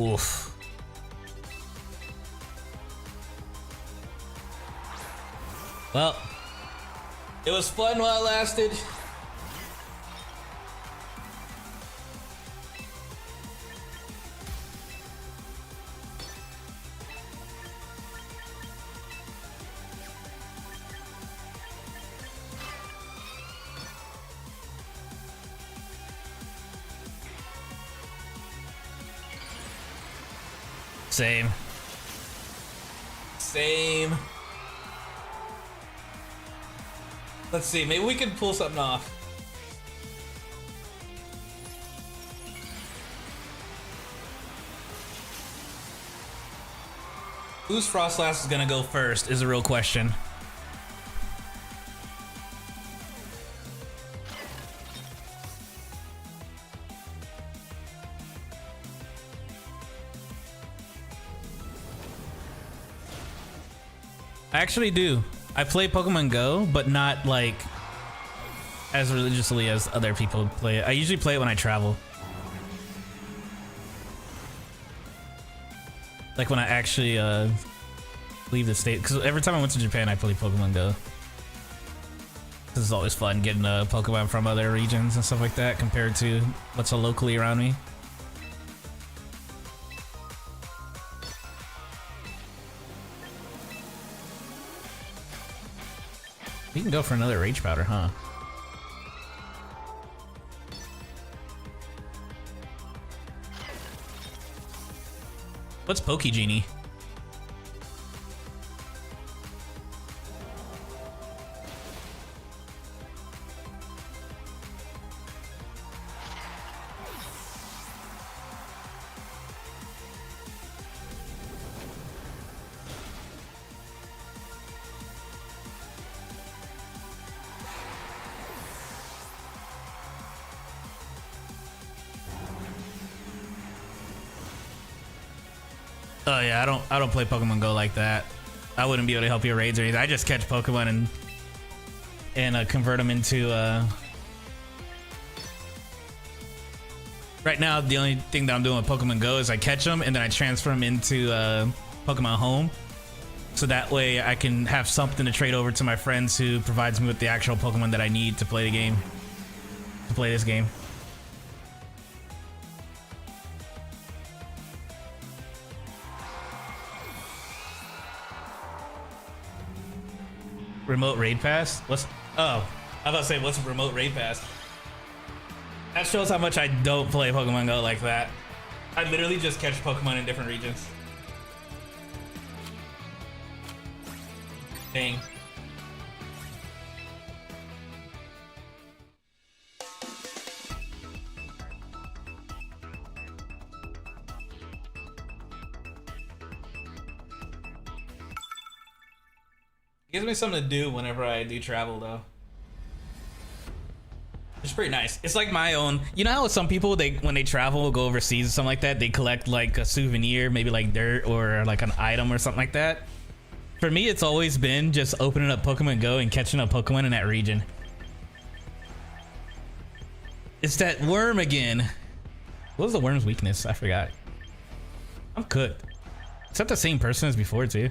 Oof. Well, it was fun while it lasted. Same. Same. Let's see, maybe we can pull something off. Whose Froslass is gonna go first is a real question. I actually do. I play Pokemon Go, but not like as religiously as other people play it. I usually play it when I travel. Like when I actually leave the state, because every time I went to Japan I played Pokemon Go. This is always fun getting a Pokemon from other regions and stuff like that compared to what's locally around me. We can go for another Rage Powder, huh? What's Pokegenie? Oh yeah, I don't play Pokemon Go like that. I wouldn't be able to help your raids or anything. I just catch Pokemon and convert them into. Right now, the only thing that I'm doing with Pokemon Go is I catch them and then I transfer them into Pokemon Home, so that way I can have something to trade over to my friends who provides me with the actual Pokemon that I need to play the game, to play this game. Remote raid pass? What's oh, I was about to say what's a remote raid pass? That shows how much I don't play Pokemon Go like that. I literally just catch Pokemon in different regions. Dang. Gives me something to do whenever I do travel, though. It's pretty nice. It's like my own. You know how some people, when they travel, go overseas or something like that, they collect like a souvenir, maybe like dirt or like an item or something like that. For me, it's always been just opening up Pokemon Go and catching a Pokemon in that region. It's that worm again. What was the worm's weakness? I forgot. I'm cooked. Is that the same person as before too?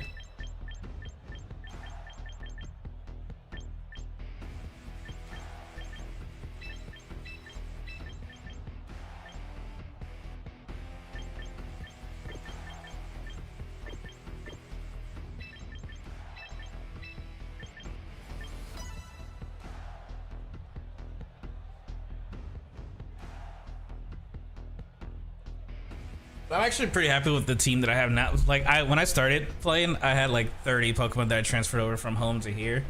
I'm actually pretty happy with the team that I have now. Like when I started playing, I had like 30 Pokemon that I transferred over from home to here.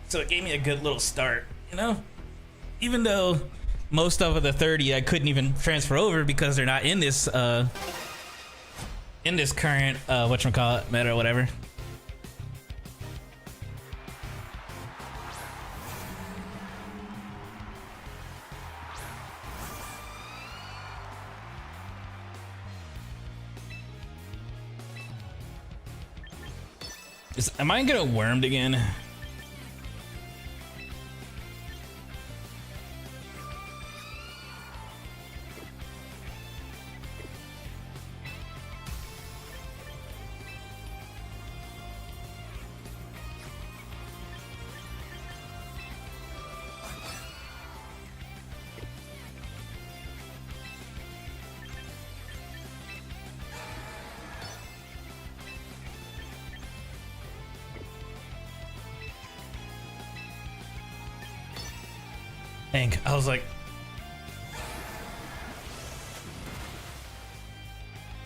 So it gave me a good little start, you know? Even though most of the 30 I couldn't even transfer over because they're not in this current whatchamacallit meta or whatever. Am I gonna get wormed again? Dang, I was like,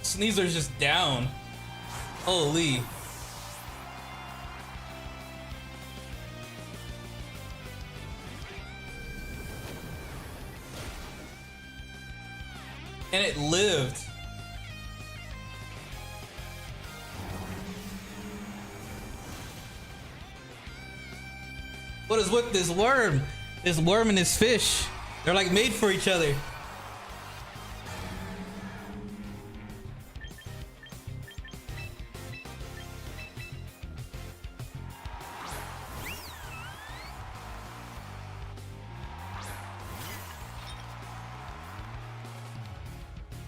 Sneaser's just down. Holy. And it lived. What is with this worm? This worm and this fish, they're like made for each other.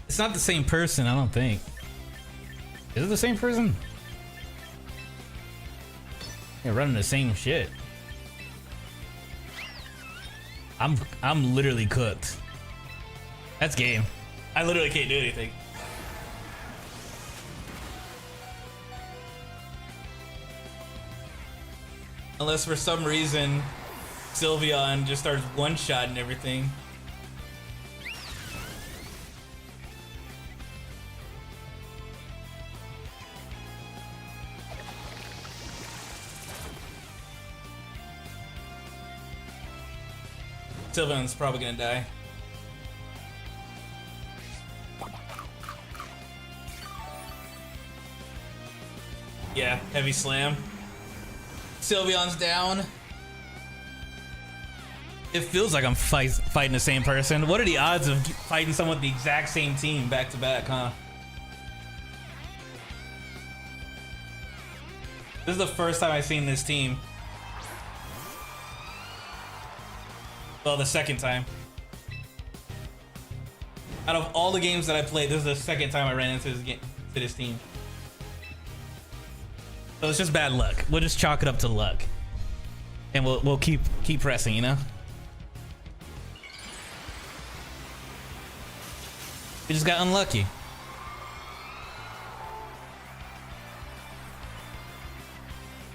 It's not the same person, I don't think. Is it the same person? You're running the same shit. I'm literally cooked. That's game. I literally can't do anything. Unless for some reason Sylveon just starts one-shotting everything. Sylveon's probably gonna die. Yeah, heavy slam. Sylveon's down. It feels like I'm fighting the same person. What are the odds of fighting someone with the exact same team back to back, huh? This is the first time I've seen this team. Well, the second time. Out of all the games that I played, this is the second time I ran into this team. So it's just bad luck. We'll just chalk it up to luck, and we'll keep pressing, you know. We just got unlucky.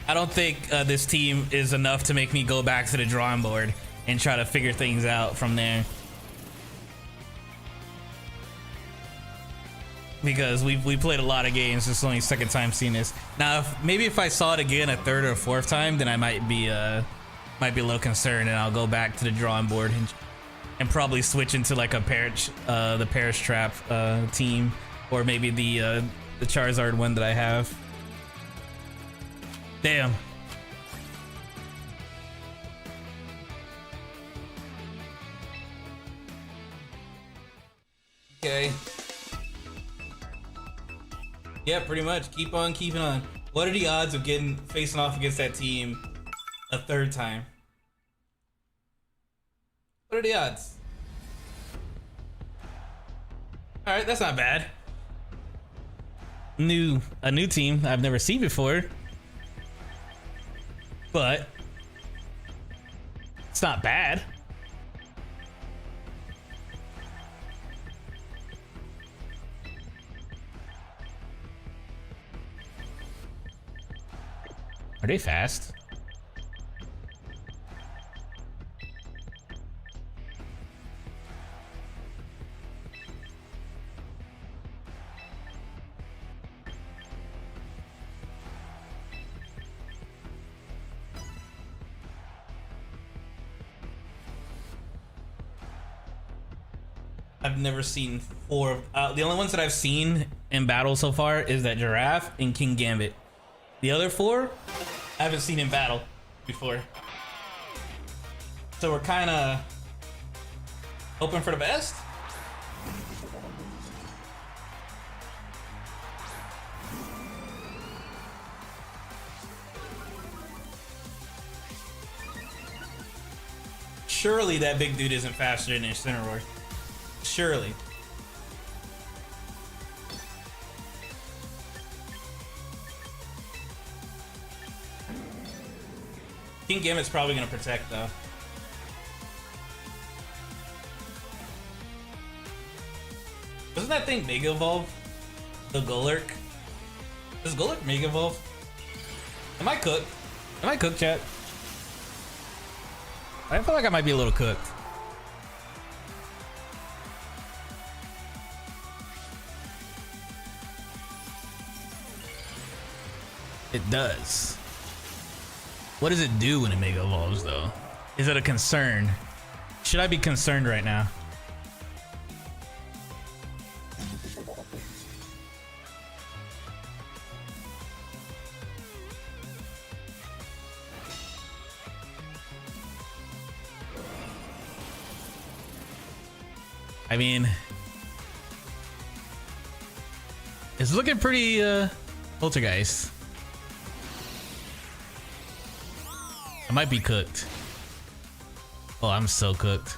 I don't think this team is enough to make me go back to the drawing board and try to figure things out from there. Because we played a lot of games. This is only the second time seeing this. Now, maybe if I saw it again a third or fourth time, then I might be a little concerned, and I'll go back to the drawing board and probably switch into like a the Perish Trap team, or maybe the Charizard one that I have. Damn. Okay. Yeah, pretty much. Keep on keeping on. What are the odds of facing off against that team a third time? What are the odds? All right, that's not bad. A new team I've never seen before, but it's not bad. Are they fast? I've never seen four. The only ones that I've seen in battle so far is that Giraffe and King Gambit. The other four, I haven't seen in battle before. So we're kind of hoping for the best. Surely that big dude isn't faster than Incineroar. Surely. King Gambit's probably gonna protect though. Doesn't that thing Mega Evolve? The Golurk? Does Golurk Mega Evolve? Am I cooked? Am I cooked, chat? I feel like I might be a little cooked. It does. What does it do when it Mega Evolves though? Is it a concern? Should I be concerned right now? I mean, it's looking pretty Poltergeist. I might be cooked. Oh, I'm so cooked.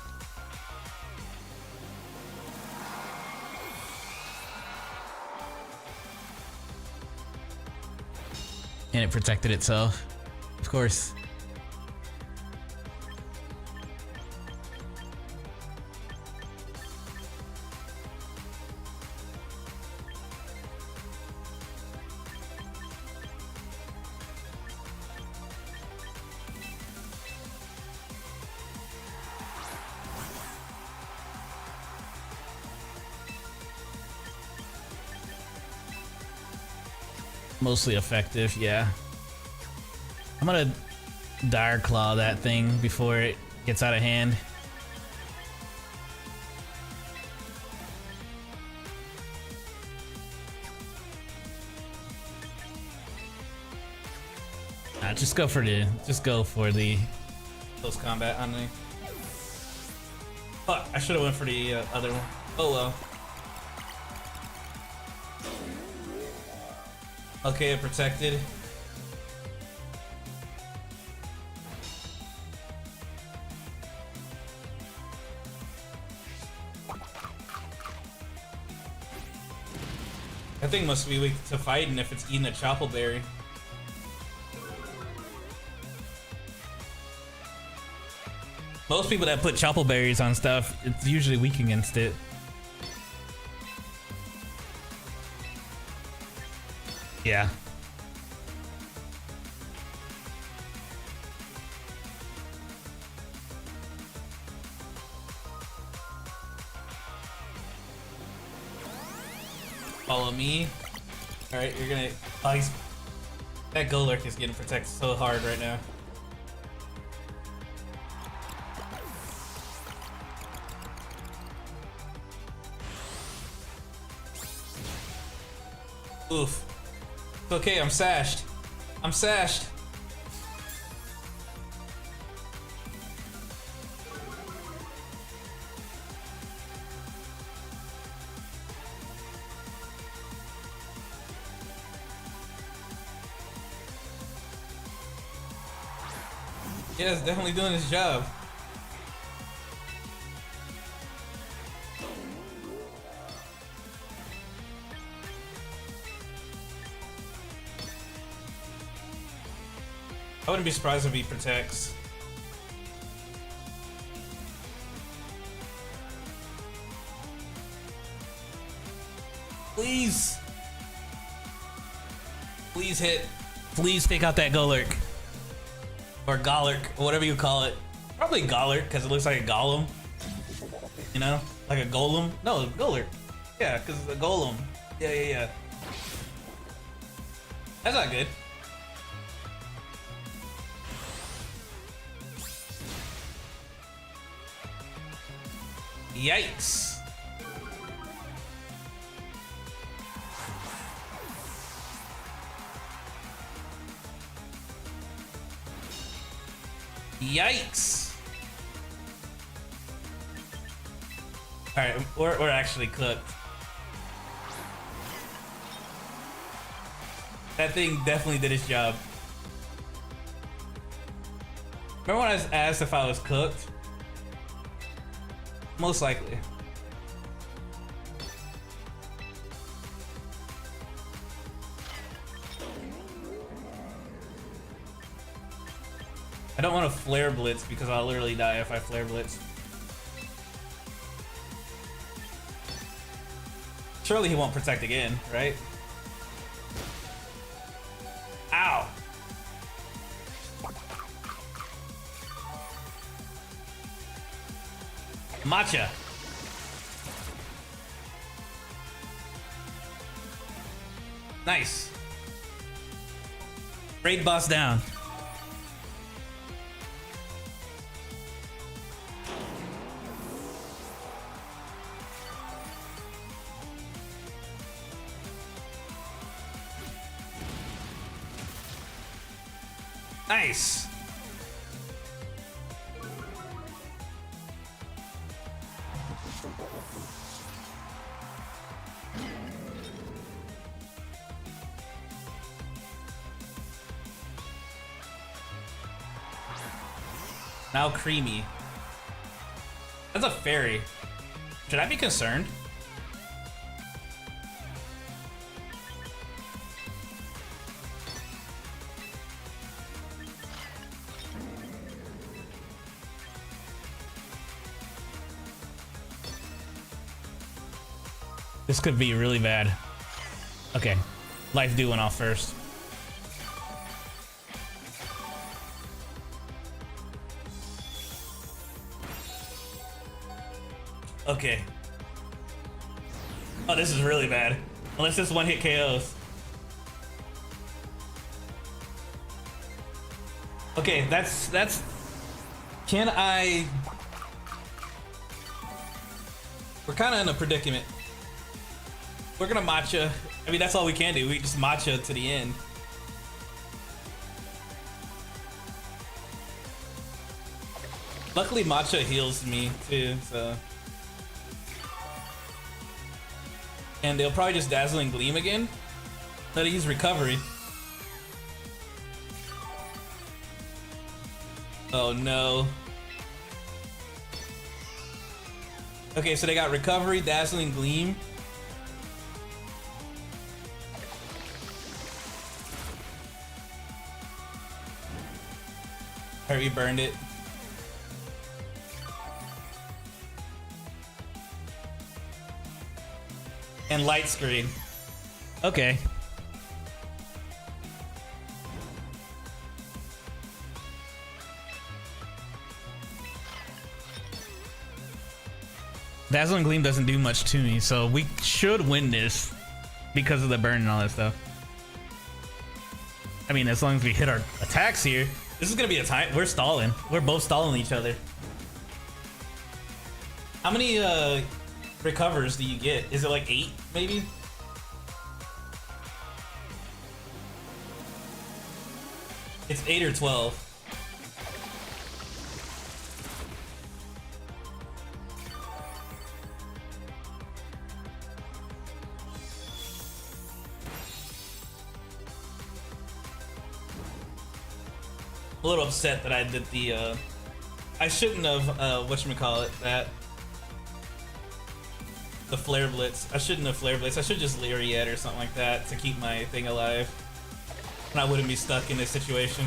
and it protected itself. Of course. Mostly effective, yeah. I'm gonna Dire Claw that thing before it gets out of hand. Just go for the close combat on me. Fuck, I should have went for the other one. Oh well. Okay, it protected. That thing must be weak to fighting if it's eating a Chople Berry. Most people that put Chople Berries on stuff, it's usually weak against it. Yeah. Follow me. Alright, you're gonna... Oh, he's... That Golurk is getting protected so hard right now. Oof. It's okay, I'm sashed. I'm sashed. Yeah, it's definitely doing its job. I wouldn't be surprised if he protects. Please. Please hit. Please take out that Golurk. Or Golurk, or whatever you call it. Probably Golurk, because it looks like a golem. You know? Like a golem? No, Golurk. Yeah, because it's a golem. Yeah. That's not good. Yikes. Yikes. Alright, we're actually cooked. That thing definitely did its job. Remember when I was asked if I was cooked? Most likely. I don't want to Flare Blitz because I'll literally die if I Flare Blitz. Surely he won't protect again, right? Ow! Matcha! Nice! Raid boss down. Nice! Now Creamy. That's a fairy. Should I be concerned? This could be really bad. Okay, Life Dew went off first. Okay. Oh, this is really bad. Unless this one hit KOs. Okay, that's. Can I? We're kind of in a predicament. We're gonna matcha. I mean, that's all we can do. We just matcha to the end. Luckily, matcha heals me too, so. And they'll probably just Dazzling Gleam again. Let it use recovery. Oh no. Okay, so they got recovery, Dazzling Gleam. Harry burned it. And light screen. Okay. Dazzling Gleam doesn't do much to me, so we should win this because of the burn and all that stuff. I mean, as long as we hit our attacks here. This is gonna be a time. We're stalling. We're both stalling each other. How many recovers do you get? Is it like 8 maybe? It's 8 or 12. A little upset that I did the I shouldn't have whatchamacallit that. The Flare Blitz. I shouldn't have Flare Blitz. I should just Lariat or something like that to keep my thing alive. And I wouldn't be stuck in this situation.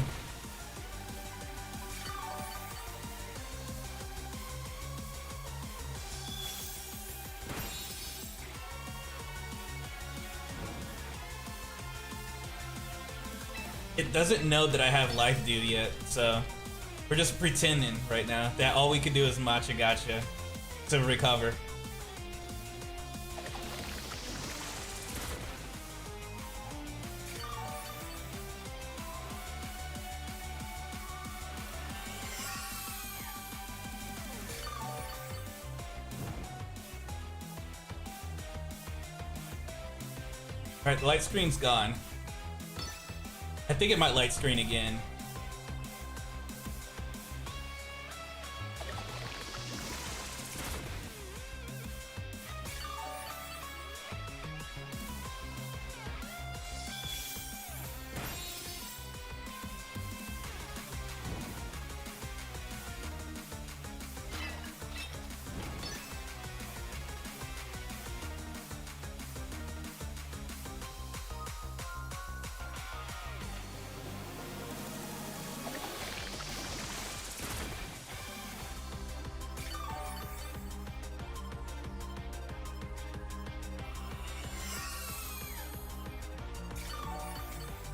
It doesn't know that I have Life Dew yet, so we're just pretending right now that all we can do is Matcha Gotcha to recover. Alright, the light screen's gone. I think it might light screen again.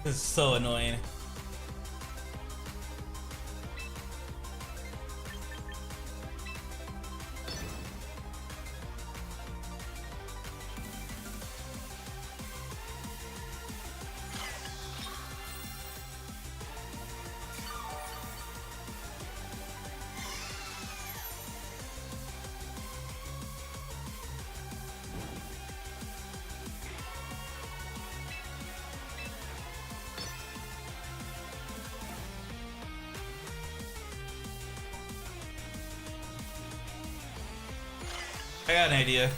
This is so annoying. I got an idea.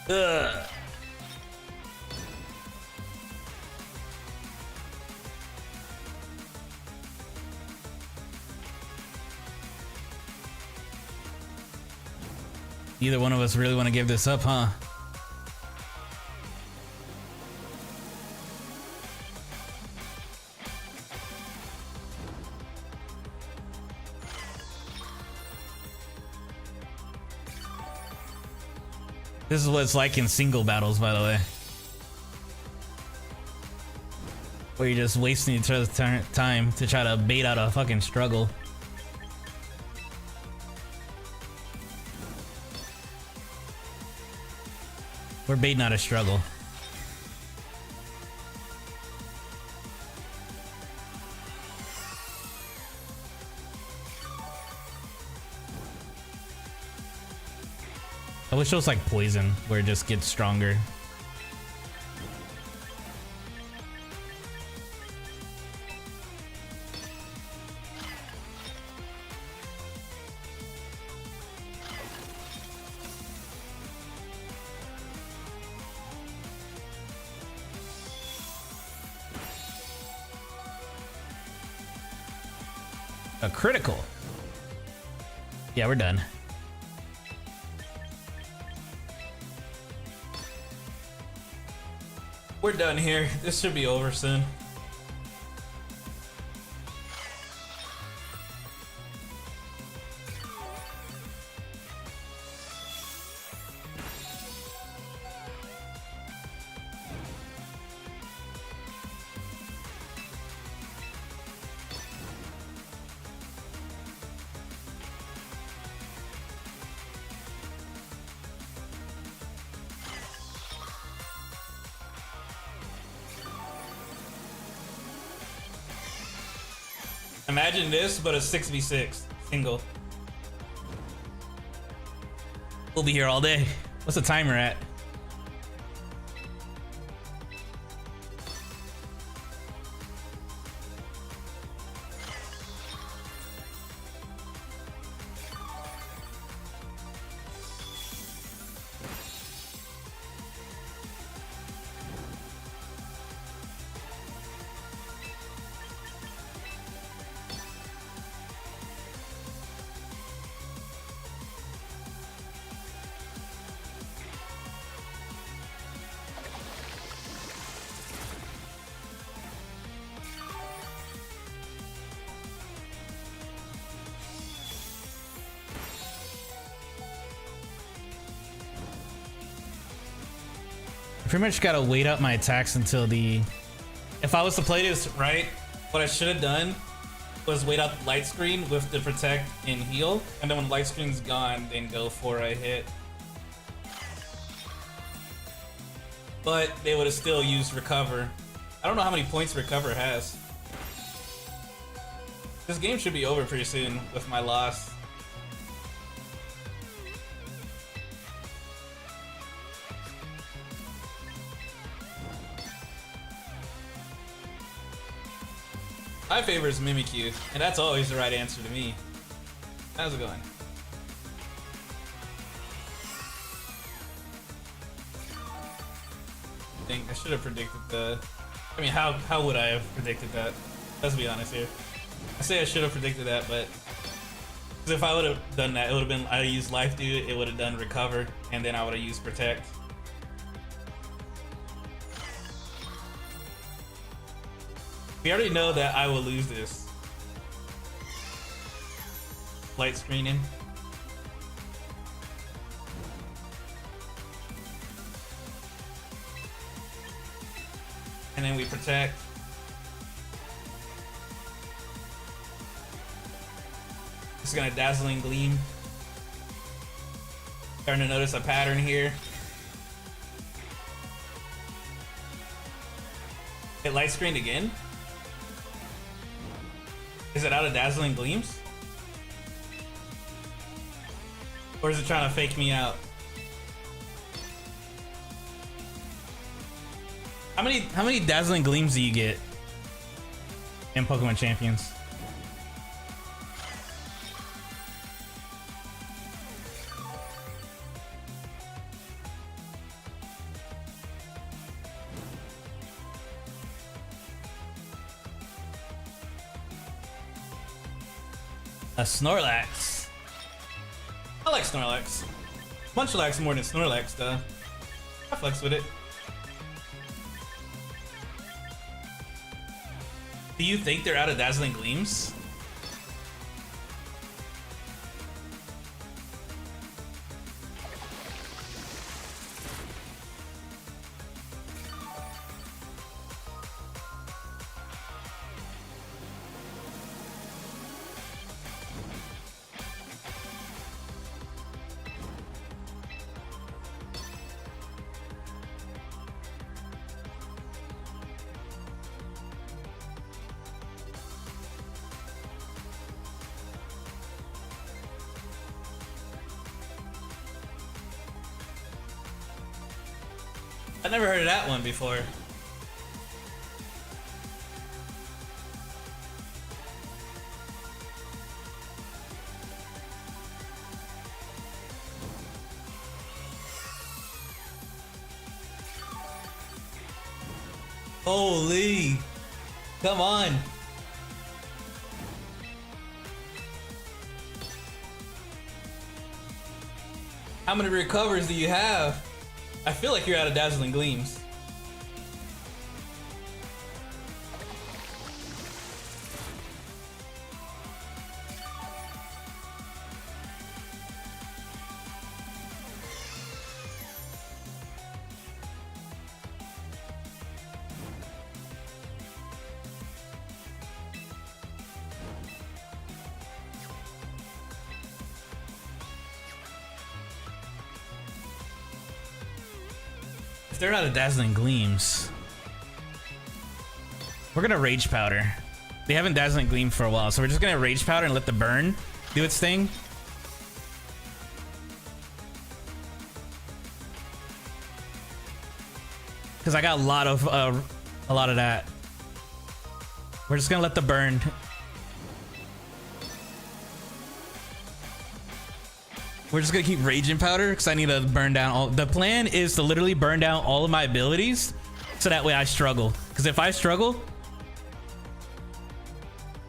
Ugh. Neither one of us really want to give this up, huh? This is what it's like in single battles, by the way. Where you're just wasting each other's time to try to bait out a fucking struggle. We're baiting out a struggle. I wish it was like poison, where it just gets stronger. A critical. Yeah, we're done. We're done here. This should be over soon. Imagine this, but a 6v6 single. We'll be here all day. What's the timer at? Pretty much gotta wait up my attacks until the... If I was to play this right, what I should have done was wait out the light screen with the protect and heal, and then when light screen's gone, then go for a hit. But they would have still used recover. I don't know how many points recover has. This game should be over pretty soon with my loss. My favorite is Mimikyu, and that's always the right answer to me. How's it going? I think I should have predicted the... I mean, how would I have predicted that? Let's be honest here. I say I should have predicted that, but... Because if I would have done that, it would have been... I used Life Dew, it would have done Recover, and then I would have used Protect. We already know that I will lose this. Light screening. And then we protect. This is gonna Dazzling Gleam. Starting to notice a pattern here. Hit light screened again. Is it out of Dazzling Gleams? Or is it trying to fake me out? How many Dazzling Gleams do you get in Pokemon Champions? A Snorlax. I like Snorlax. Munchlax more than Snorlax though. I flex with it. Do you think they're out of Dazzling Gleams? I never heard of that one before. Holy, come on. How many recovers do you have? I feel like you're out of Dazzling Gleams. If they're out of Dazzling Gleams, we're gonna Rage Powder. They haven't Dazzling Gleam for a while, so we're just gonna Rage Powder and let the burn do its thing. Because I got a lot of that. We're just gonna let the burn. We're just gonna keep Raging Powder because I need to burn down all. The plan is to literally burn down all of my abilities, so that way I struggle. Because if I struggle,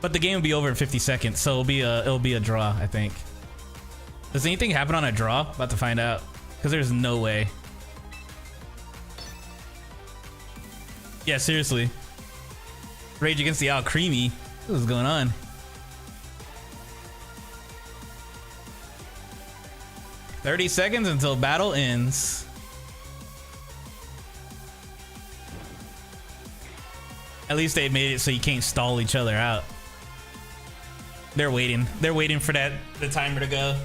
but the game will be over in 50 seconds, so it'll be a draw. I think. Does anything happen on a draw? About to find out. Because there's no way. Yeah, seriously. Rage against the Alcremie. What is going on? "30 seconds until battle ends." At least they made it so you can't stall each other out. They're waiting. They're waiting for the timer to go.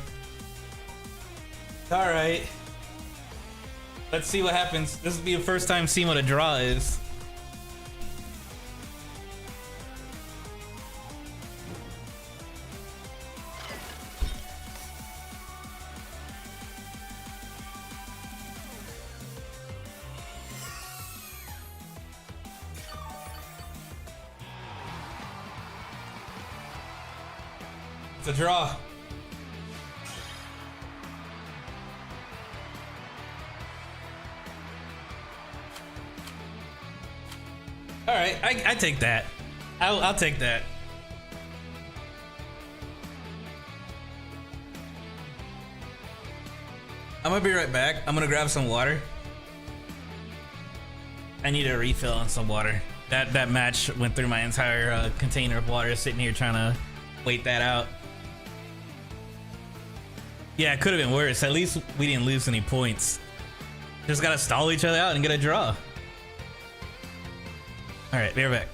All right. Let's see what happens. This will be the first time seeing what a draw is. It's a draw. All right, I take that. I'll take that. I'm gonna be right back. I'm gonna grab some water. I need a refill on some water. That match went through my entire container of water, sitting here trying to wait that out. Yeah, it could have been worse. At least we didn't lose any points. Just gotta stall each other out and get a draw. All right, be right back.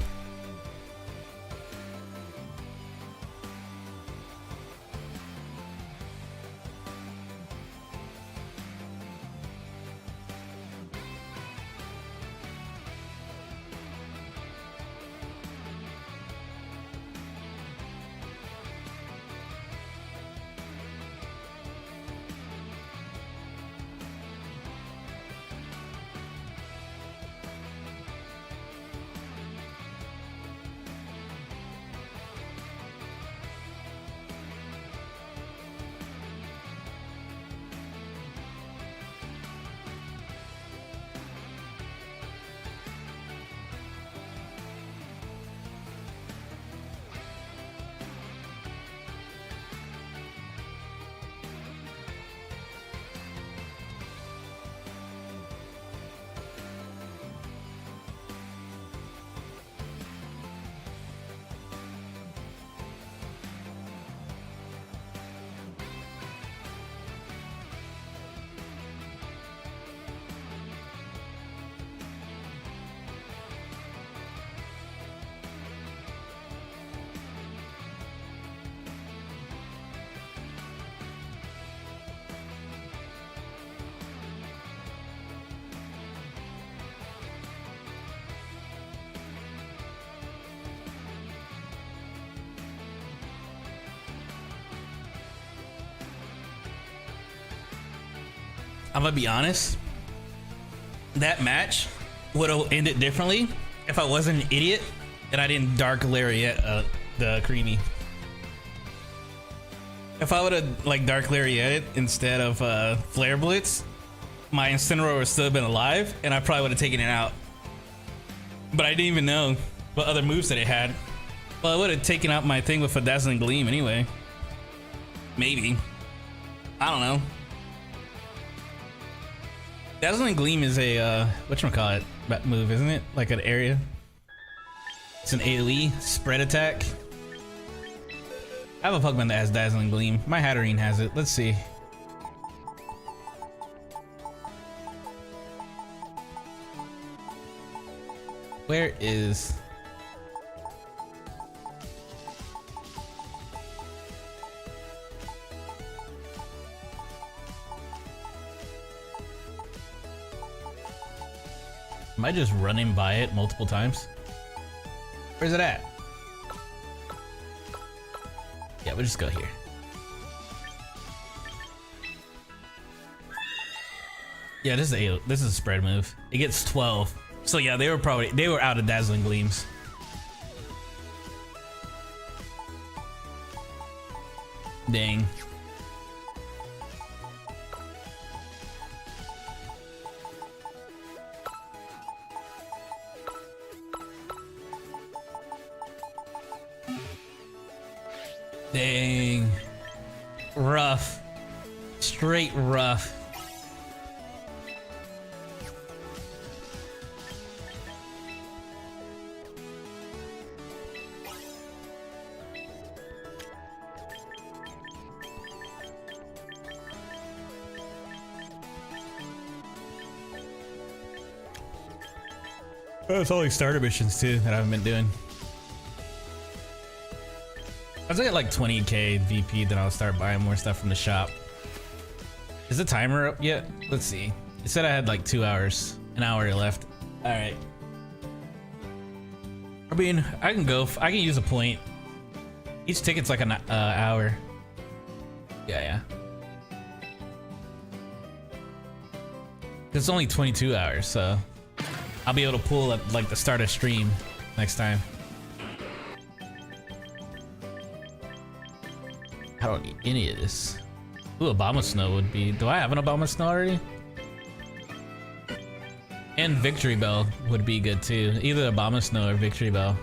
I'm gonna be honest. That match would have ended differently if I wasn't an idiot and I didn't Dark Lariat the Creamy. If I would have like Dark Lariat instead of Flare Blitz, my Incineroar would still have been alive and I probably would have taken it out. But I didn't even know what other moves that it had. Well, I would have taken out my thing with a Dazzling Gleam anyway. Maybe. I don't know. Dazzling Gleam is a whatchamacallit move, isn't it? Like an area. It's an AoE spread attack. I have a Pokemon that has Dazzling Gleam. My Hatterene has it. Let's see. Where is... Am I just running by it multiple times? Where's it at? Yeah, we'll just go here. Yeah, this is a spread move. It gets 12. So yeah, they were out of Dazzling Gleams. Dang. Dang. Rough. Straight rough. Oh, it's all these starter missions too that I haven't been doing. Once I get like 20k VP, then I'll start buying more stuff from the shop. Is the timer up yet? Let's see. It said I had like 2 hours, an hour left. All right. I mean, I can use a point. Each ticket's like an hour. Yeah. It's only 22 hours, so I'll be able to pull at like the start of stream next time. I don't need any of this. Ooh, Abomasnow would be. Do I have an Abomasnow already? And Victory Bell would be good too. Either Abomasnow or Victory Bell.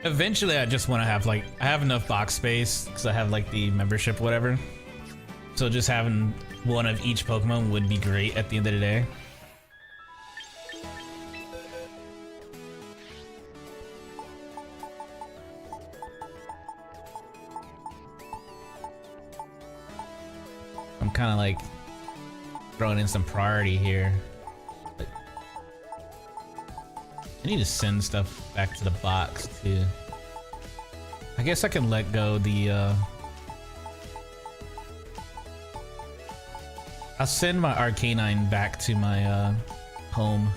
Eventually, I just want to have like, I have enough box space because I have like the membership, whatever. So just having one of each Pokemon would be great at the end of the day. I'm kind of like throwing in some priority here. But I need to send stuff back to the box too. I guess I can let go the I'll send my Arcanine back to my home.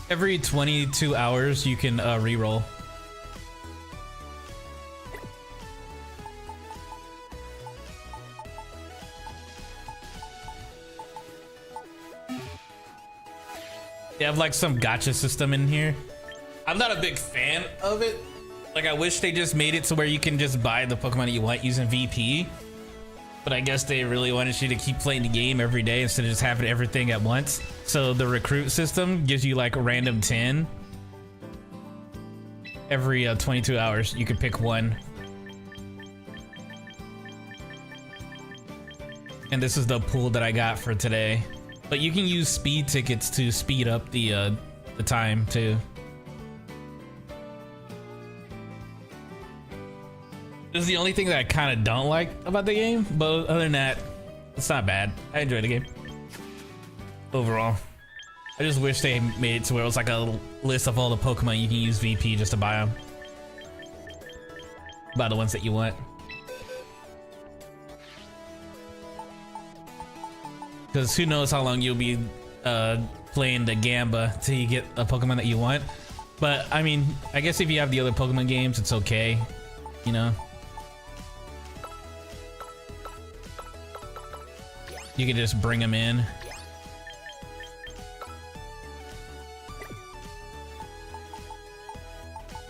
Every 22 hours you can reroll. They have like some gacha system in here. I'm not a big fan of it. Like I wish they just made it to where you can just buy the Pokemon that you want using VP. But I guess they really wanted you to keep playing the game every day instead of just having everything at once. So the recruit system gives you like a random 10. Every 22 hours, you can pick one. And this is the pool that I got for today. But you can use speed tickets to speed up the time too. This is the only thing that I kind of don't like about the game, but other than that, it's not bad. I enjoy the game overall. I just wish they made it to where it was like a list of all the Pokemon you can use VP just to buy them. Buy the ones that you want. Because who knows how long you'll be playing the Gamba till you get a Pokemon that you want. But I mean, I guess if you have the other Pokemon games, it's okay, you know. You can just bring them in.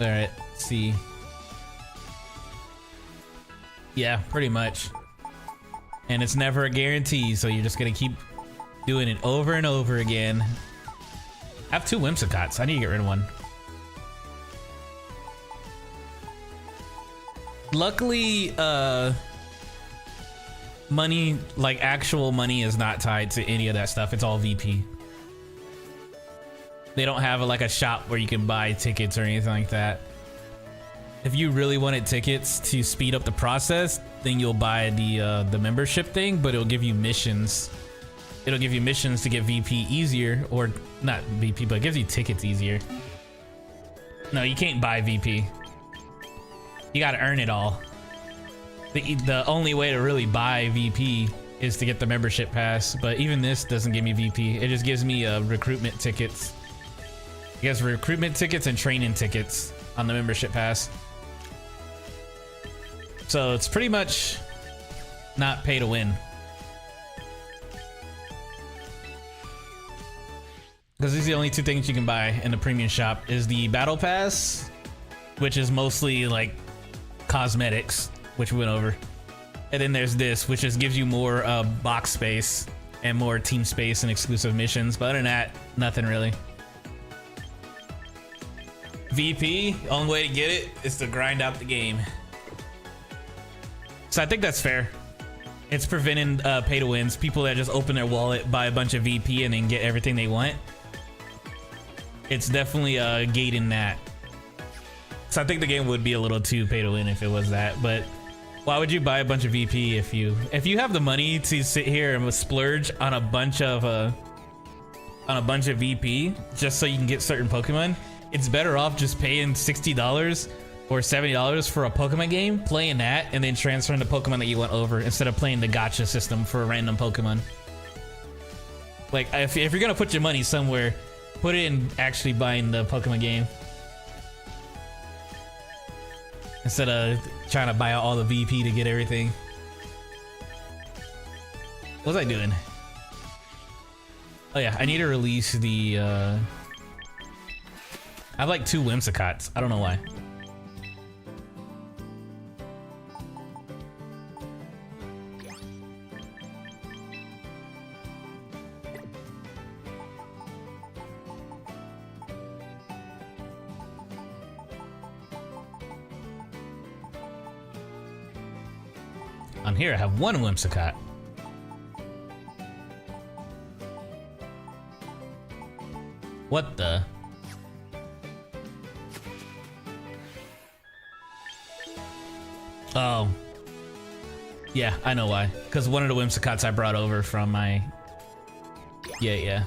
All right, let's see. Yeah, pretty much. And it's never a guarantee, so you're just gonna keep doing it over and over again. I have 2 Whimsicots. I need to get rid of one. Luckily, money, like actual money, is not tied to any of that stuff. It's all VP. They don't have like a shop where you can buy tickets or anything like that. If you really wanted tickets to speed up the process, then you'll buy the membership thing, but it'll give you missions. It'll give you missions to get VP easier, or not VP, but it gives you tickets easier. No, you can't buy VP. You gotta earn it all. The only way to really buy VP is to get the membership pass, but even this doesn't give me VP. It just gives me recruitment tickets. It gives recruitment tickets and training tickets on the membership pass. So it's pretty much not pay to win. Because these are the only 2 things you can buy in the premium shop, is the battle pass, which is mostly like cosmetics, which we went over. And then there's this, which just gives you more box space and more team space and exclusive missions. But other than that, nothing really. VP, only way to get it is to grind out the game. So I think that's fair. It's preventing pay to wins. People that just open their wallet, buy a bunch of VP, and then get everything they want. It's definitely gating that. So I think the game would be a little too pay to win if it was that. But why would you buy a bunch of VP if you have the money to sit here and splurge on a bunch of VP just so you can get certain Pokemon? It's better off just paying $60 or $70 for a Pokemon game, playing that, and then transferring the Pokemon that you want over instead of playing the gacha system for a random Pokemon. Like, if you're gonna put your money somewhere, put it in actually buying the Pokemon game instead of trying to buy out all the VP to get everything. What was I doing? Oh yeah, I need to release the I have like 2 Whimsicots. I don't know why. On here I have 1 Whimsicott. What the? Oh. Yeah, I know why. Because one of the Whimsicots I brought over from my... Yeah.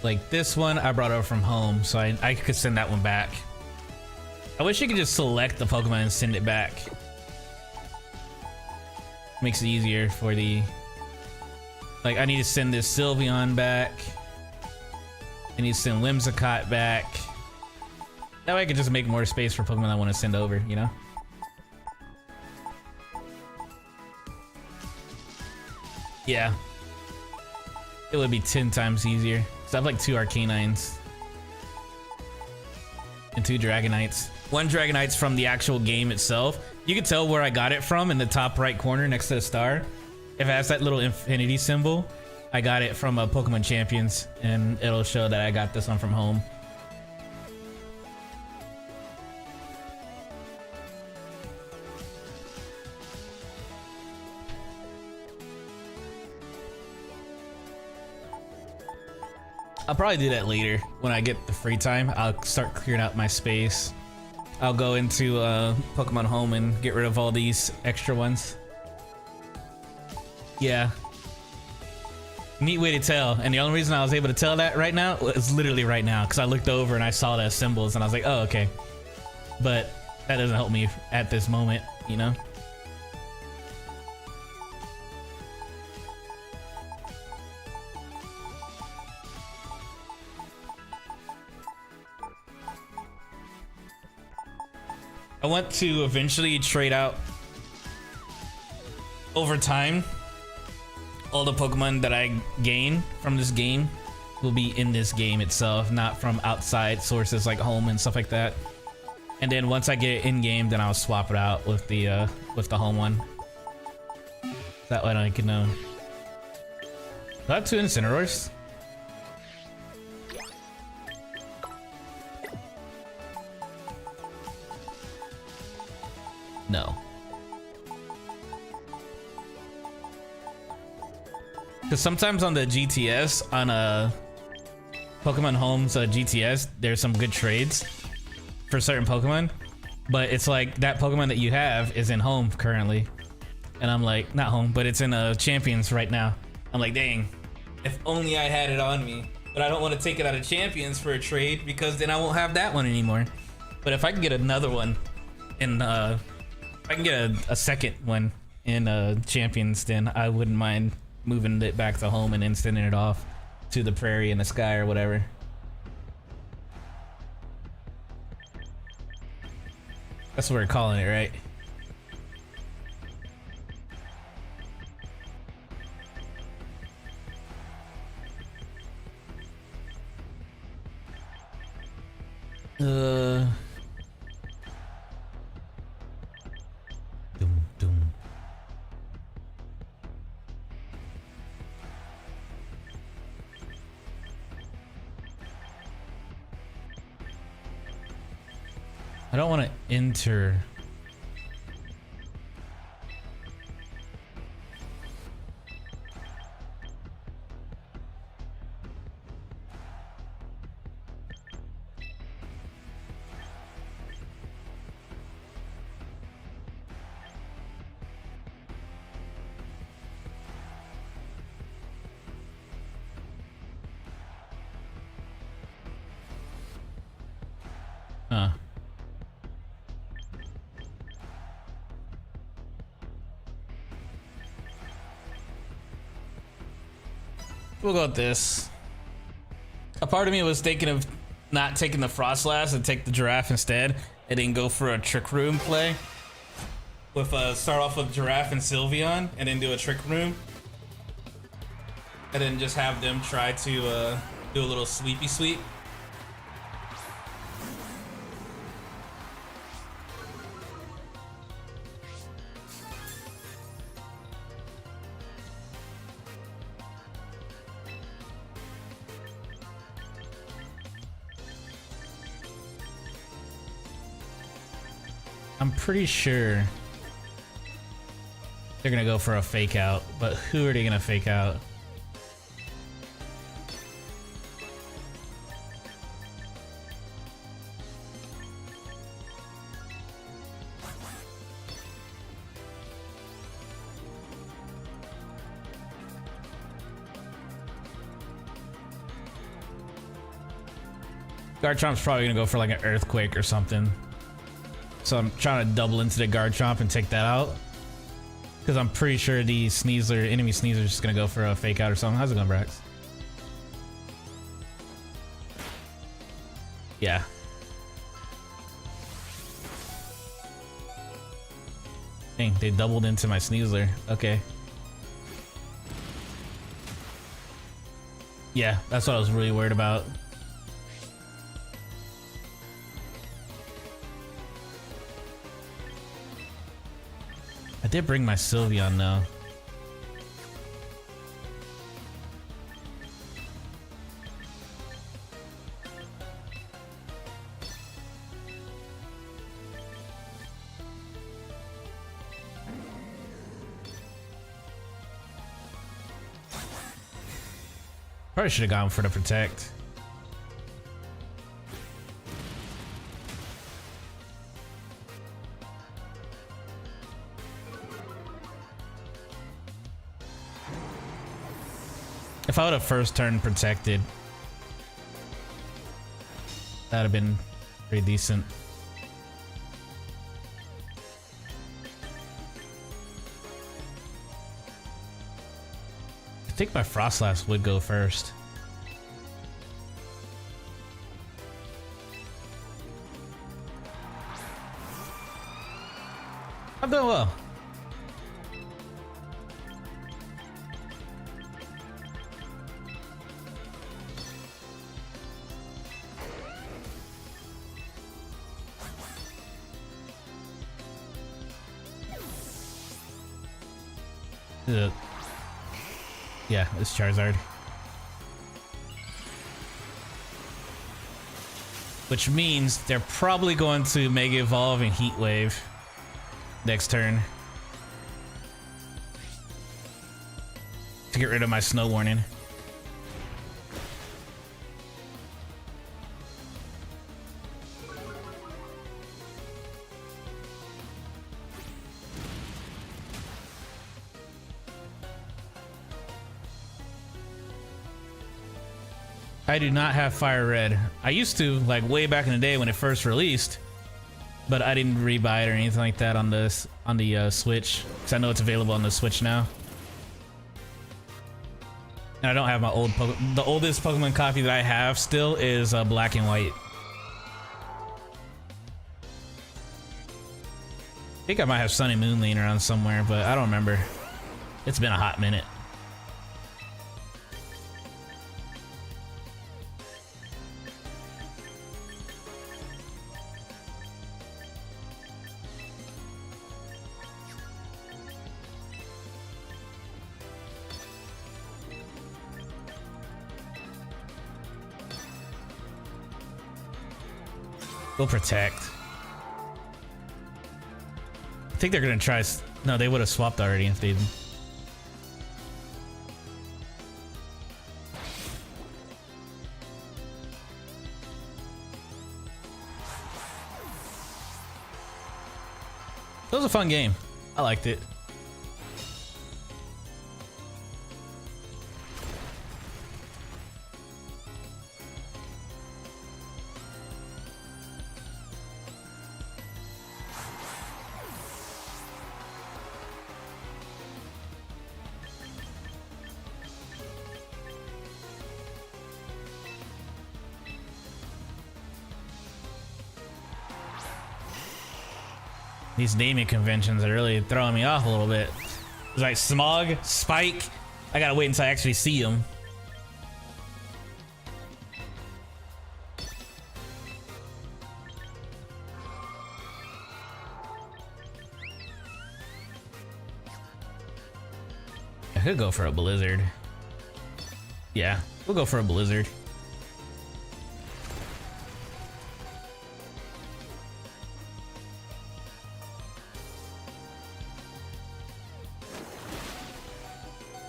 Like this one I brought over from home, so I could send that one back. I wish you could just select the Pokemon and send it back. Makes it easier for the... Like, I need to send this Sylveon back. I need to send Whimsicott back. That way I can just make more space for Pokemon I want to send over, you know? Yeah. It would be 10 times easier. So I have like 2 Arcanines. And 2 Dragonites. 1 Dragonite's from the actual game itself. You can tell where I got it from in the top right corner next to the star. If it has that little infinity symbol, I got it from Pokemon Champions, and it'll show that I got this one from home. I'll probably do that later when I get the free time. I'll start clearing out my space. I'll go into Pokemon Home and get rid of all these extra ones. Yeah. Neat way to tell. And the only reason I was able to tell that right now is literally right now, because I looked over and I saw the symbols and I was like, oh, okay. But that doesn't help me at this moment, you know? I want to eventually trade out over time. All the Pokemon that I gain from this game will be in this game itself, not from outside sources like home and stuff like that. And then once I get it in game, then I'll swap it out with the home one. That way I can do I have 2 Incineroars? No. Because sometimes on the GTS, on Pokemon Home's GTS, there's some good trades for certain Pokemon, but it's like that Pokemon that you have is in Home currently, and I'm like, not Home, but it's in Champions right now. I'm like, dang, if only I had it on me, but I don't want to take it out of Champions for a trade because then I won't have that one anymore. But if I can get another one in I can get a second one in Champions, then I wouldn't mind moving it back to Home and then sending it off to the Prairie and the Sky or whatever. That's what we're calling it, right? I don't want to enter. Huh. We'll go with this. A part of me was thinking of not taking the Frostlass and take the Giraffe instead, and then go for a Trick Room play. With start off with Giraffe and Sylveon, and then do a Trick Room, and then just have them try to do a little sweepy sweep. I'm pretty sure they're gonna go for a fake out, but who are they gonna fake out? Garchomp's probably gonna go for like an Earthquake or something. So I'm trying to double into the Garchomp and take that out. Because I'm pretty sure the Sneasler, enemy Sneasler is just going to go for a fake out or something. How's it going, Brax? Yeah. Dang, they doubled into my Sneasler. Okay. Yeah, that's what I was really worried about. I did bring my Sylveon though. Probably should have gone for the Protect. If I would have first turn protected, that'd have been pretty decent. I think my Frostlass would go first. I'm doing well. Yeah, it's Charizard. Which means they're probably going to Mega Evolve and Heat Wave next turn to get rid of my Snow Warning. I do not have Fire Red. I used to, like way back in the day when it first released, but I didn't rebuy it or anything like that on the Switch, because I know it's available on the Switch now. And I don't have my the oldest Pokemon copy that I have still is Black and White. I think I might have Sun and Moon laying around somewhere, but I don't remember. It's been a hot minute. Go protect. I think they're gonna try. No, they would have swapped already if they. It was a fun game. I liked it. These naming conventions are really throwing me off a little bit. It's like Smog, Spike. I gotta wait until I actually see them. I could go for a Blizzard. Yeah, we'll go for a Blizzard.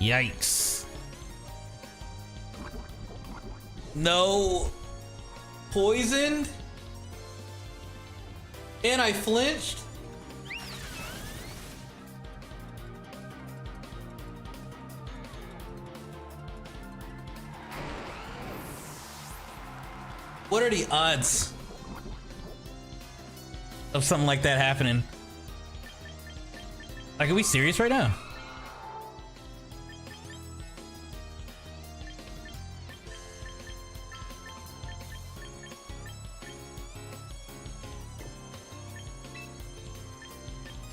Yikes. No. Poisoned? And I flinched? What are the odds of something like that happening? Like, are we serious right now?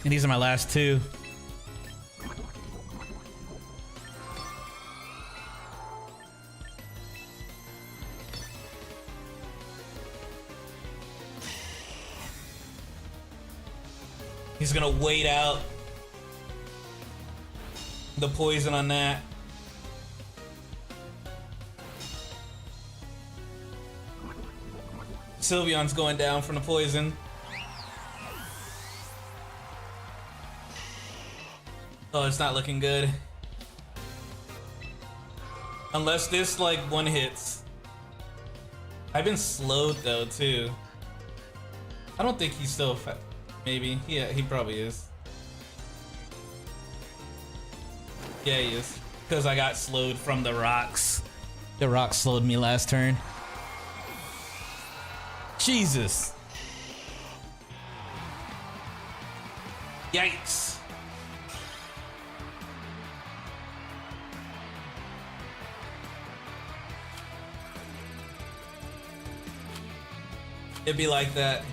And these are my last two. He's gonna wait out the poison on that. Sylveon's going down from the poison. Oh, it's not looking good. Unless this like one hits. I've been slowed though too. I don't think he's still maybe. Yeah, he probably is. Yeah, he is. because I got slowed from the rocks. The rocks slowed me last turn. Jesus. Yikes. It'd be like that.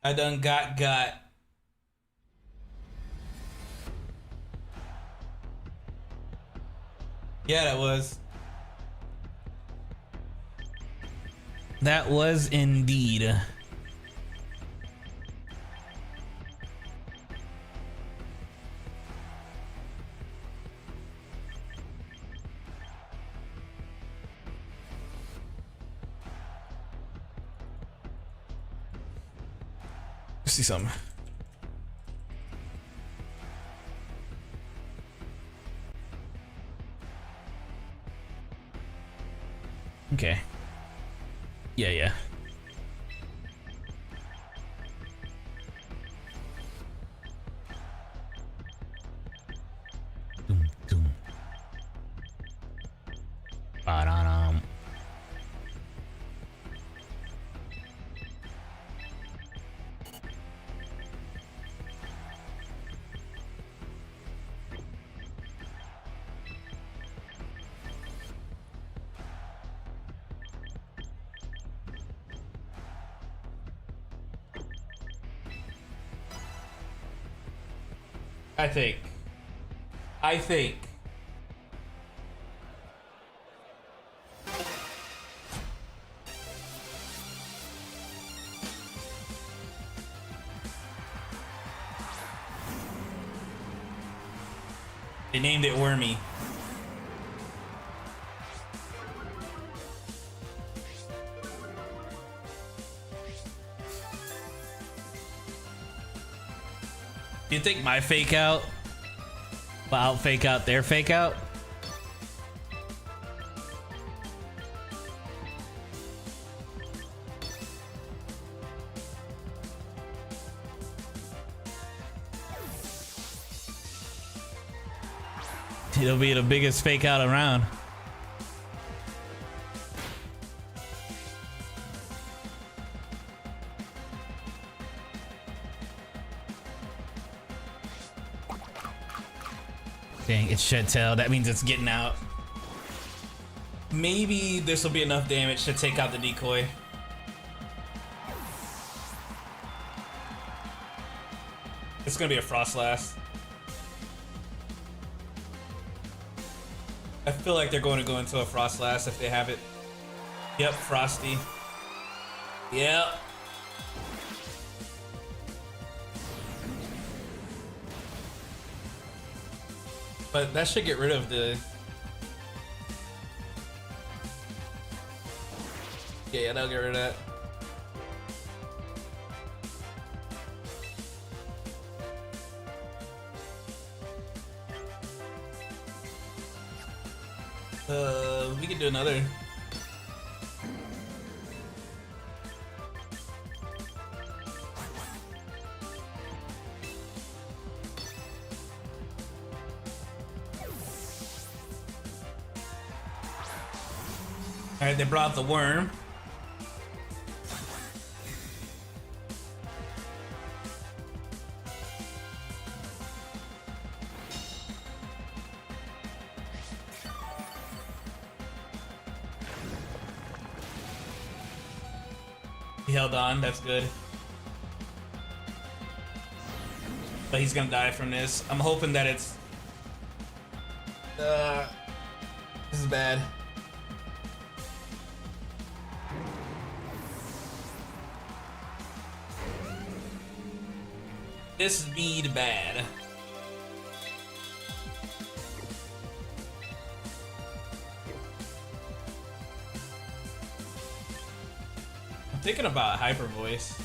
I done got. Yeah, that was. That was indeed. See something. Okay. Yeah. Doom. Ba-da-dum. I think. They named it Wormy. Do you think my fake out will out fake out their fake out? It'll be the biggest fake out around. Dang, it should tell. That means it's getting out. Maybe this will be enough damage to take out the decoy. It's gonna be a Frostlass. I feel like they're going to go into a Frostlass if they have it. Yep, Frosty. Yep. But that should get rid of the... Yeah, that'll get rid of that. We can do another. Alright, they brought the worm. He held on, that's good. But he's gonna die from this. I'm hoping that it's... this is bad. This bead bad. I'm thinking about Hyper Voice.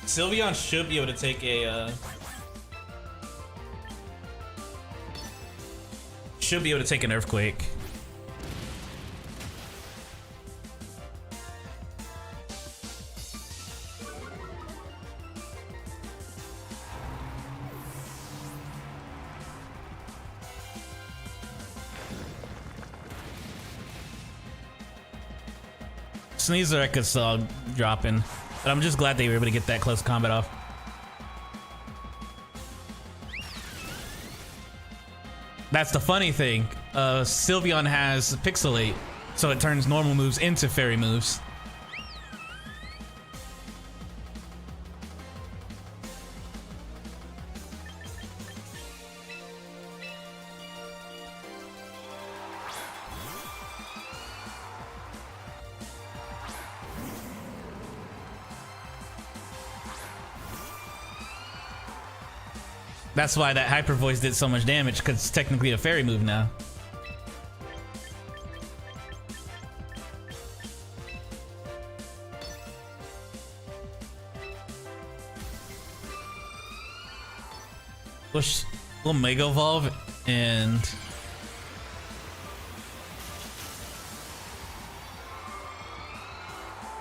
Sylveon should be able to take a should be able to take an earthquake. Sneasel I could still dropping, but I'm just glad they were able to get that close combat off. That's the funny thing. Sylveon has Pixelate, so it turns normal moves into fairy moves. That's why that Hyper Voice did so much damage, because it's technically a fairy move now. We'll Mega Evolve and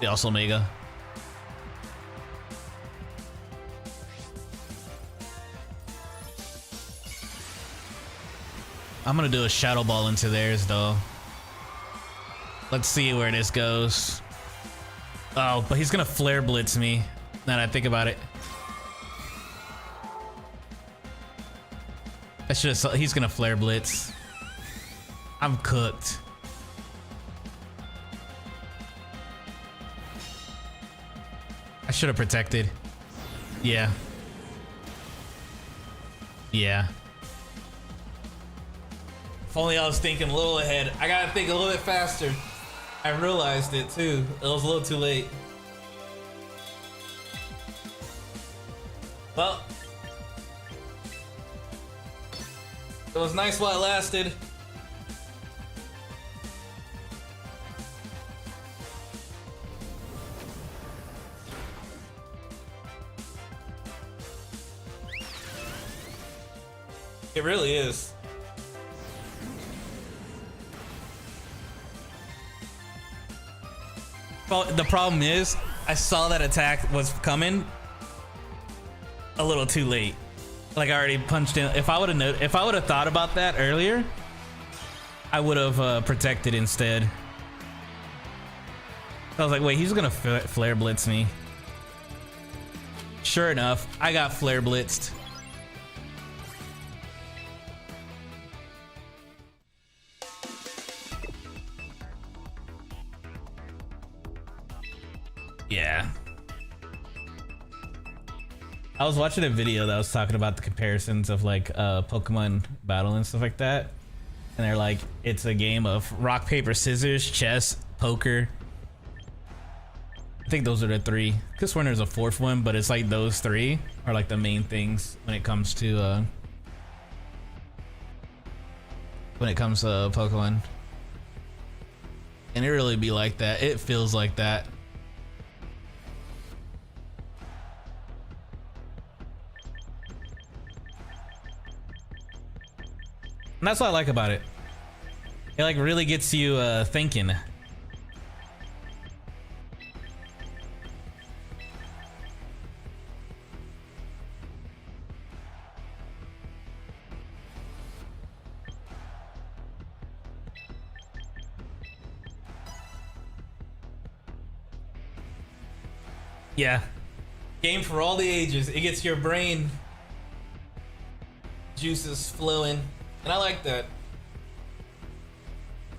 they also Mega. I'm gonna do a Shadow Ball into theirs though. Let's see where this goes. Oh, but he's gonna Flare Blitz me, now that I think about it. I should have. He's gonna Flare Blitz. I'm cooked. I should have protected. Yeah. Yeah. If only I was thinking a little ahead. I gotta think a little bit faster. I realized it too. It was a little too late. Well, it was nice while it lasted. It really is. Well, the problem is, I saw that attack was coming a little too late. Like I already punched in. If I would have thought about that earlier, I would have protected instead. I was like, wait, he's gonna Flare Blitz me. Sure enough, I got Flare Blitzed. Yeah. I was watching a video that was talking about the comparisons of like Pokemon battle and stuff like that. And they're like, it's a game of rock, paper, scissors, chess, poker. I think those are the three. Could swear there's a fourth one, but it's like those three are like the main things when it comes to Pokemon. And it really be like that. It feels like that. And that's what I like about it. It like really gets you thinking. Yeah. Game for all the ages. It gets your brain juices flowing. And I like that.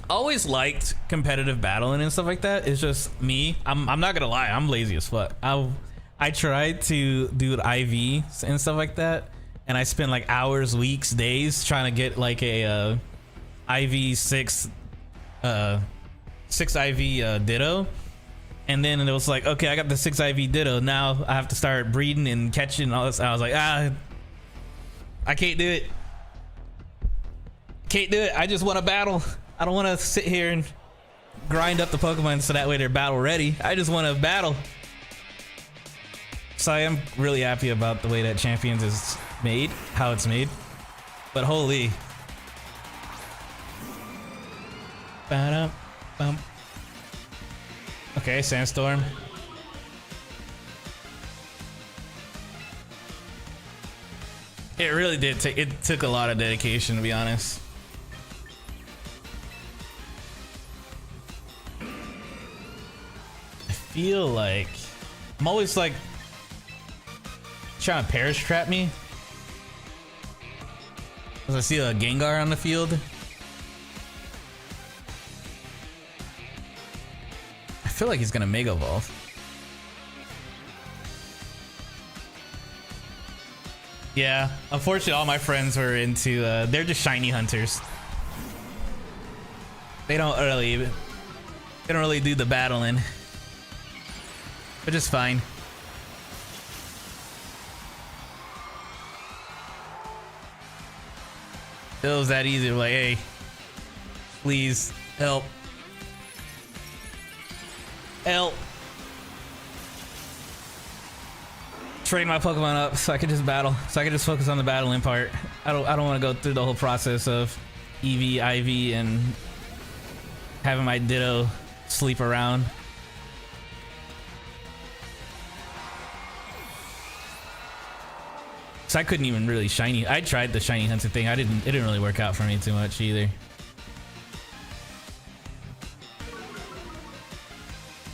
Always liked competitive battling and stuff like that. It's just me. I'm not gonna lie. I'm lazy as fuck. I tried to do IV and stuff like that, and I spent like hours, weeks, days trying to get like a IV 6 IV Ditto. And then it was like, okay, I got the 6 IV Ditto. Now I have to start breeding and catching and all this. I was like, I can't do it. Can't do it. I just want to battle. I don't want to sit here and grind up the Pokemon so that way they're battle ready. I just want to battle. So I am really happy about the way that Champions is made, how it's made. But holy. Ba-dum-bum. Okay, Sandstorm. It really did take, it took a lot of dedication, to be honest. I feel like I'm always like trying to Perish trap me. Cause I see a Gengar on the field. I feel like he's gonna Mega Evolve. Yeah, unfortunately all my friends were into, they're just shiny hunters. They don't really do the battling. Which is fine. It was that easy, like, hey, please help. Help. Train my Pokemon up so I can just battle, so I can just focus on the battling part. I don't want to go through the whole process of EV, IV, and having my Ditto sleep around. So I couldn't even really shiny. I tried the shiny hunter thing. It didn't really work out for me too much either.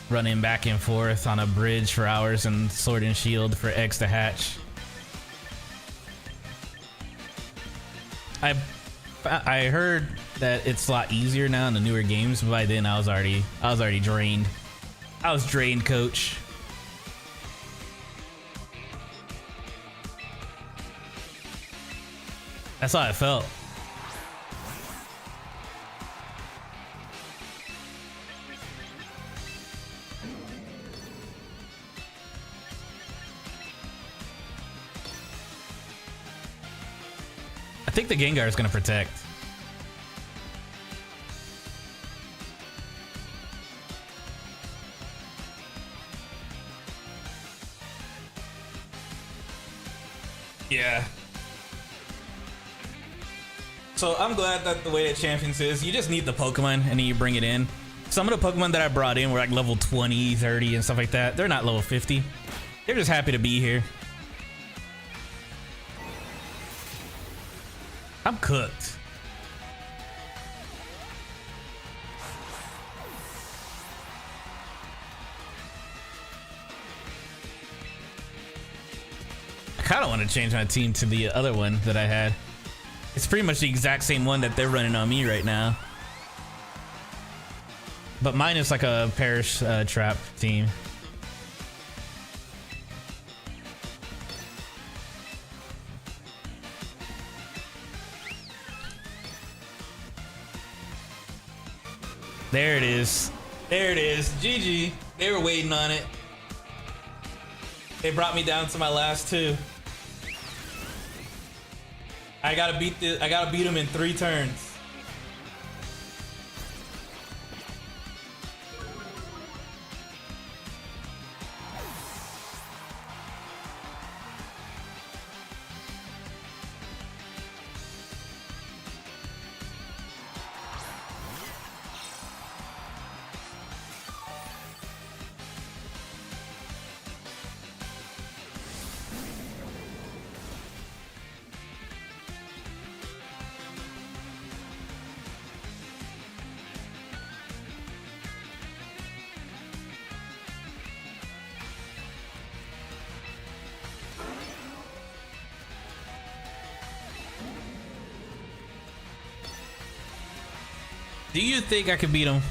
Running back and forth on a bridge for hours and Sword and Shield for X to hatch. I heard that it's a lot easier now in the newer games, but by then I was already drained. I was drained, coach. That's how I felt. I think the Gengar is gonna protect. Yeah. So I'm glad that the way that Champions is, you just need the Pokemon and then you bring it in. Some of the Pokemon that I brought in were like level 20, 30 and stuff like that. They're not level 50. They're just happy to be here. I'm cooked. I kind of want to change my team to the other one that I had. It's pretty much the exact same one that they're running on me right now. But mine is like a Perish trap team. There it is. There it is. GG. They were waiting on it. They brought me down to my last two. I gotta beat him in 3 turns. Do you think I could beat him?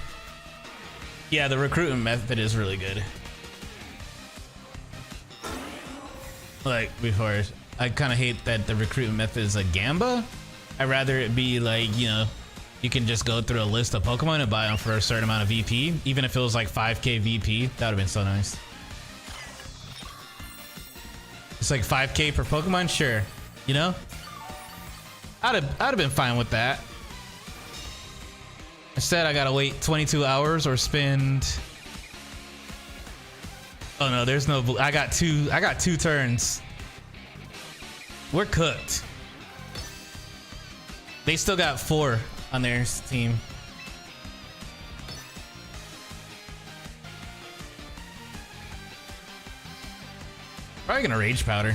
Yeah, the recruitment method is really good. Like before, I kind of hate that the recruitment method is a Gamba. I'd rather it be like, you know, you can just go through a list of Pokemon and buy them for a certain amount of VP. Even if it was like 5k VP, that would have been so nice. It's like 5k per Pokemon, sure. You know? I'd have been fine with that. Instead, I gotta wait 22 hours or spend Oh no, there's no blue. I got two turns. We're cooked. They still got 4 on their team. Probably gonna rage powder.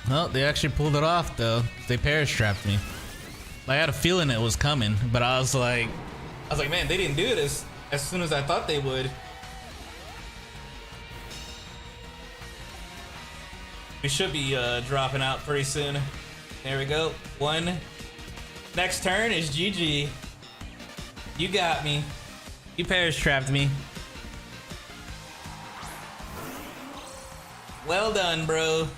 Well, they actually pulled it off though. They Perish trapped me. I had a feeling it was coming, but I was like, man, they didn't do it as soon as I thought they would. We should be dropping out pretty soon. There we go. 1. Next turn is GG. You got me. You Perish trapped me. Well done, bro.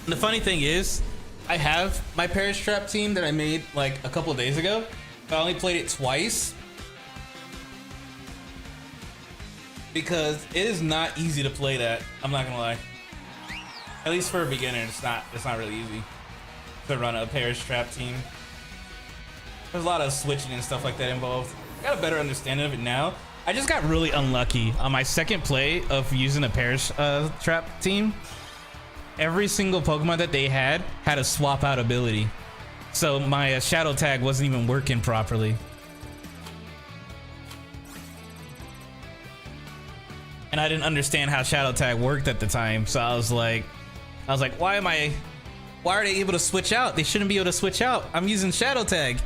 The funny thing is, I have my Perish Trap team that I made like a couple of days ago, but I only played it twice because it is not easy to play that. I'm not gonna lie. At least for a beginner, it's not really easy to run a Perish Trap team. There's a lot of switching and stuff like that involved. I got a better understanding of it now. I just got really unlucky on my second play of using a Perish Trap team. Every single Pokemon that they had a swap out ability. So my Shadow Tag wasn't even working properly. And I didn't understand how Shadow Tag worked at the time. So I was like, why are they able to switch out? They shouldn't be able to switch out. I'm using Shadow Tag.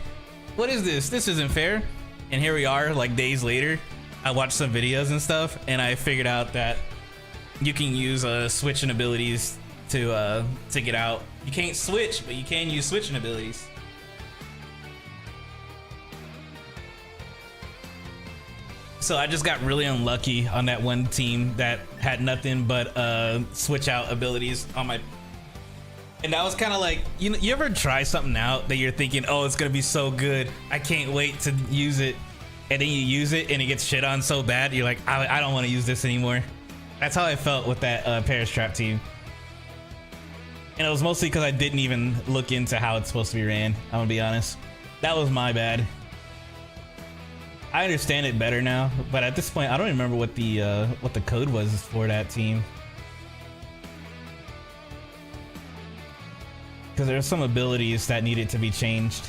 What is this? This isn't fair. And here we are, like days later. I watched some videos and stuff, and I figured out that you can use switching abilities to get out. You can't switch, but you can use switching abilities. So I just got really unlucky on that one team that had nothing but switch out abilities on my. And that was kind of like, you ever try something out that you're thinking, oh, it's gonna be so good, I can't wait to use it, and then you use it and it gets shit on so bad, you're like, I don't want to use this anymore. That's how I felt with that Perish Trap team. And it was mostly because I didn't even look into how it's supposed to be ran. I'm gonna be honest. That was my bad. I understand it better now, but at this point, I don't remember what the code was for that team. Because there were some abilities that needed to be changed.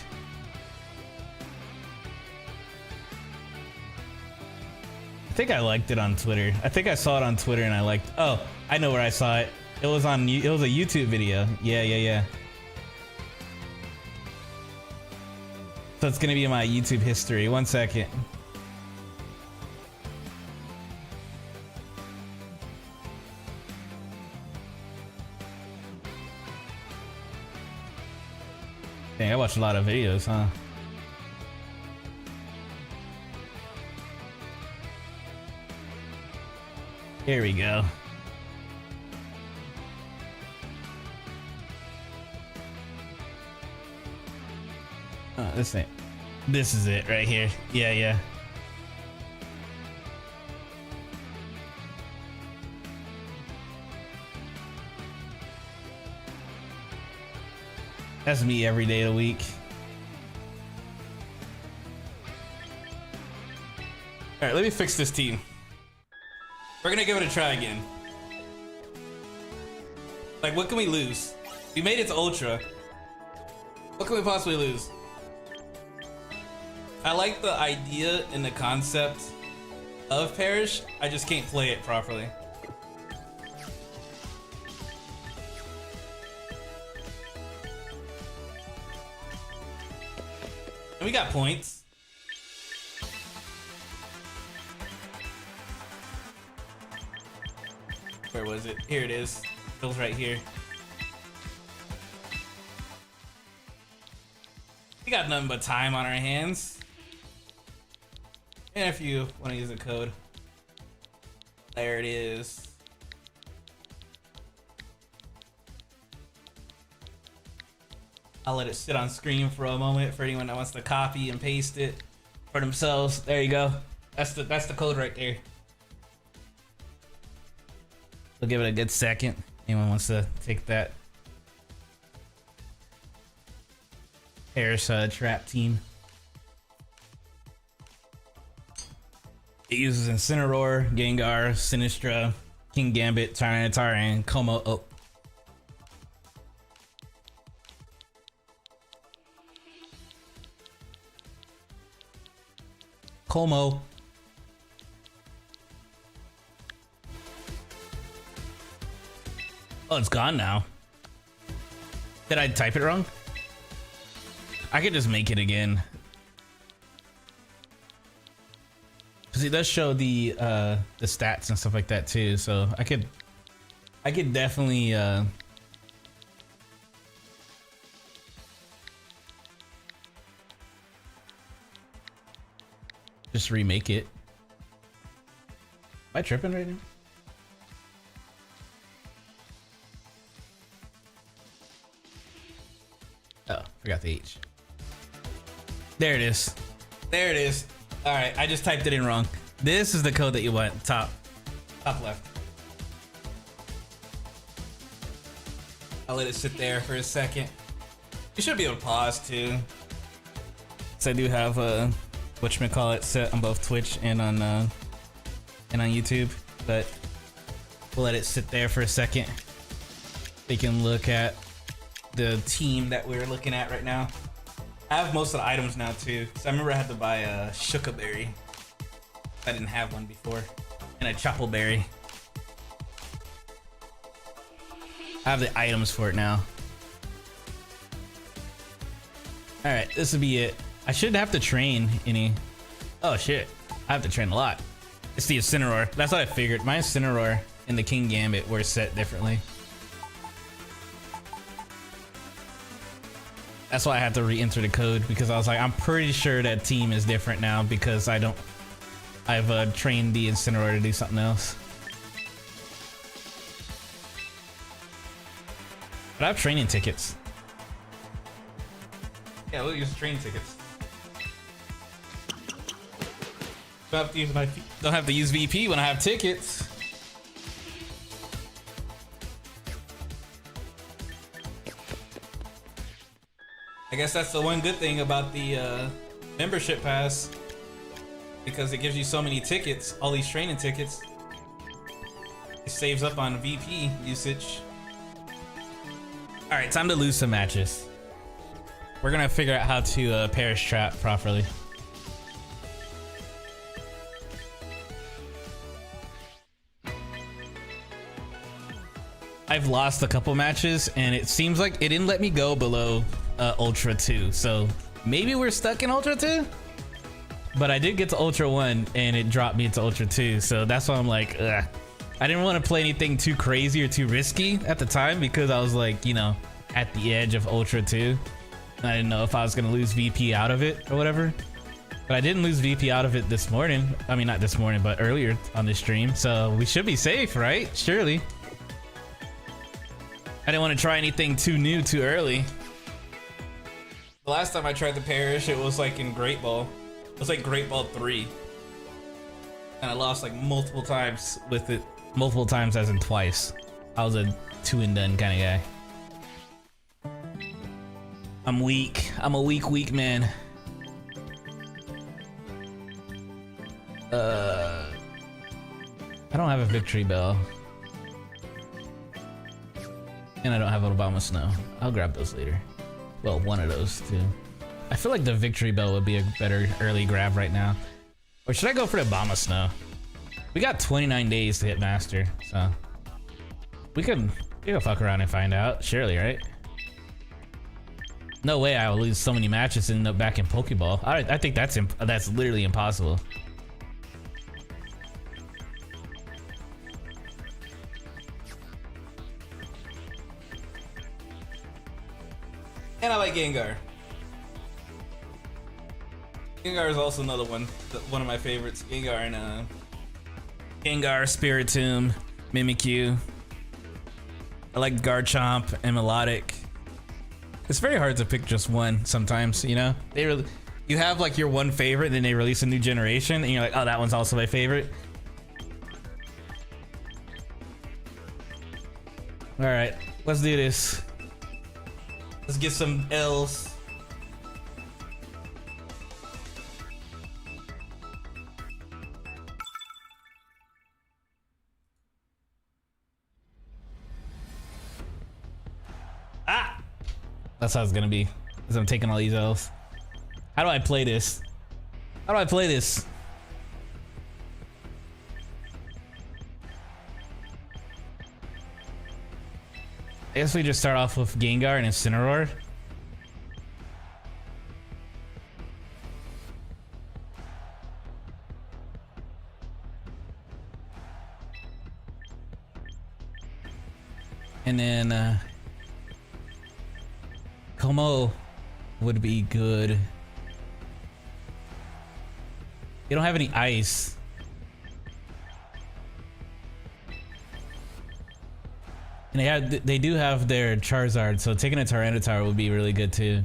I think I liked it on Twitter. I think I saw it on Twitter and I liked. Oh, I know where I saw it. It was on. It was a YouTube video. Yeah. So it's gonna be in my YouTube history. 1 second. Dang, I watched a lot of videos, huh? Here we go. Oh, this is it right here. Yeah. That's me every day of the week. All right, let me fix this team. We're gonna give it a try again. Like, what can we lose? We made it to Ultra. What can we possibly lose? I like the idea and the concept of Parish. I just can't play it properly. And we got points. Where was it? Here it is. Bill's right here. We got nothing but time on our hands. And if you want to use a code, there it is. I'll let it sit on screen for a moment for anyone that wants to copy and paste it for themselves. There you go. That's the code right there. We'll give it a good second. Anyone wants to take that Parish trap team. It uses Incineroar, Gengar, Sinistra, Kingambit, Tyranitar, and Como. Oh. Como. Oh, it's gone now. Did I type it wrong? I could just make it again. Cause it does show the stats and stuff like that too, so I could definitely just remake it. Am I tripping right now? Oh, forgot the H. There it is. There it is. All right, I just typed it in wrong. This is the code that you want. Top left. I'll let it sit there for a second. You should be able to pause too. So I do have whatchamacallit set on both Twitch and on YouTube, but we'll let it sit there for a second. We can look at the team that we're looking at right now. I have most of the items now too. So I remember I had to buy a Shuka Berry. I didn't have one before. And a Chople Berry. I have the items for it now. Alright, this will be it. I shouldn't have to train any. Oh shit. I have to train a lot. It's the Incineroar. That's what I figured. My Incineroar and the Kingambit were set differently. That's why I had to re-enter the code, because I was like, I'm pretty sure that team is different now because I've trained the Incineroar to do something else. But I have training tickets. Yeah, we'll use training tickets. Don't have to use VP when I have tickets. I guess that's the one good thing about the membership pass, because it gives you so many tickets, all these training tickets. It saves up on VP usage. All right, time to lose some matches. We're gonna figure out how to Parish trap properly. I've lost a couple matches and it seems like it didn't let me go below Ultra 2, so maybe we're stuck in Ultra 2, but I did get to Ultra 1 and it dropped me to Ultra 2, so that's why I'm like, ugh. I didn't want to play anything too crazy or too risky at the time because I was like, you know, at the edge of Ultra 2. I didn't know if I was gonna lose VP out of it or whatever, but I didn't lose VP out of it this morning. I mean, not this morning, but earlier on this stream, so we should be safe, right? Surely. I didn't want to try anything too new too early. The last time I tried the Parish, it was like in Great Ball. It was like Great Ball 3. And I lost like multiple times with it. Multiple times as in twice. I was a 2 and done kind of guy. I'm weak. I'm a weak man. I don't have a Victory Bell. And I don't have Obama Snow. I'll grab those later. Well, one of those too. I feel like the Victory Bell would be a better early grab right now. Or should I go for the Obama Snow? We got 29 days to hit Master, so we can fuck around and find out, surely, right? No way I will lose so many matches and end up back in Pokeball. I think that's literally impossible. And I like Gengar. Gengar is also another one of my favorites. Gengar and Gengar, Spiritomb, Mimikyu. I like Garchomp and Melodic. It's very hard to pick just one sometimes, you know? You have like your one favorite, and then they release a new generation, and you're like, oh, that one's also my favorite. All right, let's do this. Let's get some L's. That's how it's gonna be, as I'm taking all these L's. How do I play this? How do I play this? I guess we just start off with Gengar and Incineroar. And then Como would be good. You don't have any ice. And they do have their Charizard, so taking a Tyranitar would be really good too.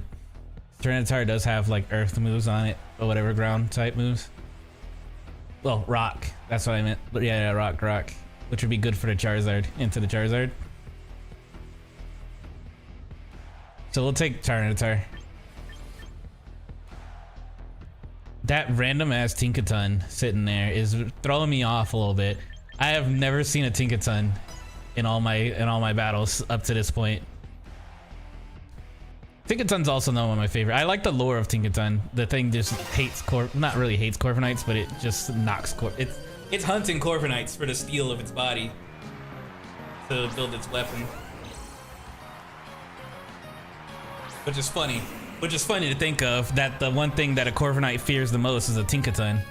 Tyranitar does have like Earth moves on it, or whatever ground type moves. Well, Rock. That's what I meant. But yeah, Rock, which would be good for the Charizard, into the Charizard. So we'll take Tyranitar. That random ass Tinkaton sitting there is throwing me off a little bit. I have never seen a Tinkaton in all my battles up to this point. Tinkaton's also not one of my favorite. I like the lore of Tinkaton. The thing just hates not really hates Corviknights, but it just knocks it's hunting Corviknights for the steel of its body to build its weapon. Which is funny to think of, that the one thing that a Corviknight fears the most is a Tinkaton.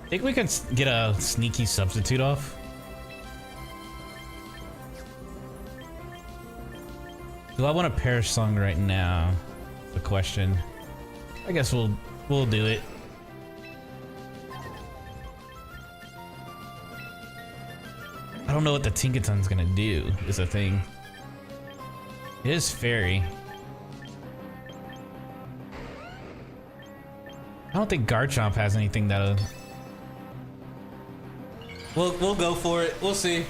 I think we can get a sneaky substitute off. Do I want a Perish Song right now? The question. I guess we'll do it. I don't know what the Tinkaton's gonna do, is a thing. It is Fairy. I don't think Garchomp has anything that'll... We'll go for it. We'll see.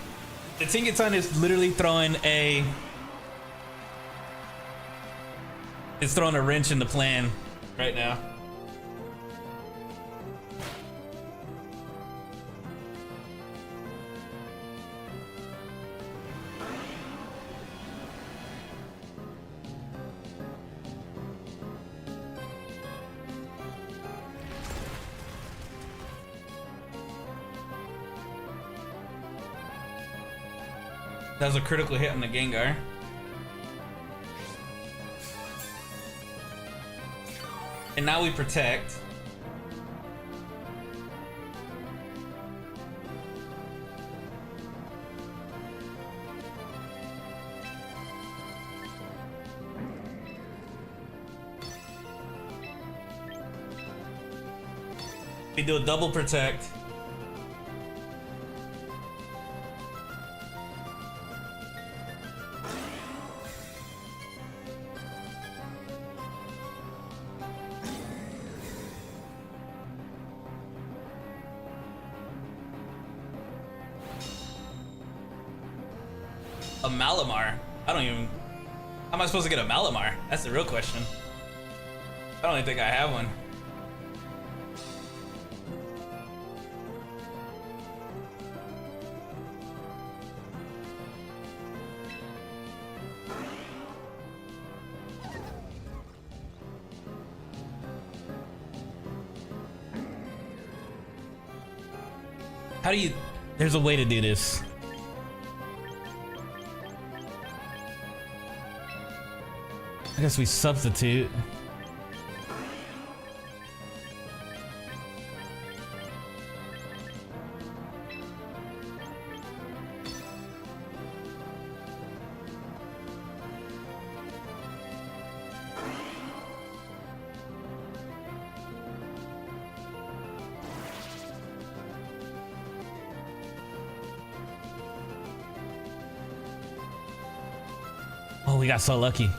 The Tinkaton is literally throwing a... It's throwing a wrench in the plan right now. That was a critical hit on the Gengar. And now we protect. We do a double protect. A Malamar? I don't even... How am I supposed to get a Malamar? That's the real question. I don't even think I have one. How do you... There's a way to do this. I guess we substitute. Oh, we got so lucky.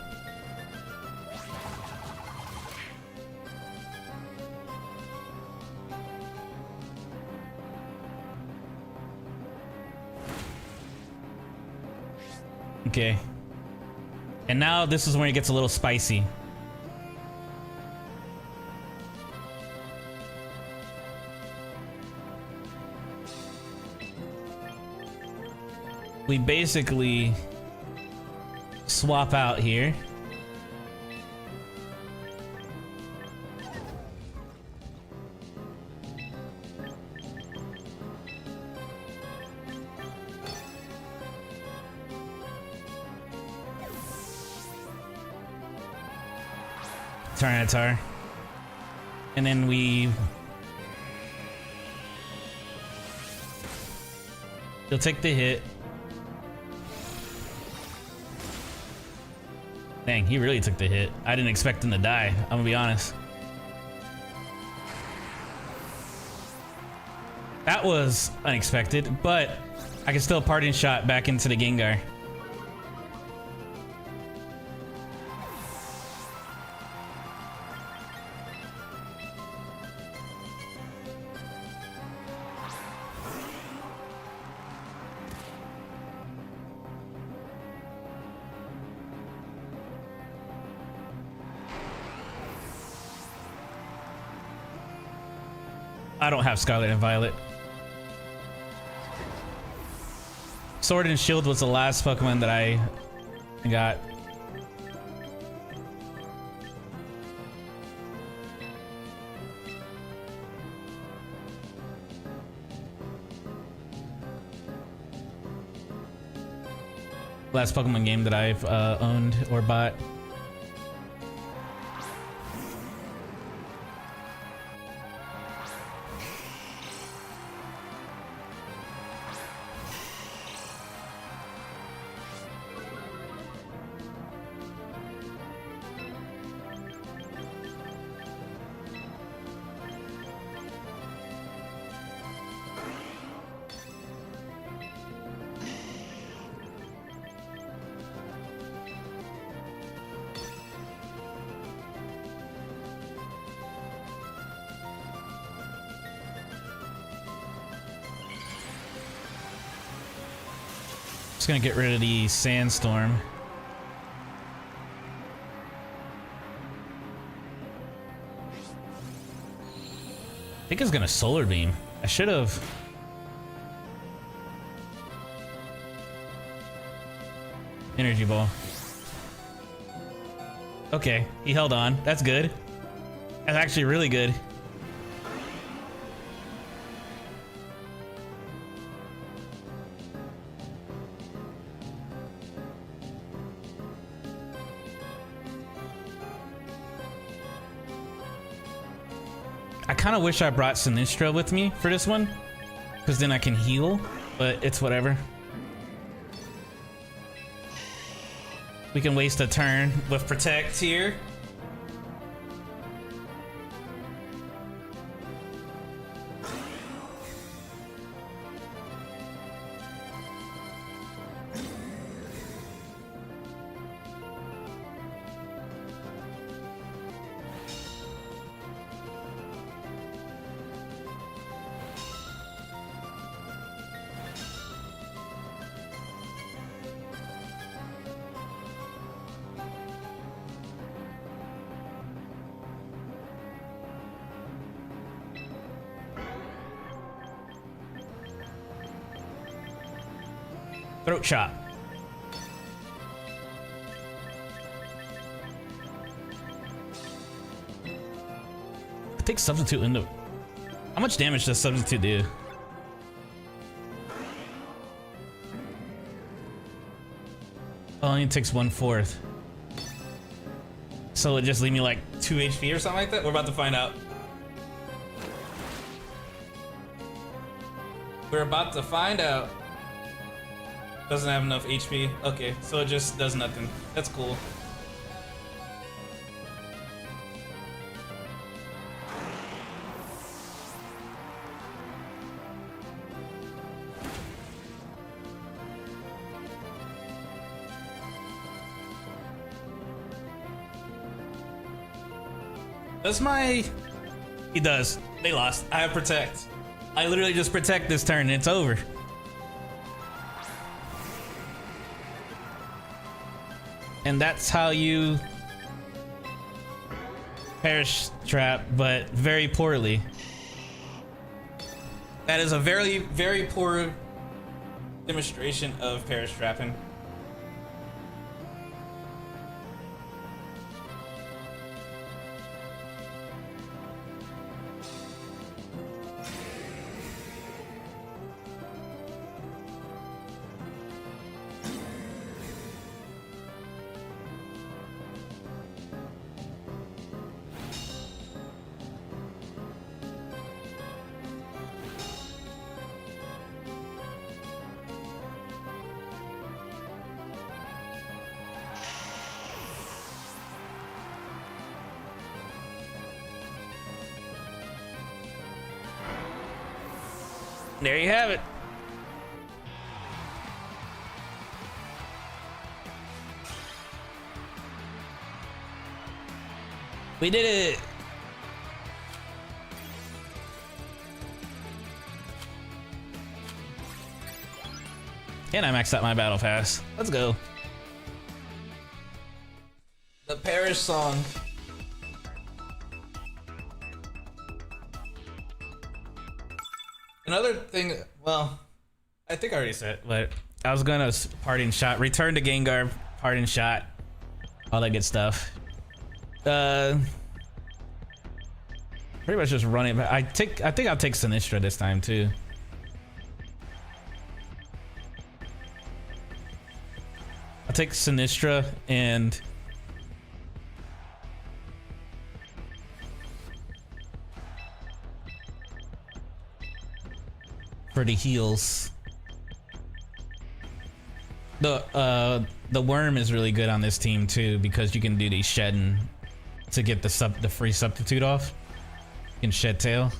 Okay. And now this is when it gets a little spicy. We basically swap out here. Tyranitar. And then he'll take the hit. Dang, he really took the hit. I didn't expect him to die, I'm gonna be honest. That was unexpected, but I can still parting shot back into the Gengar. I don't have Scarlet and Violet. Sword and Shield was the last Pokemon that I got. Last Pokemon game that I've owned or bought. Just gonna get rid of the Sandstorm. I think it's gonna Solar Beam. I should have. Energy Ball. Okay, he held on. That's good. That's actually really good. I kind of wish I brought Sinistra with me for this one, because then I can heal, but it's whatever. We can waste a turn with Protect here. Throat Chop. I think Substitute into... How much damage does Substitute do? only takes 1/4. So it just leave me like 2 HP or something like that? We're about to find out. We're about to find out. Doesn't have enough HP. Okay, so it just does nothing. That's cool. Does my... He does. They lost. I have protect. I literally just protect this turn and it's over. And that's how you perish trap, but very poorly. That is a very, very poor demonstration of perish trapping. There you have it. We did it. And I maxed out my battle pass. Let's go. The Perish song. Another thing, well, I think I already said it, but I was gonna parting shot, return to Gengar, parting shot, all that good stuff. Pretty much just run it. I think I'll take Sinistra this time too. I'll take Sinistra and for the heals. The worm is really good on this team too because you can do these shedding to get the free substitute off. You can shed tail.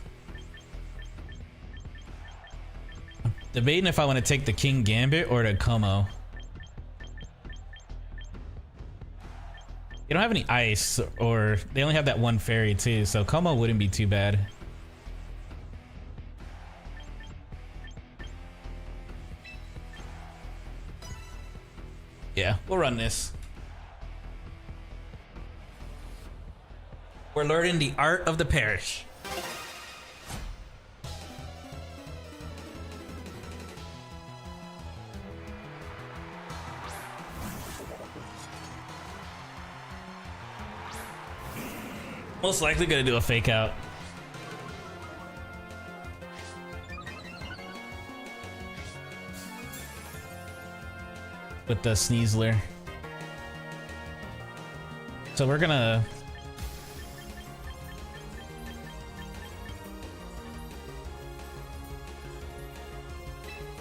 I'm debating if I want to take the King Gambit or the Como. They don't have any ice, or they only have that one fairy too, so Como wouldn't be too bad. Yeah, we'll run this. We're learning the art of the Perish. Most likely gonna do a fake out. With the Sneasler. So we're gonna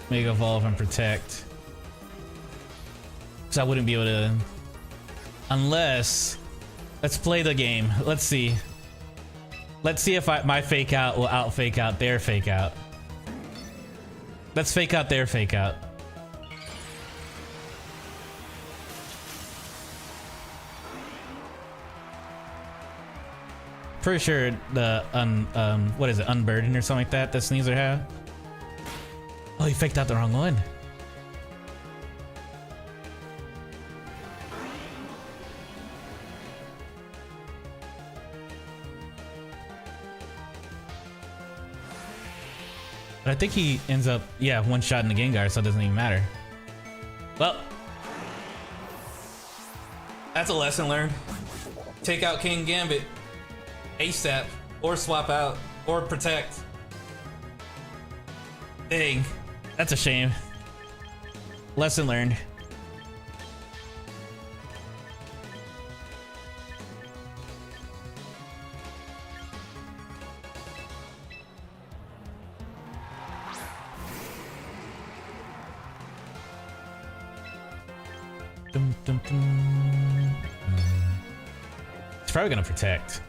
Mega Evolve and Protect. So I wouldn't be able to, unless, let's play the game. Let's see. Let's see if my fake out will out fake out their fake out. Let's fake out their fake out. Pretty sure the what is it, Unburden or something like that Sneasler have. Oh, he faked out the wrong one. But I think he ends up, yeah, one shot in the Gengar, so it doesn't even matter. Well, that's a lesson learned. Take out King Gambit ASAP, or swap out, or protect. Dang, that's a shame. Lesson learned. Dun, dun, dun. It's probably gonna protect.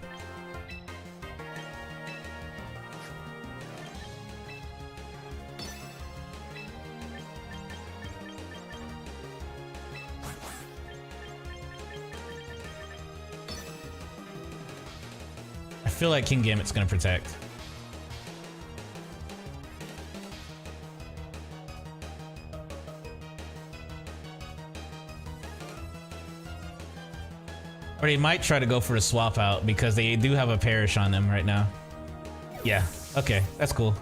I feel like King Gambit's gonna protect. Or they might try to go for a swap out because they do have a Perish on them right now. Yeah, okay, that's cool.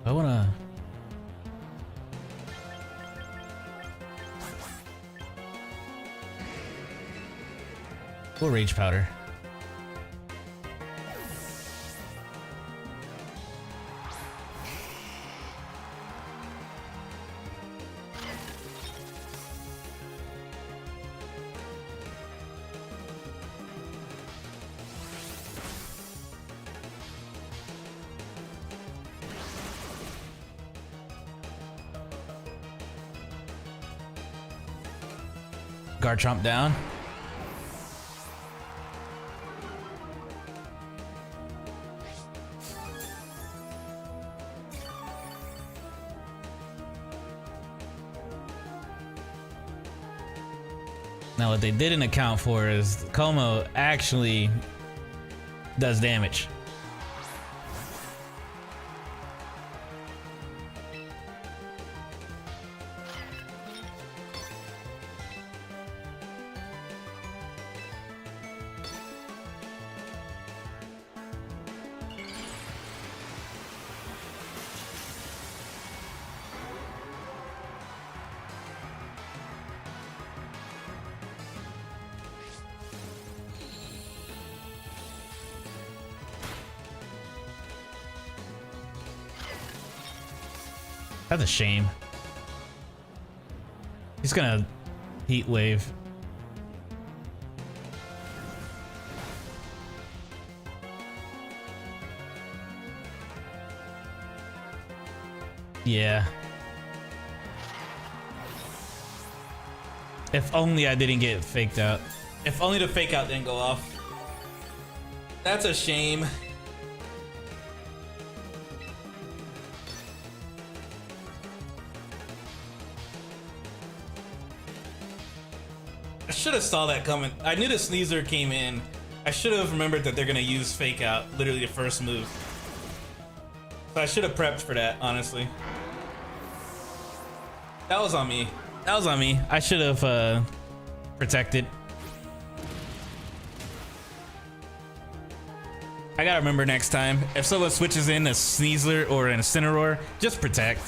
I wanna... We'll Rage Powder. Garchomp down. Now what they didn't account for is Como actually does damage. That's a shame. He's gonna Heat Wave. Yeah. If only I didn't get faked out. If only the fake out didn't go off. That's a shame. I should have saw that coming. I knew the Sneasler came in. I should have remembered that they're gonna use Fake Out, literally the first move. So I should have prepped for that, honestly. That was on me. That was on me. I should have protected. I gotta remember next time, if someone switches in a Sneasler or an Incineroar, just protect.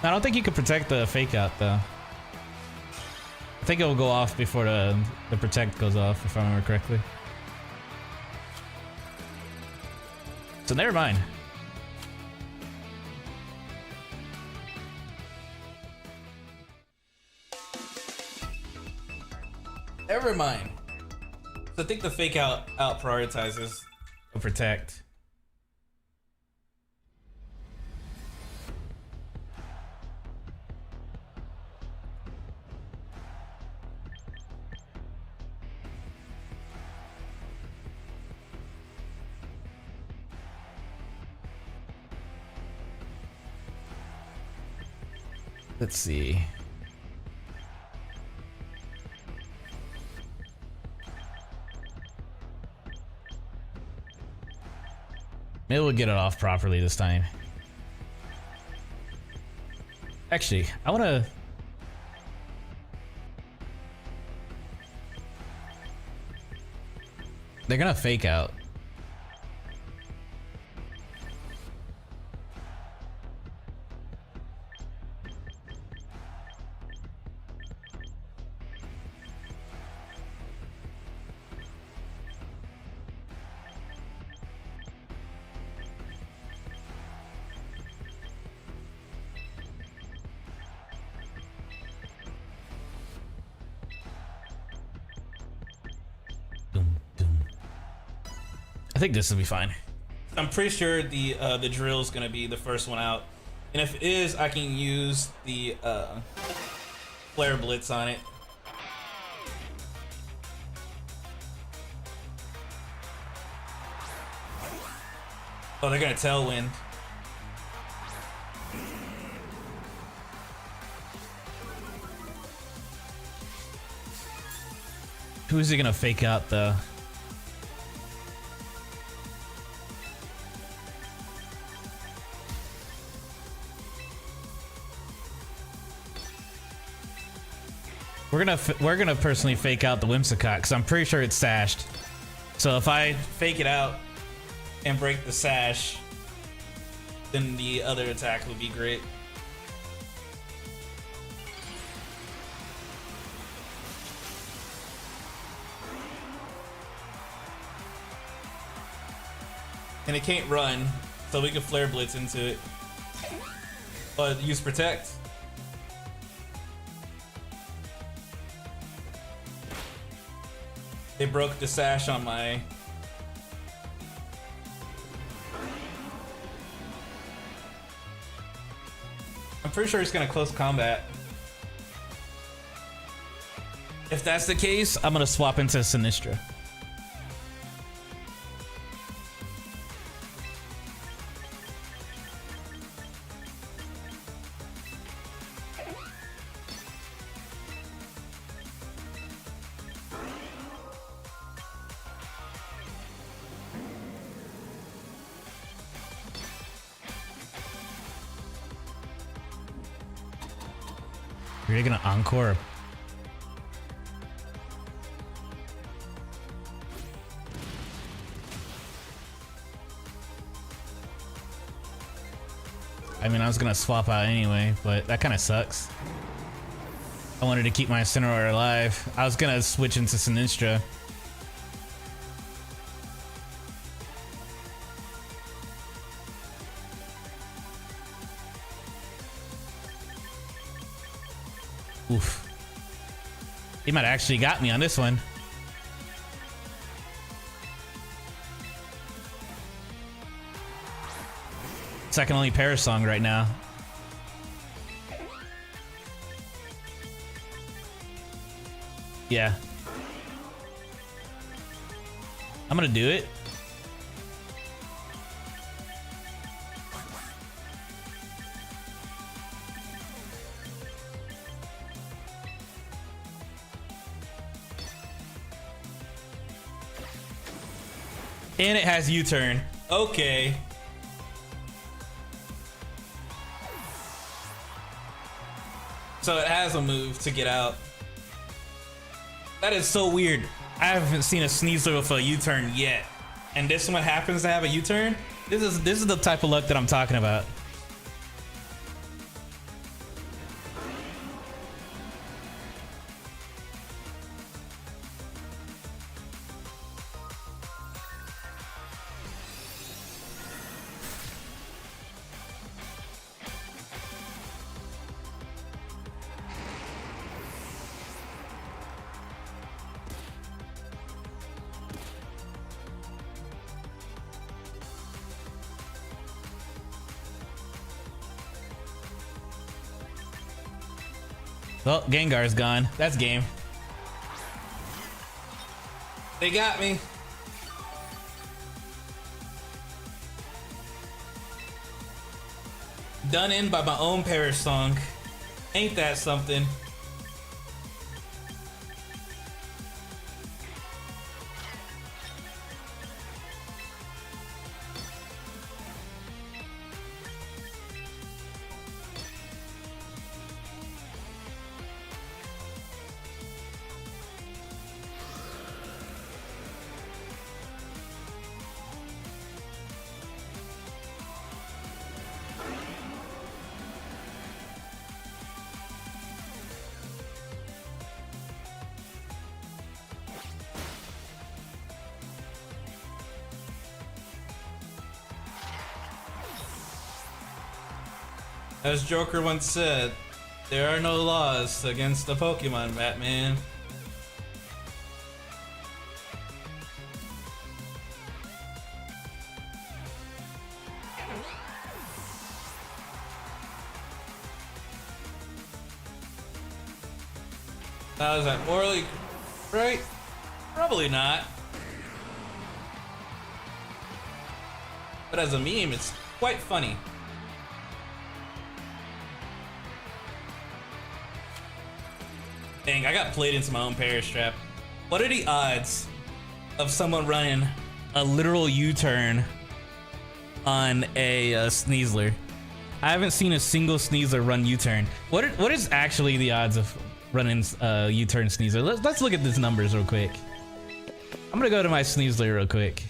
I don't think you can protect the Fake Out though. I think it will go off before the protect goes off, if I remember correctly. So never mind. Never mind. So I think the fake out prioritizes the protect. Let's see. maybe we'll get it off properly this time. Actually, I wanna... They're gonna fake out. I think this will be fine. I'm pretty sure the drill is gonna be the first one out, and if it is, I can use the flare blitz on it. Oh, they're gonna tailwind. Who is he gonna fake out though? We're gonna personally fake out the Whimsicott because I'm pretty sure it's sashed. So if I Fake it out and break the sash, then the other attack would be great. And it can't run, so we can flare blitz into it. Use protect. They broke the sash on my... I'm pretty sure it's gonna close combat. If that's the case, I'm gonna swap into Sinistra. You're gonna encore. I mean, I was gonna swap out anyway, but that kind of sucks. I wanted to keep my Incineroar alive. I was gonna switch into Sinistra. Oof. He might have actually got me on this one. Second only Paris song right now. Yeah. I'm gonna do it. And it has U-turn. Okay. So it has a move to get out. That is so weird. I haven't seen a Sneasler with a U-turn yet. And this one happens to have a U-turn? This is the type of luck that I'm talking about. Well, Gengar's gone. That's game. They got me. Done in by my own Paris song. Ain't that something? As Joker once said, there are no laws against the Pokemon, Batman. Now, is that morally right? Probably not. But as a meme, it's quite funny. Dang, I got played into my own Perish Trap. What are the odds of someone running a literal U-turn on a Sneasler? I haven't seen a single Sneasler run U-turn. What is actually the odds of running U-turn Sneasler? Let's look at these numbers real quick. I'm gonna go to my Sneasler real quick.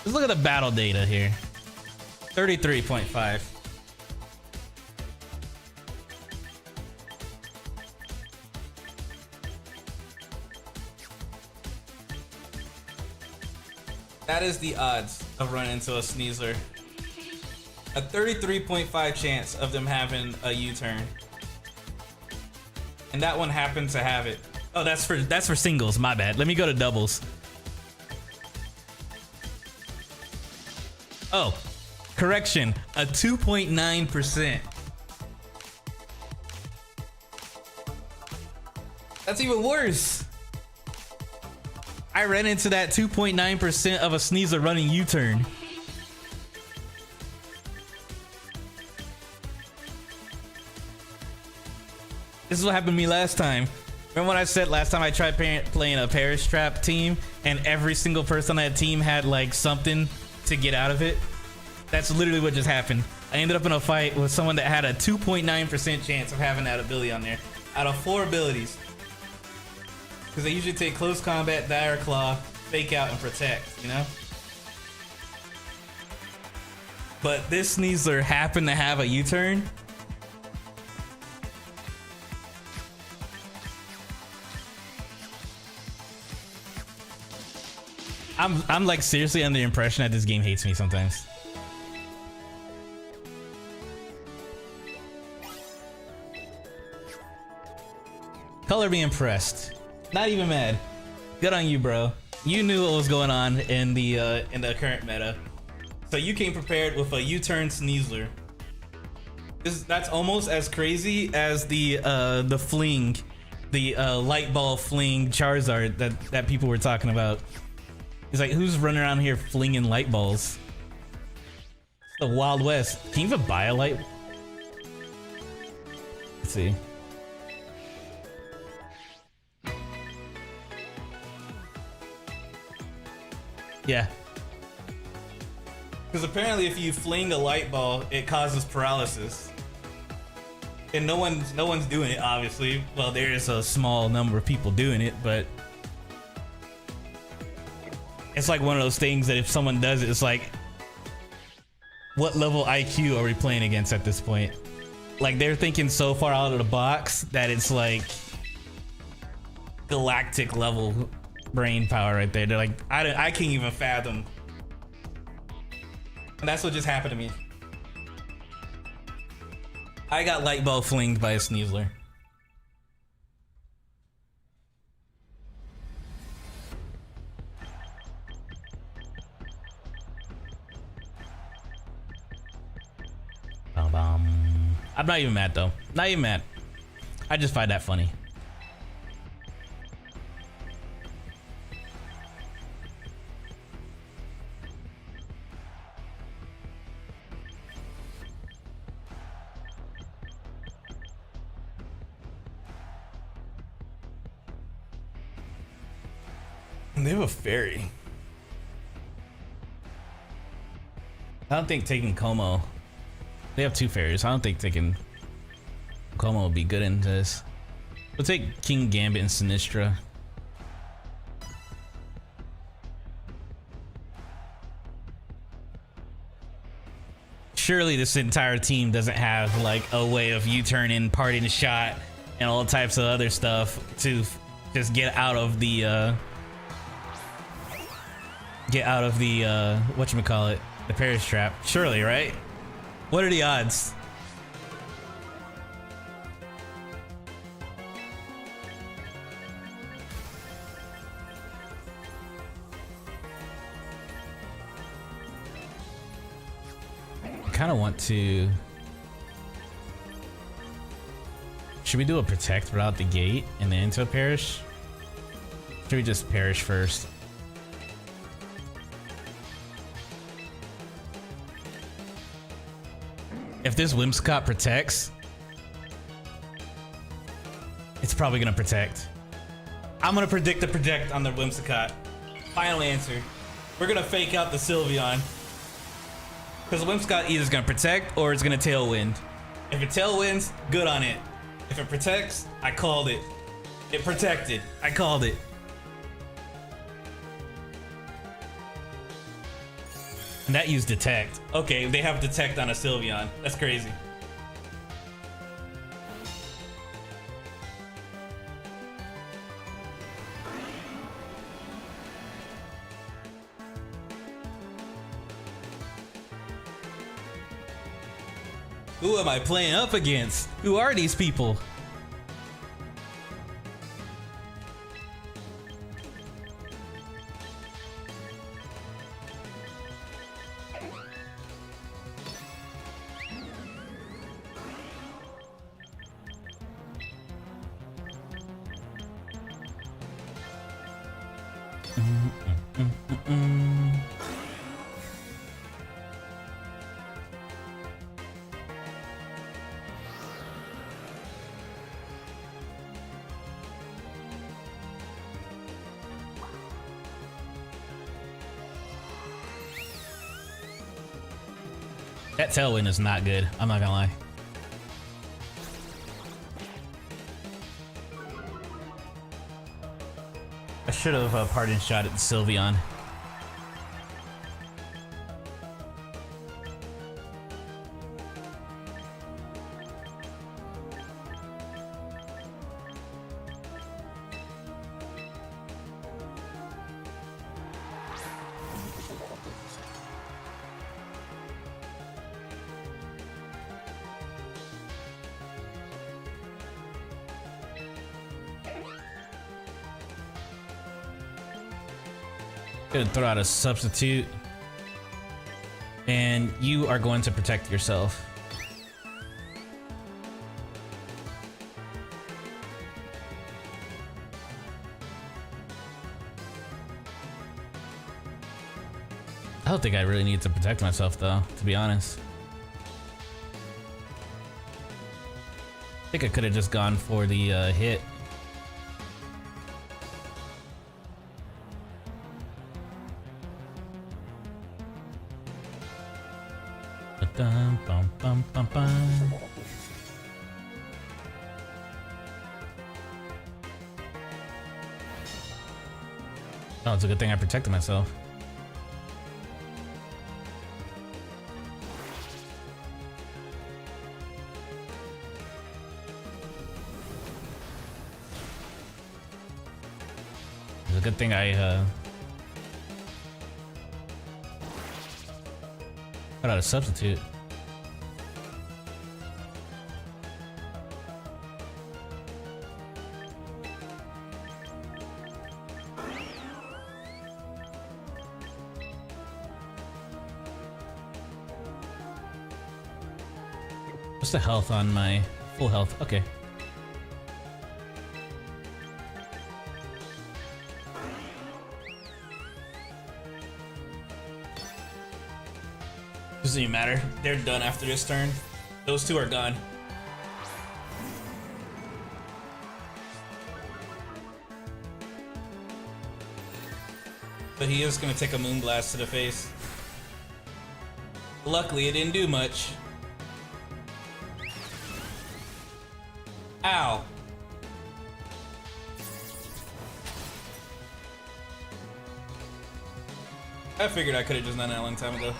Let's look at the battle data here. 33.5. That is the odds of running into a Sneasler. A 33.5 chance of them having a U-turn. And that one happened to have it. Oh, that's for singles, my bad. Let me go to doubles. Oh, correction, a 2.9%. That's even worse. I ran into that 2.9% of a Sneasler running U-turn. This is what happened to me last time. Remember when I said last time I tried playing a Perish Trap team and every single person on that team had like something to get out of it? That's literally what just happened. I ended up in a fight with someone that had a 2.9% chance of having that ability on there out of 4 abilities. Because they usually take Close Combat, Dire Claw, Fake Out, and Protect, you know? But this Sneasler happened to have a U-turn. I'm like seriously under the impression that this game hates me sometimes. Color be impressed. Not even mad. Good on you, bro. You knew what was going on in the current meta, so you came prepared with a U-turn Sneasler. That's almost as crazy as the fling, the light ball fling Charizard that people were talking about. It's like, who's running around here flinging light balls? The Wild West. Can you even buy a light? Let's see. Yeah. Because apparently if you fling a light ball, it causes paralysis. And no one's doing it, obviously. Well, there is a small number of people doing it, but it's like one of those things that if someone does it, it's like, what level IQ are we playing against at this point? Like, they're thinking so far out of the box that it's like galactic level brain power right there. They're like, I can't even fathom. And that's what just happened to me. I got light ball flinged by a Sneasler. I'm not even mad though. Not even mad. I just find that funny. They have a fairy. I don't think taking Como. They have 2 fairies. I don't think taking Como would be good into this. We'll take King Gambit and Sinistra. Surely this entire team doesn't have like a way of U-turning, parting shot, and all types of other stuff to just get out of the whatchamacallit, the Perish trap. Surely, right? What are the odds? I kind of want to. Should we do a protect right out the gate and then into a Perish? Should we just Perish first? If this Whimsicott protects, it's probably gonna protect. I'm gonna predict the protect on the Whimsicott. Final answer. We're gonna fake out the Sylveon. Because the Whimsicott either is gonna protect or it's gonna Tailwind. If it Tailwinds, good on it. If it protects, I called it. It protected. I called it. And that used Detect. Okay, they have Detect on a Sylveon. That's crazy. Who am I playing up against? Who are these people? That Tailwind is not good. I'm not gonna lie. I should have Pardon Shot at the Sylveon. Gonna throw out a substitute, and you are going to protect yourself. I don't think I really need to protect myself, though, to be honest. I think I could have just gone for the hit. Dum, bum, bum, bum, bum. Oh, it's a good thing I protected myself. It's a good thing I got out a substitute. What's the health on my full health? Okay. Doesn't even matter. They're done after this turn. Those two are gone. But he is going to take a Moonblast to the face. Luckily, it didn't do much. Ow. I figured I could have just done that a long time ago.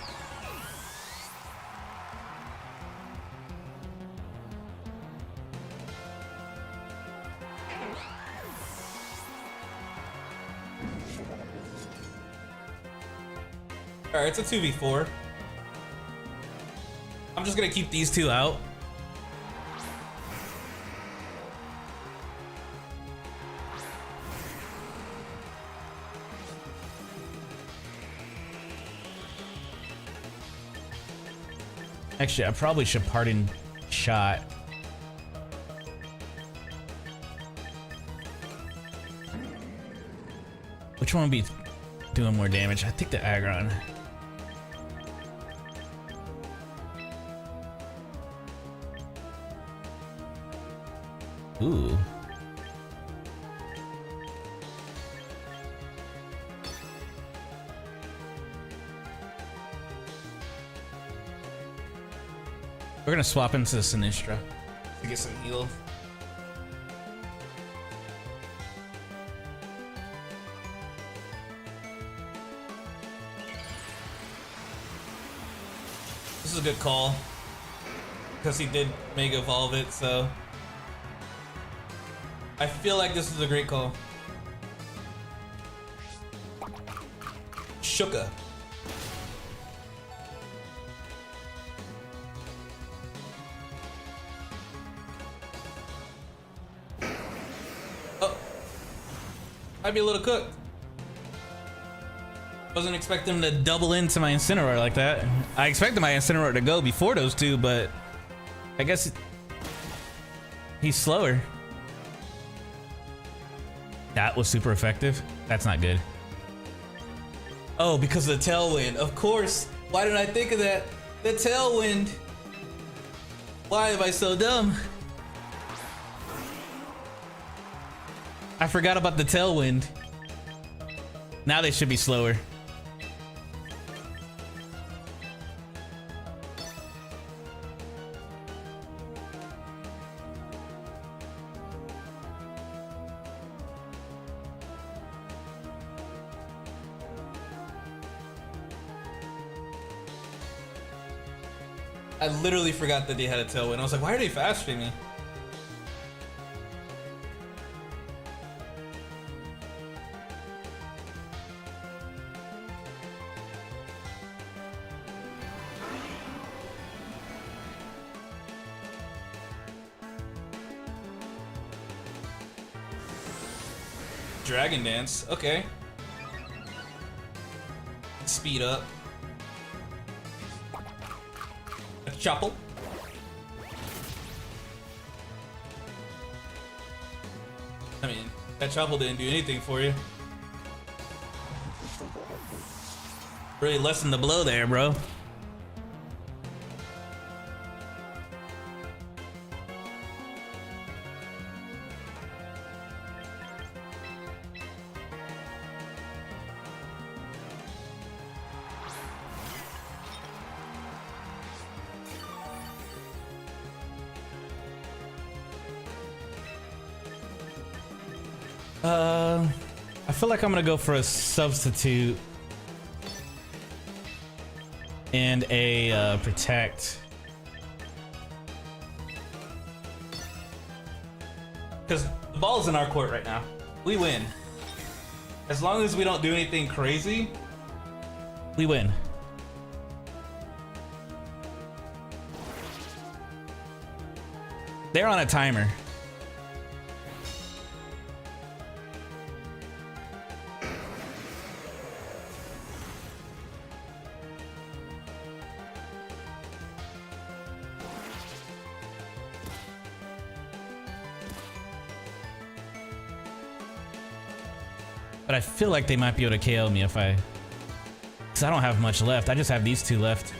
Alright, it's a 2v4. I'm just gonna keep these two out. Actually, I probably should pardon shot. Which one would be doing more damage? I think the Aggron. Ooh. We're gonna swap into Sinistra to get some heal. This is a good call because he did Mega Evolve it, so I feel like this is a great call. Shuka. I'd be a little cooked. Wasn't expecting him to double into my Incineroar like that. I expected my Incineroar to go before those two, but I guess he's slower. That was super effective. That's not good. Oh, because of the Tailwind. Of course. Why didn't I think of that? The Tailwind. Why am I so dumb? I forgot about the Tailwind. Now they should be slower. I literally forgot that they had a Tailwind. I was like, why are they fast-fitting me? Dragon Dance, okay. Speed up. A Chopple. I mean, that Chopple didn't do anything for you. Really lessened the blow there, bro. I feel like I'm gonna go for a substitute and a protect, because the ball's in our court right now. We win. As long as we don't do anything crazy, we win. They're on a timer. But I feel like they might be able to KO me if I... Because I don't have much left. I just have these two left.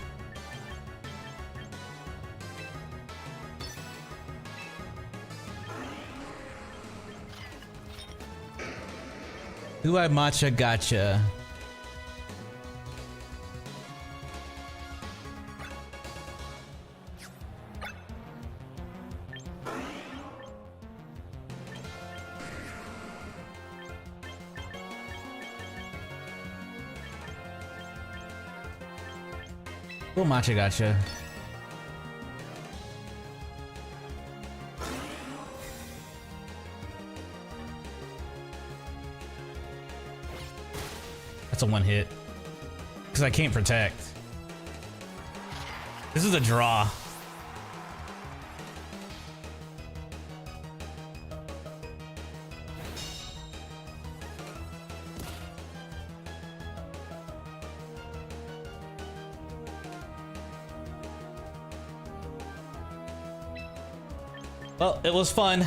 Do I matcha gotcha? We'll matcha gotcha. That's a one hit. because I can't protect. This is a draw. Well, it was fun.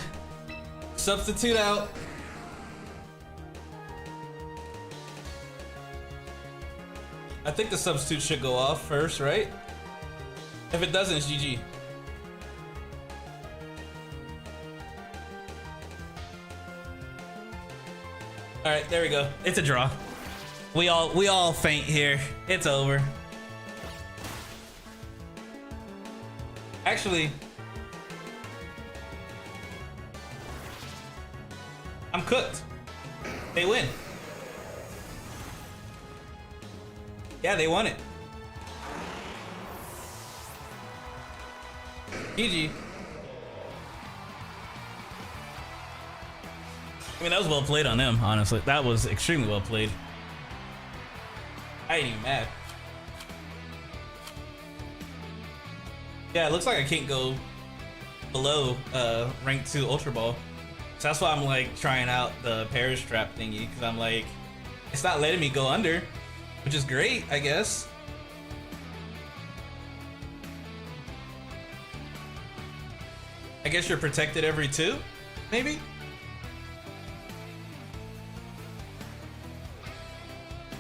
Substitute out. I think the substitute should go off first, right? If it doesn't, it's GG. All right, there we go. It's a draw. We all faint here. It's over. Actually, I'm cooked. They win. Yeah, they won it. GG. I mean, that was well played on them, honestly. That was extremely well played. I ain't even mad. Yeah, it looks like I can't go below rank 2 Ultra Ball. So that's why I'm like trying out the Perish Trap thingy, because I'm like, it's not letting me go under, which is great, I guess. I guess you're protected every 2, maybe?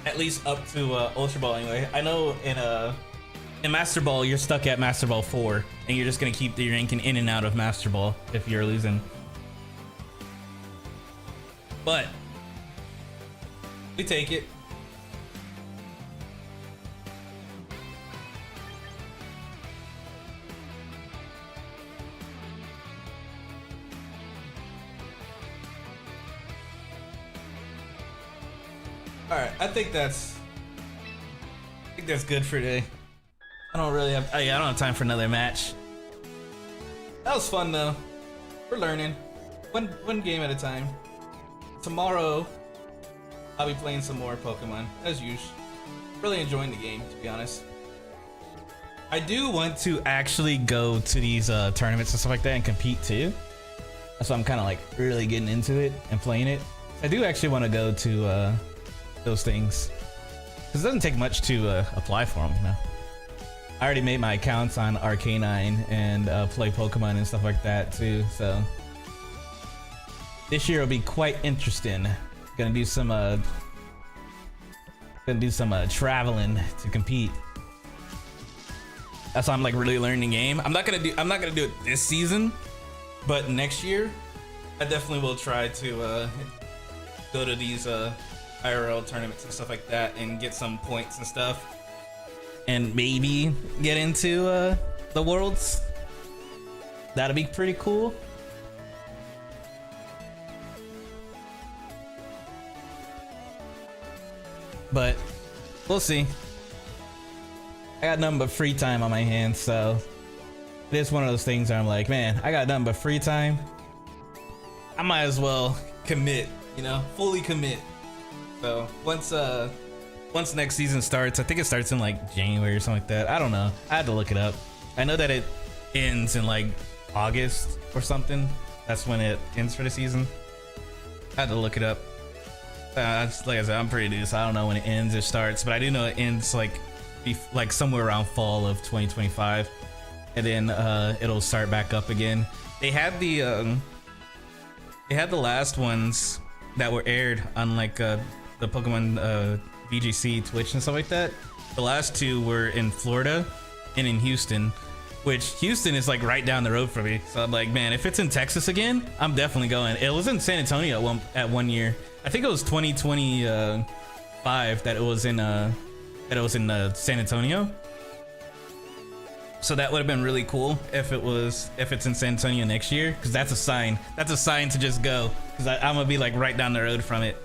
At least up to Ultra Ball anyway. I know in Master Ball, you're stuck at Master Ball 4, and you're just gonna keep the ranking in and out of Master Ball if you're losing. But we take it. All right, I think that's good for today. I don't have time for another match. That was fun though. We're learning. One game at a time. Tomorrow, I'll be playing some more Pokemon, as usual. Really enjoying the game, to be honest. I do want to actually go to these tournaments and stuff like that and compete too. So I'm kind of like really getting into it and playing it. I do actually want to go to those things, because it doesn't take much to apply for them, you know. I already made my accounts on Arcanine and play Pokemon and stuff like that too, so this year will be quite interesting. Gonna do some traveling to compete. That's why I'm like really learning the game. I'm not gonna do it this season, but next year I definitely will try to go to these IRL tournaments and stuff like that and get some points and stuff, and maybe get into the Worlds. That'd be pretty cool. But we'll see. I got nothing but free time on my hands, so it is one of those things where I'm like, man, I got nothing but free time. I might as well commit, you know, fully commit. So once next season starts, I think it starts in like January or something like that. I don't know. I had to look it up. I know that it ends in like August or something. That's when it ends for the season. I had to look it up. Like I said, I'm pretty new, so I don't know when it ends or starts, but I do know it ends like somewhere around fall of 2025, and then it'll start back up again. They had the last ones that were aired on like the Pokemon VGC, Twitch, and stuff like that. The last 2 were in Florida and in Houston, which Houston is like right down the road from me. So I'm like, man, if it's in Texas again, I'm definitely going. It was in San Antonio at one year. I think it was 2025 that it was in San Antonio. So that would have been really cool if it's in San Antonio next year, because that's a sign. That's a sign to just go, because I'm gonna be like right down the road from it.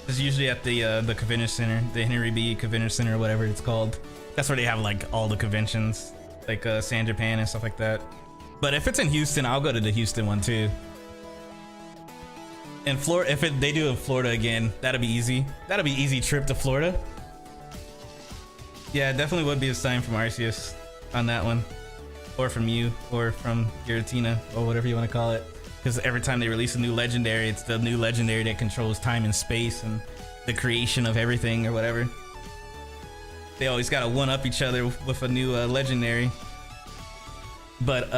It's usually at the convention center, the Henry B. Convention Center, or whatever it's called. That's where they have like all the conventions, like San Japan and stuff like that. But if it's in Houston, I'll go to the Houston one too. And Florida, if they do it in Florida again, that'll be easy. That'll be easy trip to Florida. Yeah, it definitely would be a sign from Arceus on that one, or from you, or from Giratina, or whatever you want to call it. Because every time they release a new legendary, it's the new legendary that controls time and space and the creation of everything or whatever. They always gotta one-up each other with a new legendary. But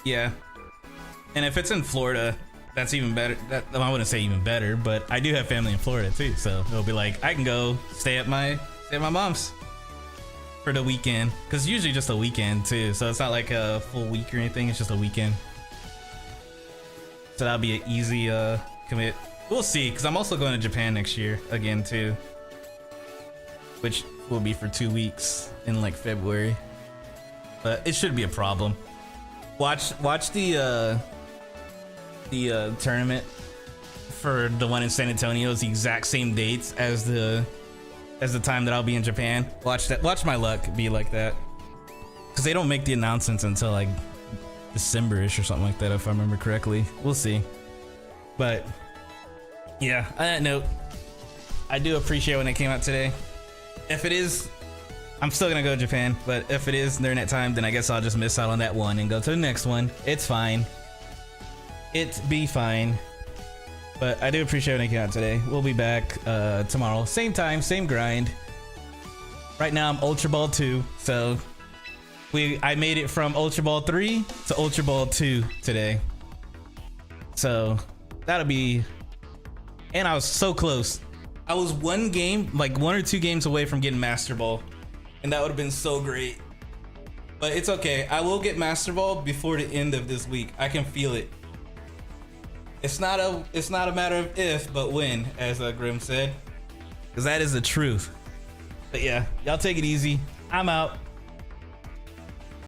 yeah. And if it's in Florida, that's even better. I wouldn't say even better, but I do have family in Florida too, so it'll be like I can go stay at my mom's for the weekend, because usually just a weekend too, so it's not like a full week or anything. It's just a weekend, so that'll be an easy commit. We'll see, because I'm also going to Japan next year again too, which will be for 2 weeks in like February, but it should be a problem. Watch the tournament for the one in San Antonio is the exact same dates as the time that I'll be in Japan. Watch my luck be like that, because they don't make the announcements until like December-ish or something like that, if I remember correctly. We'll see. But yeah, on that note, I do appreciate when it came out today. If it is, I'm still gonna go to Japan, but if it is during that time, then I guess I'll just miss out on that one and go to the next one. It's fine. It be fine. But I do appreciate when it came out today. We'll be back tomorrow, same time, same grind. Right now I'm Ultra Ball 2, so I made it from Ultra Ball 3 to Ultra Ball 2 today. So that'll be, and I was so close. I was one or two games away from getting Master Ball, and that would have been so great. But it's okay. I will get Master Ball before the end of this week. I can feel it. It's not a matter of if, but when, as Grim said, because that is the truth. But yeah, y'all take it easy. I'm out.